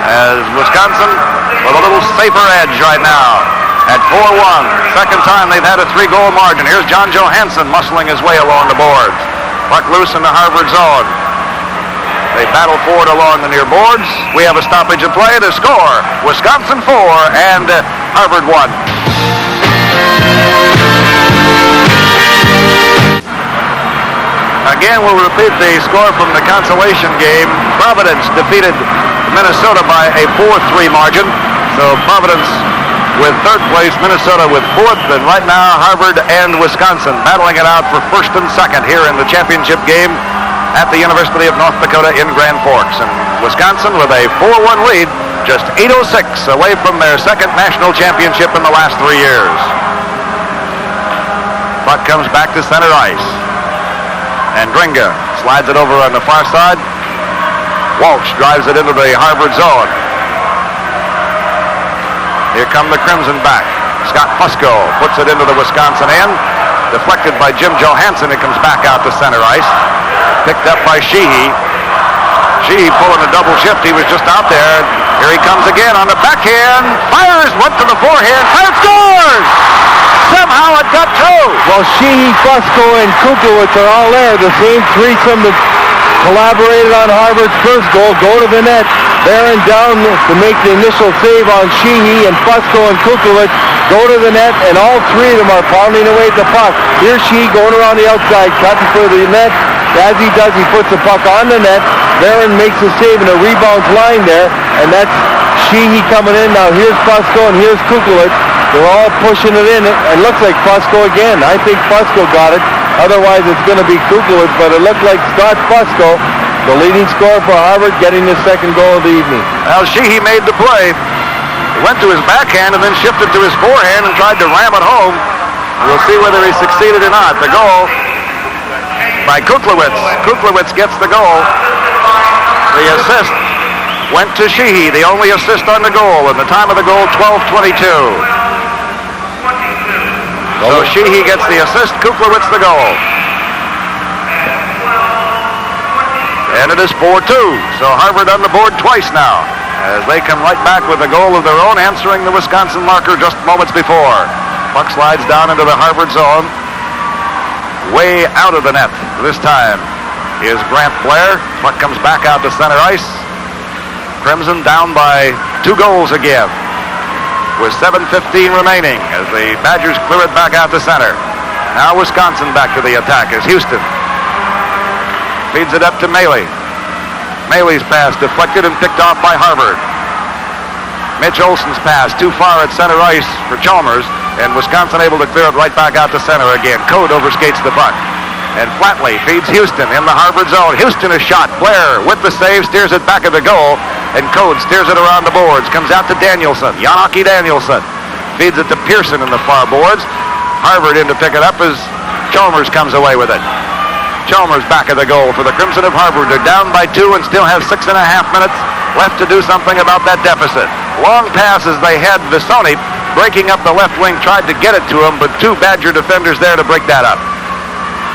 As Wisconsin with a little safer edge right now at 4-1. Second time they've had a 3-goal margin. Here's John Johansson muscling his way along the boards. Puck loose in the Harvard zone. They battle forward along the near boards. We have a stoppage of play to score. Wisconsin 4 and Harvard 1. Again, we'll repeat the score from the consolation game. Providence defeated Minnesota by a 4-3 margin. So Providence with third place, Minnesota with fourth, and right now Harvard and Wisconsin battling it out for first and second here in the championship game at the University of North Dakota in Grand Forks. And Wisconsin with a 4-1 lead, just 8:06 away from their second national championship in the last 3 years. Puck comes back to center ice. And Dringa Slides it over on the far side. Walsh drives it into the Harvard zone. Here come the Crimson back. Scott Fusco puts it into the Wisconsin end. Deflected by Jim Johansson. It comes back out to center ice. Picked up by Sheehy. Sheehy pulling a double shift. He was just out there. Here he comes again on the backhand. Fires, went to the forehand. Fire, scores! Somehow it got through. Well, Sheehy, Fusco, and Kuklowitz are all there. The same threesome that collaborated on Harvard's first goal. Go to the net. Barron down to make the initial save on Sheehy, and Fusco and Kuklowitz go to the net, and all three of them are pounding away at the puck. Here's Sheehy going around the outside, cuts for the net. As he does, he puts the puck on the net. Barron makes a save, and a rebound's lying there, and that's Sheehy coming in. Now here's Fusco, and here's Kuklowitz. They're all pushing it in. It looks like Fusco again. I think Fusco got it. Otherwise, it's going to be Kuklowitz, but it looked like Scott Fusco, the leading scorer for Harvard, getting his second goal of the evening. Well, Sheehy made the play. He went to his backhand and then shifted to his forehand and tried to ram it home. We'll see whether he succeeded or not. The goal by Kuklowitz. Kuklowitz gets the goal. The assist went to Sheehy, the only assist on the goal, and the time of the goal, 12:22. So Sheehy gets the assist, Kuklowitz the goal. And it is 4-2. So Harvard on the board twice now, as they come right back with a goal of their own, answering the Wisconsin marker just moments before. Puck slides down into the Harvard zone. Way out of the net this time is Grant Blair. Puck comes back out to center ice. Crimson down by 2 goals again, with 7:15 remaining as the Badgers clear it back out to center. Now Wisconsin back to the attack as Houston feeds it up to Maley. Maley's pass deflected and picked off by Harvard. Mitch Olson's pass too far at center ice for Chalmers, and Wisconsin able to clear it right back out to center again. Code overskates the puck, and Flatley feeds Houston in the Harvard zone. Houston is shot. Blair with the save steers it back at the goal, and Code steers it around the boards. Comes out to Danielson. Janaki Danielson feeds it to Pearson in the far boards. Harvard in to pick it up as Chalmers comes away with it. Chalmers back at the goal for the Crimson of Harvard. They're down by 2 and still have 6.5 minutes left to do something about that deficit. Long passes they had. Visoni breaking up the left wing, tried to get it to him, but 2 Badger defenders there to break that up.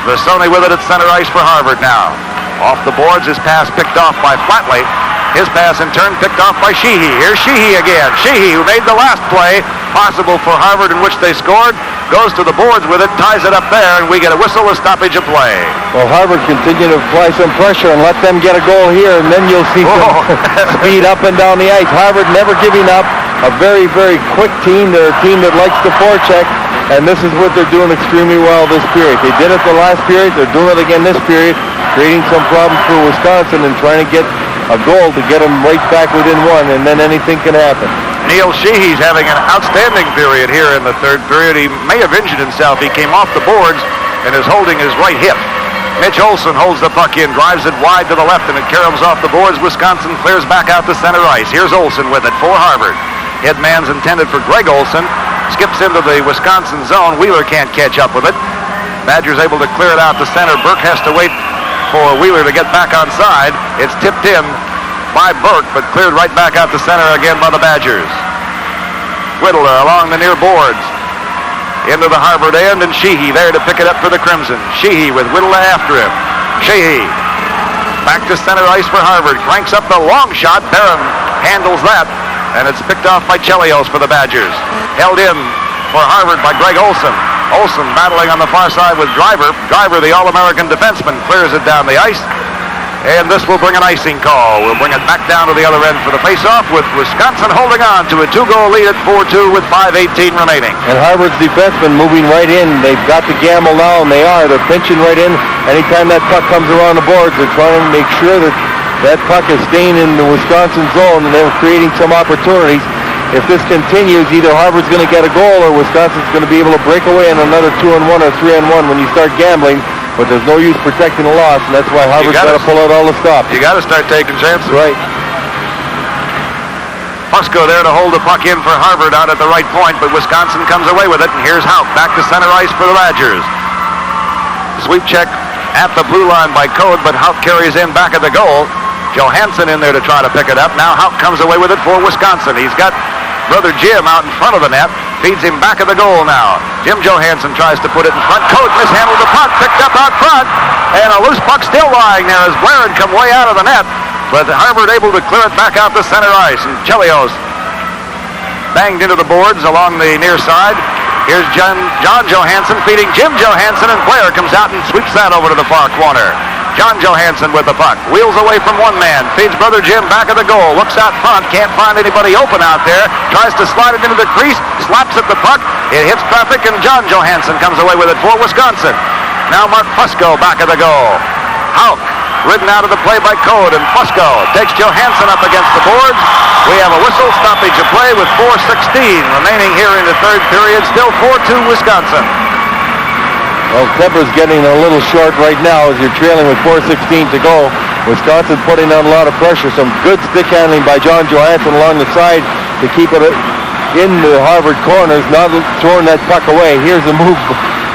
Visoni with it at center ice for Harvard now. Off the boards, his pass picked off by Flatley. His pass in turn picked off by Sheehy. Here's Sheehy again. Sheehy, who made the last play possible for Harvard in which they scored, goes to the boards with it, ties it up there, and we get a whistle, a stoppage of play. Well, Harvard continue to apply some pressure and let them get a goal here, and then you'll see some speed up and down the ice. Harvard never giving up. A very, very quick team. They're a team that likes to forecheck, and this is what they're doing extremely well this period. They did it the last period. They're doing it again this period, creating some problems for Wisconsin and trying to get a goal to get them right back within 1, and then anything can happen. Neil Sheehy's having an outstanding period here in the third period. He may have injured himself. He came off the boards and is holding his right hip. Mitch Olson holds the puck in, drives it wide to the left, and it caroms off the boards. Wisconsin clears back out to center ice. Here's Olson with it for Harvard. Head man's intended for Greg Olson. Skips into the Wisconsin zone. Wheeler can't catch up with it. Badgers able to clear it out to center. Burke has to wait for Wheeler to get back on side. It's tipped in by Burke, but cleared right back out to center again by the Badgers. Whittler along the near boards into the Harvard end, and Sheehy there to pick it up for the Crimson. Sheehy with Whittler after him. Sheehy back to center ice for Harvard. Cranks up the long shot. Barron handles that, and it's picked off by Chelios for the Badgers. Held in for Harvard by Greg Olson. Olson battling on the far side with Driver. Driver, the All-American defenseman, clears it down the ice. And this will bring an icing call. We'll bring it back down to the other end for the face-off, with Wisconsin holding on to a 2-goal lead at 4-2 with 5:18 remaining. And Harvard's defensemen moving right in. They've got the gamble now, and they are. They're pinching right in. Anytime that puck comes around the boards, they're trying to make sure that that puck is staying in the Wisconsin zone, and they're creating some opportunities. If this continues, either Harvard's going to get a goal or Wisconsin's going to be able to break away in another 2-on-1 or 3-on-1 when you start gambling. But there's no use protecting the loss, and that's why Harvard's got to pull out all the stops. You got to start taking chances. Right. Fusco there to hold the puck in for Harvard out at the right point, but Wisconsin comes away with it, and here's Houck back to center ice for the Badgers. Sweep check at the blue line by Code, but Houck carries in back at the goal. Johansson in there to try to pick it up. Now Houck comes away with it for Wisconsin. He's got brother Jim out in front of the net. Feeds him back at the goal now. Jim Johansson tries to put it in front. Code mishandled the puck, picked up out front, and a loose puck still lying there as Blair had come way out of the net. But Harvard able to clear it back out to center ice, and Chelios banged into the boards along the near side. Here's John Johansson feeding Jim Johansson, and Blair comes out and sweeps that over to the far corner. John Johansson with the puck. Wheels away from one man. Feeds brother Jim back at the goal. Looks out front. Can't find anybody open out there. Tries to slide it into the crease. Slaps at the puck. It hits traffic, and John Johansson comes away with it for Wisconsin. Now Mark Fusco back at the goal. Houck ridden out of the play by Code, and Fusco takes Johansson up against the boards. We have a whistle, stoppage of play with 4:16 remaining here in the third period. Still 4-2 Wisconsin. Well, temper's getting a little short right now as you're trailing with 4:16 to go. Wisconsin putting on a lot of pressure. Some good stick handling by John Johansson along the side to keep it in the Harvard corners, not throwing that puck away. Here's the move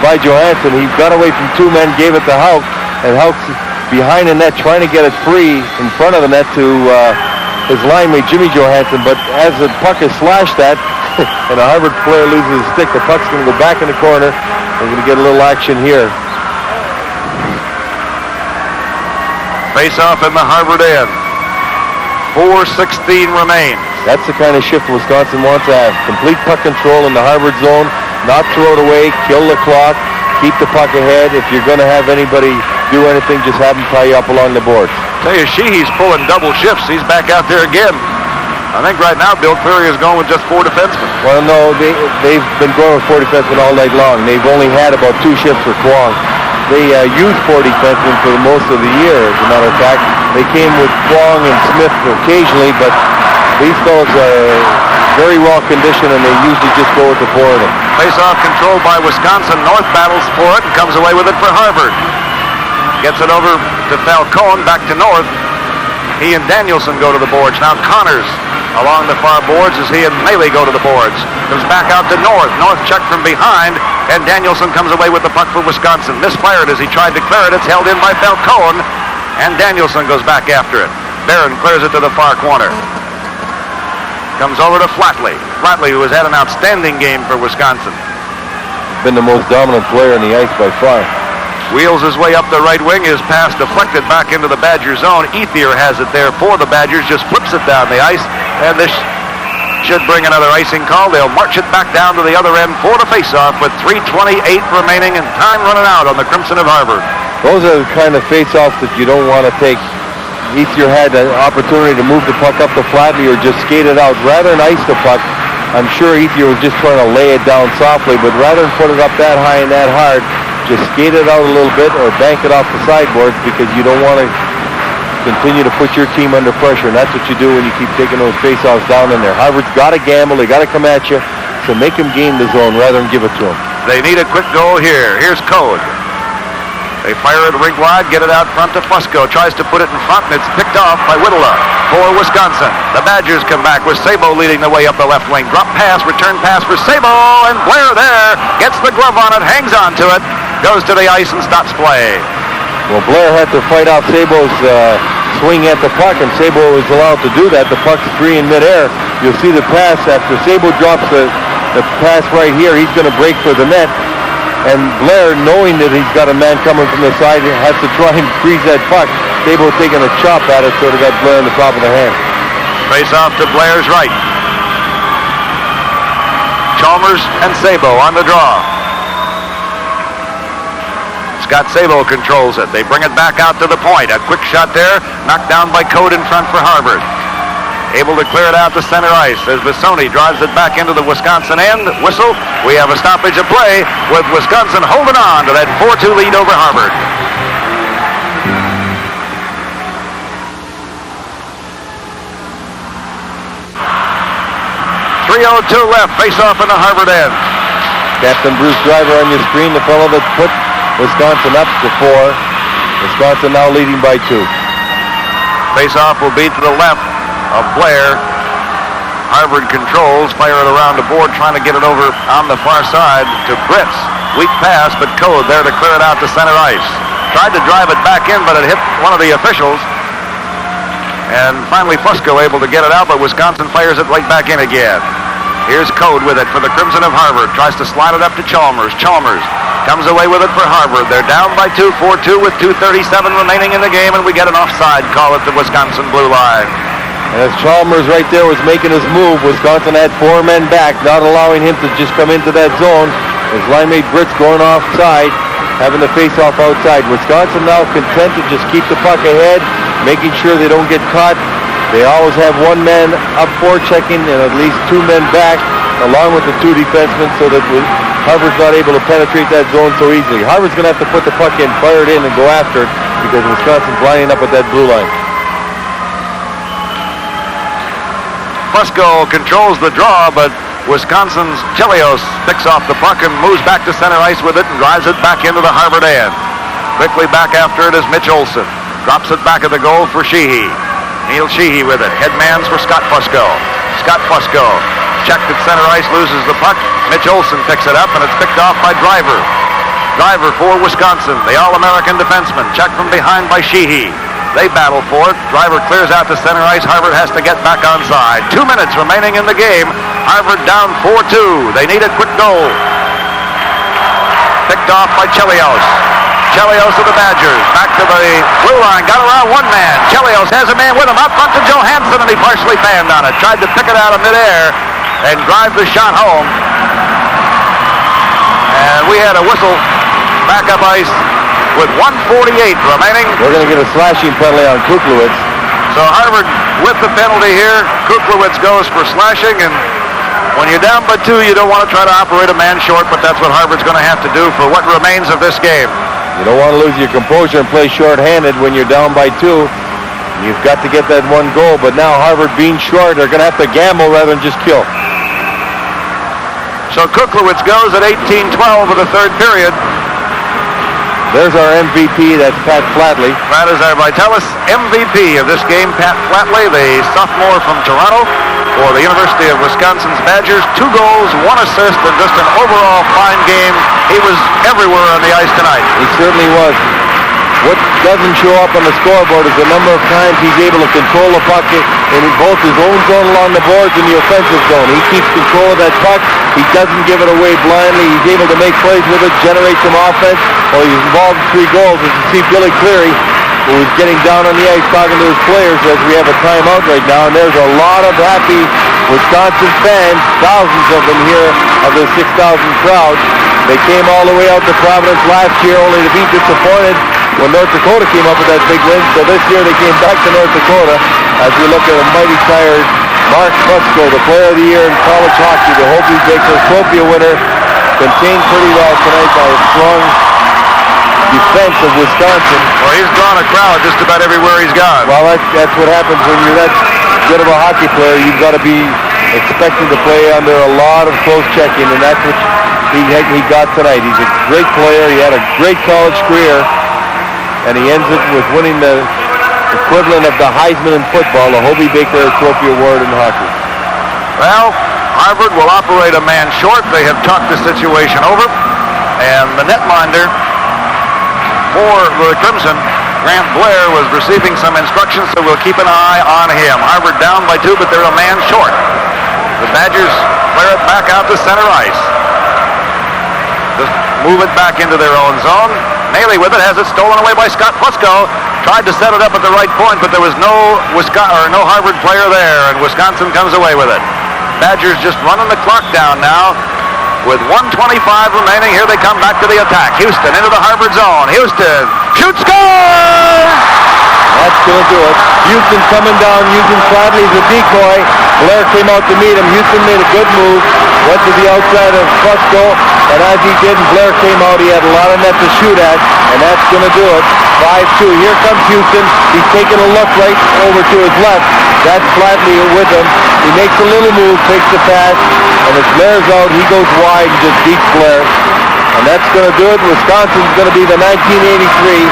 by Johansson. He got away from two men, gave it to Houck, and Houck's behind the net trying to get it free in front of the net to his line mate Jimmy Johansson. But as the puck is slashed at and a Harvard player loses his stick, the puck's going to go back in the corner. We're going to get a little action here. Face off in the Harvard end. 4:16 remains. That's the kind of shift Wisconsin wants to have. Complete puck control in the Harvard zone, not throw it away, kill the clock, keep the puck ahead. If you're going to have anybody do anything, just have them tie you up along the boards. Tell you, Sheehy's pulling double shifts. He's back out there again. I think right now Bill Cleary is going with just 4 defensemen. Well, no, they've been going with 4 defensemen all night long. They've only had about 2 shifts for Kwong. They used 4 defensemen for most of the year, as a matter of fact. They came with Kwong and Smith occasionally, but these fellows are very well conditioned, and they usually just go with the 4 of them. Face-off controlled by Wisconsin. North battles for it and comes away with it for Harvard. Gets it over to Falcone, back to North. He and Danielson go to the boards. Now Connors along the far boards as he and Maley go to the boards. Comes back out to North. North checked from behind, and Danielson comes away with the puck for Wisconsin. Misfired as he tried to clear it. It's held in by Falcone, and Danielson goes back after it. Barron clears it to the far corner. Comes over to Flatley. Flatley, who has had an outstanding game for Wisconsin. Been the most dominant player on the ice by far. Wheels his way up the right wing. His pass deflected back into the Badger zone. Ethier has it there for the Badgers. Just flips it down the ice. And this should bring another icing call. They'll march it back down to the other end for the face-off with 3:28 remaining and time running out on the Crimson of Harvard. Those are the kind of face-offs that you don't want to take. Ethier had an opportunity to move the puck up to Flatley or just skate it out. Rather than ice the puck, I'm sure Ethier was just trying to lay it down softly, but rather than put it up that high and that hard, just skate it out a little bit or bank it off the sideboards, because you don't want to continue to put your team under pressure, and that's what you do when you keep taking those face-offs down in there. Harvard's got to gamble. They got to come at you, so make them gain the zone rather than give it to them. They need a quick goal here. Here's Code. They fire it rink wide, get it out front to Fusco. Tries to put it in front, and it's picked off by Whittla for Wisconsin. The Badgers come back with Sabo leading the way up the left wing. Drop pass, return pass for Sabo, and Blair there gets the glove on it, hangs on to it, goes to the ice and stops play. Well, Blair had to fight off Sabo's swing at the puck, and Sabo was allowed to do that. The puck's free in midair. You'll see the pass after Sabo drops the pass right here. He's going to break for the net. And Blair, knowing that he's got a man coming from the side, has to try and freeze that puck. Sabo taking a chop at it, so they got Blair on the top of the hand. Face off to Blair's right. Chalmers and Sabo on the draw. Scott Sabo controls it. They bring it back out to the point. A quick shot there, knocked down by Code in front for Harvard. Able to clear it out to center ice as Bissoni drives it back into the Wisconsin end. Whistle. We have a stoppage of play with Wisconsin holding on to that 4-2 lead over Harvard. .302 left. Face off in the Harvard end. Captain Bruce Driver on your screen, the fellow that put Wisconsin up to 4. Wisconsin now leading by 2. Face off will be to the left of Blair. Harvard controls, fire it around the board, trying to get it over on the far side to Britz. Weak pass, but Code there to clear it out to center ice. tried to drive it back in, but it hit one of the officials. And finally Fusco able to get it out, but Wisconsin fires it right back in again. Here's Code with it for the Crimson of Harvard. Tries to slide it up to Chalmers. Chalmers comes away with it for Harvard. They're down by 2, 4-2 with 2:37 remaining in the game, and we get an offside call at the Wisconsin blue line. And as Chalmers right there was making his move, Wisconsin had 4 men back, not allowing him to just come into that zone. His line mate Britz going offside, having the face-off outside. Wisconsin now content to just keep the puck ahead, making sure they don't get caught. They always have 1 man up forechecking and at least 2 men back, along with the 2 defensemen, so that Harvard's not able to penetrate that zone so easily. Harvard's going to have to put the puck in, fire it in, and go after it, because Wisconsin's lining up at that blue line. Fusco controls the draw, but Wisconsin's Chelios picks off the puck and moves back to center ice with it and drives it back into the Harvard end. Quickly back after it is Mitch Olson. Drops it back at the goal for Sheehy. Neil Sheehy with it. Headman's for Scott Fusco. Scott Fusco checked at center ice, loses the puck. Mitch Olson picks it up, and it's picked off by Driver. Driver for Wisconsin, the All-American defenseman. Checked from behind by Sheehy. They battle for it. Driver clears out to center ice. Harvard has to get back onside. 2 minutes remaining in the game. Harvard down 4-2. They need a quick goal. Picked off by Chelios. Chelios of the Badgers. Back to the blue line. Got around 1 man. Chelios has a man with him. Out front to Johansson, and he partially fanned on it. Tried to pick it out of midair and drive the shot home. And we had a whistle back up ice with 1:48 remaining. We're going to get a slashing penalty on Kuklowitz. So Harvard with the penalty here. Kuklowitz goes for slashing, and when you're down by 2, you don't want to try to operate a man short, but that's what Harvard's going to have to do for what remains of this game. You don't want to lose your composure and play short-handed when you're down by 2. You've got to get that 1 goal, but now Harvard being short, they're going to have to gamble rather than just kill. So Kuklowitz goes at 18-12 of the 3rd period. There's our MVP, that's Pat Flatley. That is our Vitalis MVP of this game, Pat Flatley, the sophomore from Toronto for the University of Wisconsin's Badgers. 2 goals, 1 assist, and just an overall fine game. He was everywhere on the ice tonight. He certainly was. What doesn't show up on the scoreboard is the number of times he's able to control the puck in both his own zone along the boards and the offensive zone. He keeps control of that puck. He doesn't give it away blindly. He's able to make plays with it, generate some offense. Well, he's involved in 3 goals. As you see Billy Cleary, who is getting down on the ice talking to his players as we have a timeout right now. And there's a lot of happy Wisconsin fans, thousands of them here of the 6,000 crowd. They came all the way out to Providence last year only to be disappointed when North Dakota came up with that big win. So this year they came back to North Dakota as we look at a mighty tired Mark Fusco, the player of the year in college hockey, the Hobie Baker Trophy winner, contained pretty well tonight by a strong defense of Wisconsin. Well, he's drawn a crowd just about everywhere he's gone. Well, that's what happens when you're that good of a hockey player. You've got to be expected to play under a lot of close checking, and that's what he got tonight. He's a great player. He had a great college career, and he ends it with winning the equivalent of the Heisman in football, the Hobie Baker Trophy Award in hockey. Well, Harvard will operate a man short. They have talked the situation over, and the netminder for the Crimson, Grant Blair, was receiving some instructions, so we'll keep an eye on him. Harvard down by 2, but they're a man short. The Badgers clear it back out to center ice. Just move it back into their own zone. Maley with it, has it stolen away by Scott Fusco. Tried to set it up at the right point, but there was no Harvard player there, and Wisconsin comes away with it. Badgers just running the clock down now. With 1:25 remaining, here they come back to the attack. Houston into the Harvard zone. Houston shoots, scores! That's going to do it. Houston coming down using Flatley as a decoy. Blair came out to meet him. Houston made a good move. Went to the outside of Fusco. And as he did, and Blair came out, he had a lot of net to shoot at. And that's going to do it. 5-2. Here comes Houston. He's taking a look right over to his left. That's Flatley with him. He makes a little move, takes the pass. And as Blair's out, he goes wide and just beats Blair. And that's going to do it. Wisconsin's going to be the 1983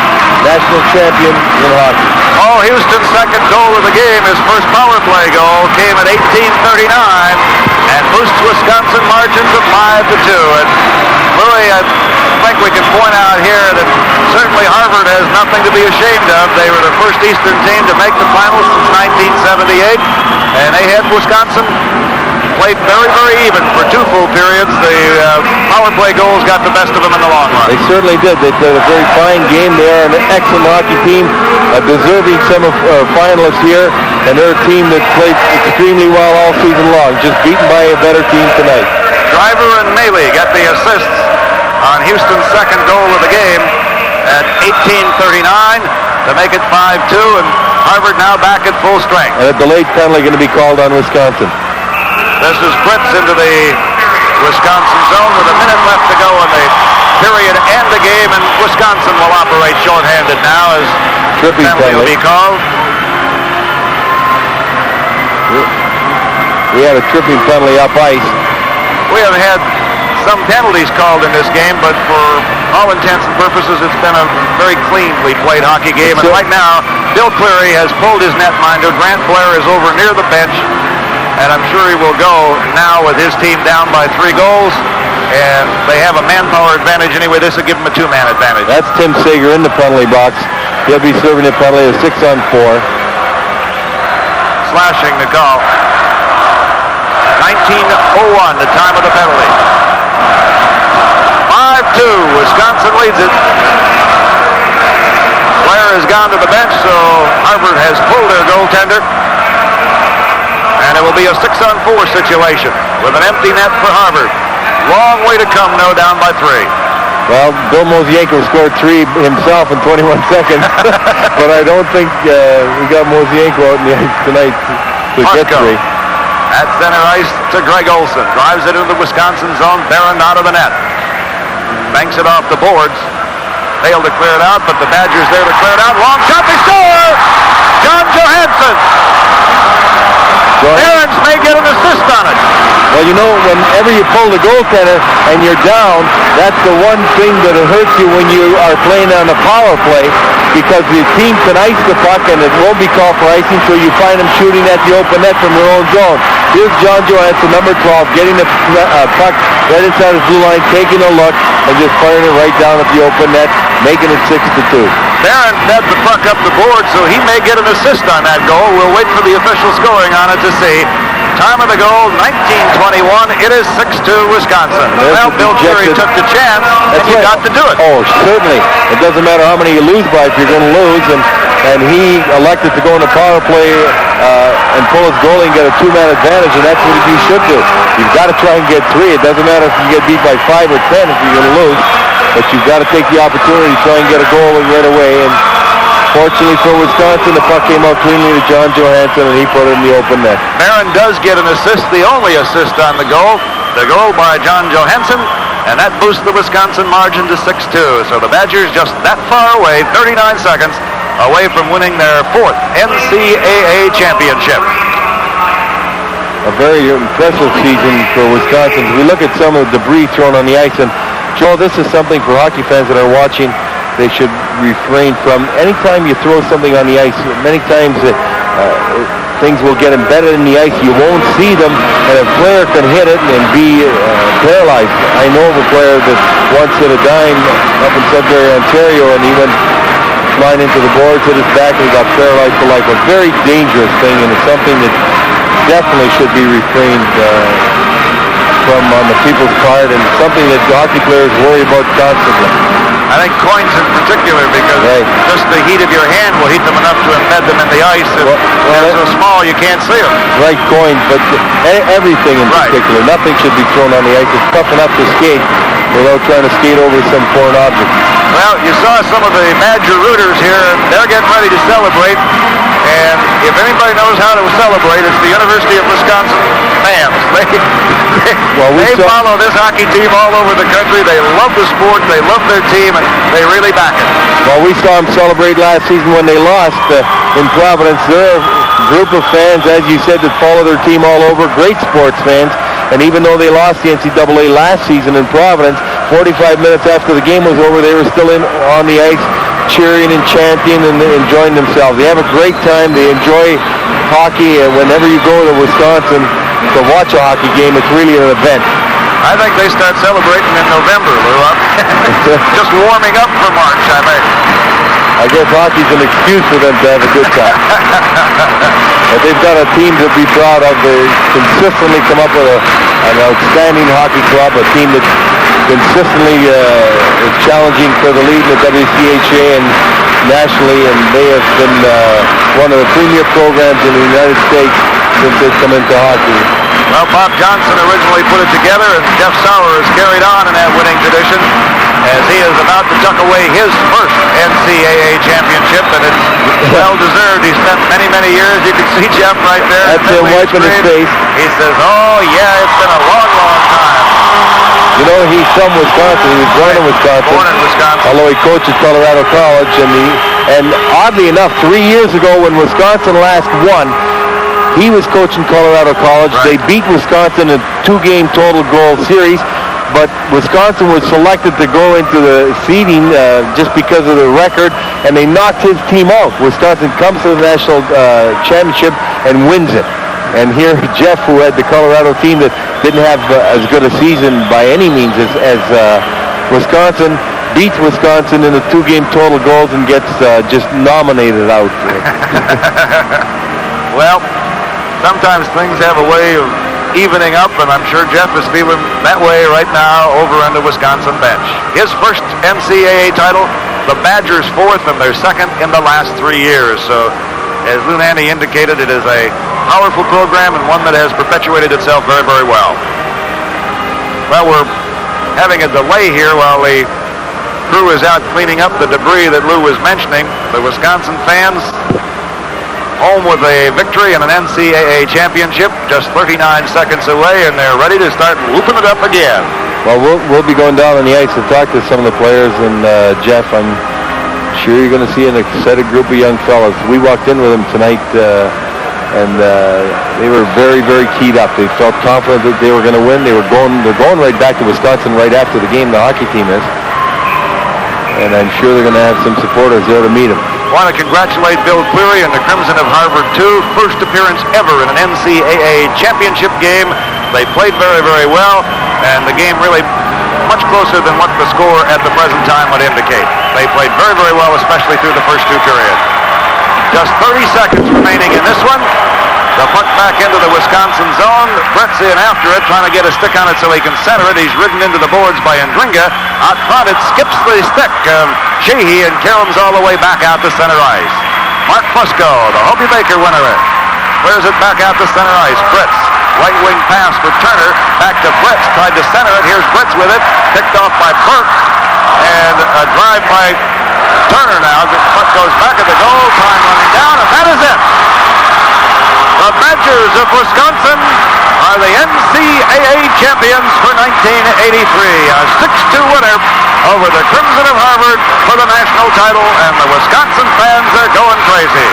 national champion in hockey. Oh, Houston's second goal of the game, his first power play goal, came at 18:39 and boosts Wisconsin margin to 5-2. And Louis, I think we can point out here that certainly Harvard of. They were the first Eastern team to make the finals since 1978, and they had Wisconsin played very, very even for 2 full periods. The power play goals got the best of them in the long run. They certainly did. They played a very fine game. They are an excellent hockey team, deserving finalists here, and they're a team that played extremely well all season long, just beaten by a better team tonight. Driver and Maley got the assists on Houston's second goal of the game at 18:39 to make it 5-2, and Harvard now back at full strength. And a delayed penalty going to be called on Wisconsin. This is Fritz into the Wisconsin zone with a minute left to go in the period and the game, and Wisconsin will operate shorthanded now as tripping penalty will be called. We had a tripping penalty up ice. We have had some penalties called in this game, but for all intents and purposes, it's been a very cleanly played hockey game. And right now, Bill Cleary has pulled his netminder. Grant Blair is over near the bench, and I'm sure he will go now with his team down by 3 goals. And they have a manpower advantage anyway. This will give them a 2-man advantage. That's Tim Sager in the penalty box. He'll be serving a penalty of 6-on-4. Slashing the call. 19:01, the time of the penalty. 5-2, Wisconsin leads it. Blair has gone to the bench, so Harvard has pulled their goaltender. And it will be a 6-on-4 situation with an empty net for Harvard. Long way to come, no, down by 3. Well, Bill Mosienko scored 3 himself in 21 seconds, but I don't think we got Mosienko out in the ice tonight to get 3. At center ice to Greg Olson. Drives it into the Wisconsin zone. Barron out of the net. Banks it off the boards. Failed to clear it out, but the Badgers there to clear it out. Long shot, they score! John Johansson. Barons may get an assist on it. Well, you know, whenever you pull the goaltender and you're down, that's the one thing that hurts you when you are playing on a power play, because the team can ice the puck and it won't be called for icing, so you find them shooting at the open net from their own zone. Here's John Johansson, number 12, getting the puck right inside his blue line, taking a look, and just firing it right down at the open net, making it 6-2. Barron fed the puck up the board, so he may get an assist on that goal. We'll wait for the official scoring on it to see. Time of the goal, 19:21. It is 6-2 Wisconsin. Well, Bill Cleary took the chance, and he got to do it. Oh, certainly. It doesn't matter how many you lose by if you're going to lose, and he elected to go in the power play and pull his goalie and get a 2-man advantage, and that's what you should do. You've got to try and get 3. It doesn't matter if you get beat by 5 or 10 if you're going to lose, but you've got to take the opportunity to try and get a goal right away. And fortunately for Wisconsin, the puck came out cleanly to John Johansson, and he put it in the open net. Barron does get an assist, the only assist on the goal by John Johansson, and that boosts the Wisconsin margin to 6-2. So the Badgers just that far away, 39 seconds away from winning their 4th NCAA championship. A very impressive season for Wisconsin. We look at some of the debris thrown on the ice, and Joe, this is something for hockey fans that are watching they should refrain from. Anytime you throw something on the ice, many times things will get embedded in the ice. You won't see them, and a player can hit it and be paralyzed. I know of a player that once hit a dime up in Sudbury, Ontario, and he went flying into the boards, hit his back, and he got paralyzed for life. A very dangerous thing, and it's something that definitely should be refrained from on the people's part, and something that hockey players worry about constantly. I think coins in particular, because just the heat of your hand will heat them enough to embed them in the ice. They're so small you can't see them. Right, coins, but everything in particular. Nothing should be thrown on the ice. It's tough enough to skate without trying to skate over some foreign object. Well, you saw some of the Badger rooters here. They're getting ready to celebrate. And if anybody knows how to celebrate, it's the University of Wisconsin fans. They follow this hockey team all over the country. They love the sport. They love their team, and they really back it. Well, we saw them celebrate last season when they lost in Providence. They're a group of fans, as you said, that follow their team all over. Great sports fans. And even though they lost the NCAA last season in Providence, 45 minutes after the game was over, they were still on the ice cheering and chanting and enjoying themselves. They have a great time. They enjoy hockey. And whenever you go to Wisconsin to watch a hockey game, it's really an event. I think they start celebrating in November, Lou. Just warming up for March, I think. I guess hockey's an excuse for them to have a good time. But they've got a team to be proud of. They consistently come up with an outstanding hockey club, a team that consistently is challenging for the lead in the WCHA and nationally, and they have been one of the premier programs in the United States since they've come into hockey. Well, Bob Johnson originally put it together, and Jeff Sauer has carried on in that winning tradition as he is about to tuck away his first NCAA championship, and it's well-deserved. He spent many, many years. You can see Jeff right there. That's him wiping his face. He says, oh, yeah, it's been a long, long time. You know, he's from Wisconsin. He was born in Wisconsin. Born in Wisconsin. Although he coached at Colorado College, and oddly enough, 3 years ago when Wisconsin last won, he was coaching Colorado College. Right. They beat Wisconsin in a 2-game total goal series, but Wisconsin was selected to go into the seeding just because of the record, and they knocked his team out. Wisconsin comes to the national championship and wins it. And here, Jeff, who had the Colorado team that didn't have as good a season by any means as Wisconsin, beats Wisconsin in a 2-game total goals and gets just nominated out. Well, sometimes things have a way of evening up, and I'm sure Jeff is feeling that way right now over on the Wisconsin bench. His first NCAA title, the Badgers' fourth, and their second in the last 3 years. So, as Lou Nanne indicated, it is a powerful program and one that has perpetuated itself very, very well. Well, we're having a delay here while the crew is out cleaning up the debris that Lou was mentioning. The Wisconsin fans home with a victory and an NCAA championship, just 39 seconds away, and they're ready to start looping it up again. Well, we'll be going down on the ice to talk to some of the players, and Jeff, I'm sure you're going to see an excited group of young fellas. We walked in with them tonight, and they were very, very keyed up. They felt confident that they were going to win. They're going right back to Wisconsin right after the game, the hockey team is. And I'm sure they're going to have some supporters there to meet them. Want to congratulate Bill Cleary and the Crimson of Harvard, too. First appearance ever in an NCAA championship game. They played very, very well, and the game really much closer than what the score at the present time would indicate. They played very, very well, especially through the first 2 periods. Just 30 seconds remaining in this one. The puck back into the Wisconsin zone. Brett's in after it, trying to get a stick on it so he can center it. He's ridden into the boards by Andringa. Out front, it skips the stick of Sheehy and caroms all the way back out to center ice. Mark Fusco, the Hobie Baker winner, clears it back out to center ice. Bretz, right wing pass for Turner. Back to Bretz, tried to center it. Here's Bretz with it. Picked off by Burke. And a drive by Turner now. The puck goes back at the goal. Time running down, and that is it. The Badgers of Wisconsin are the NCAA champions for 1983. A 6-2 winner over the Crimson of Harvard for the national title, and the Wisconsin fans are going crazy.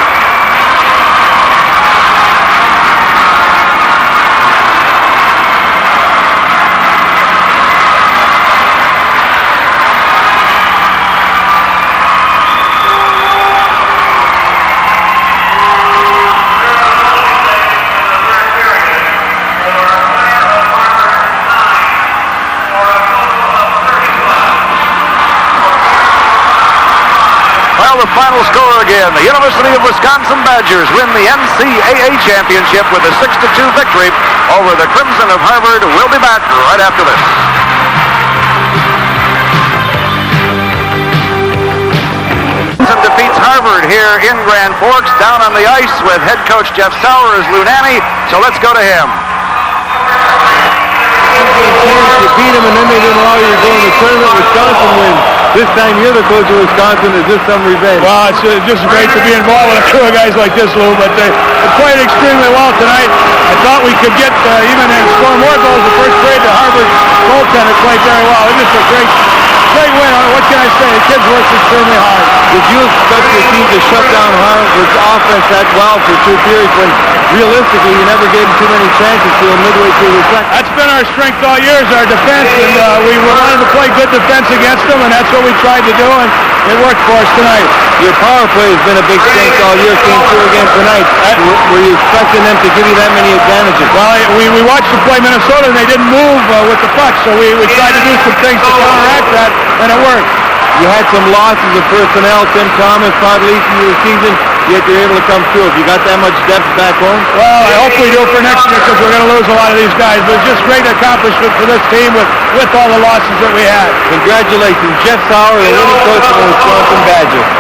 The final score again. The University of Wisconsin Badgers win the NCAA championship with a 6-2 victory over the Crimson of Harvard. We'll be back right after this. Defeats Harvard here in Grand Forks, down on the ice with head coach Jeff Sauer as Lou Nanne. So let's go to him. You beat them, and then they didn't allow you to go in the tournament. Wisconsin wins. This time you're the coach of Wisconsin. Is this some revenge? Well, it's just great to be involved with a crew of guys like this, Lou, but they played extremely well tonight. I thought we could get even and score more goals the first period. The Harvard goaltender played very well. It was just a great win. What can I say? The kids worked extremely hard. Did you expect your team to shut down Harvard's offense that well for 2 periods when realistically you never gave them too many chances to them midway through the second? That's been our strength all year, is our defense, and we wanted to play good defense against them, and that's what we tried to do, and it worked for us tonight. Your power play has been a big strength all year. Came through again tonight. Were you expecting them to give you that many advantages? Well, we watched them play Minnesota, and they didn't move with the puck, so we tried to do some things to counteract that, and it worked. You had some losses of personnel, Tim Thomas, Todd Leason through the season, yet you're able to come through. Have you got that much depth back home? Well, I hope we do for next year because we're going to lose a lot of these guys. But it's just great accomplishment for this team with all the losses that we had. Congratulations, Jeff Sauer, the winning coach of the Wisconsin Badgers.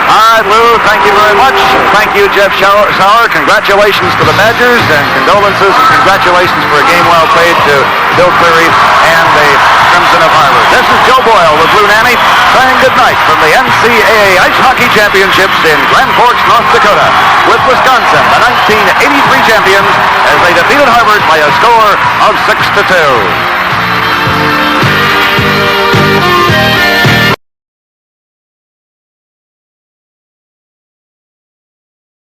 All right, Lou, thank you very much. Thank you, Jeff Sauer. Congratulations to the Badgers, and condolences and congratulations for a game well played to Bill Cleary and the Crimson of Harvard. This is Joe Boyle with Lou Nanny saying goodnight from the NCAA Ice Hockey Championships in Grand Forks, North Dakota, with Wisconsin, the 1983 champions, as they defeated Harvard by a score of 6-2.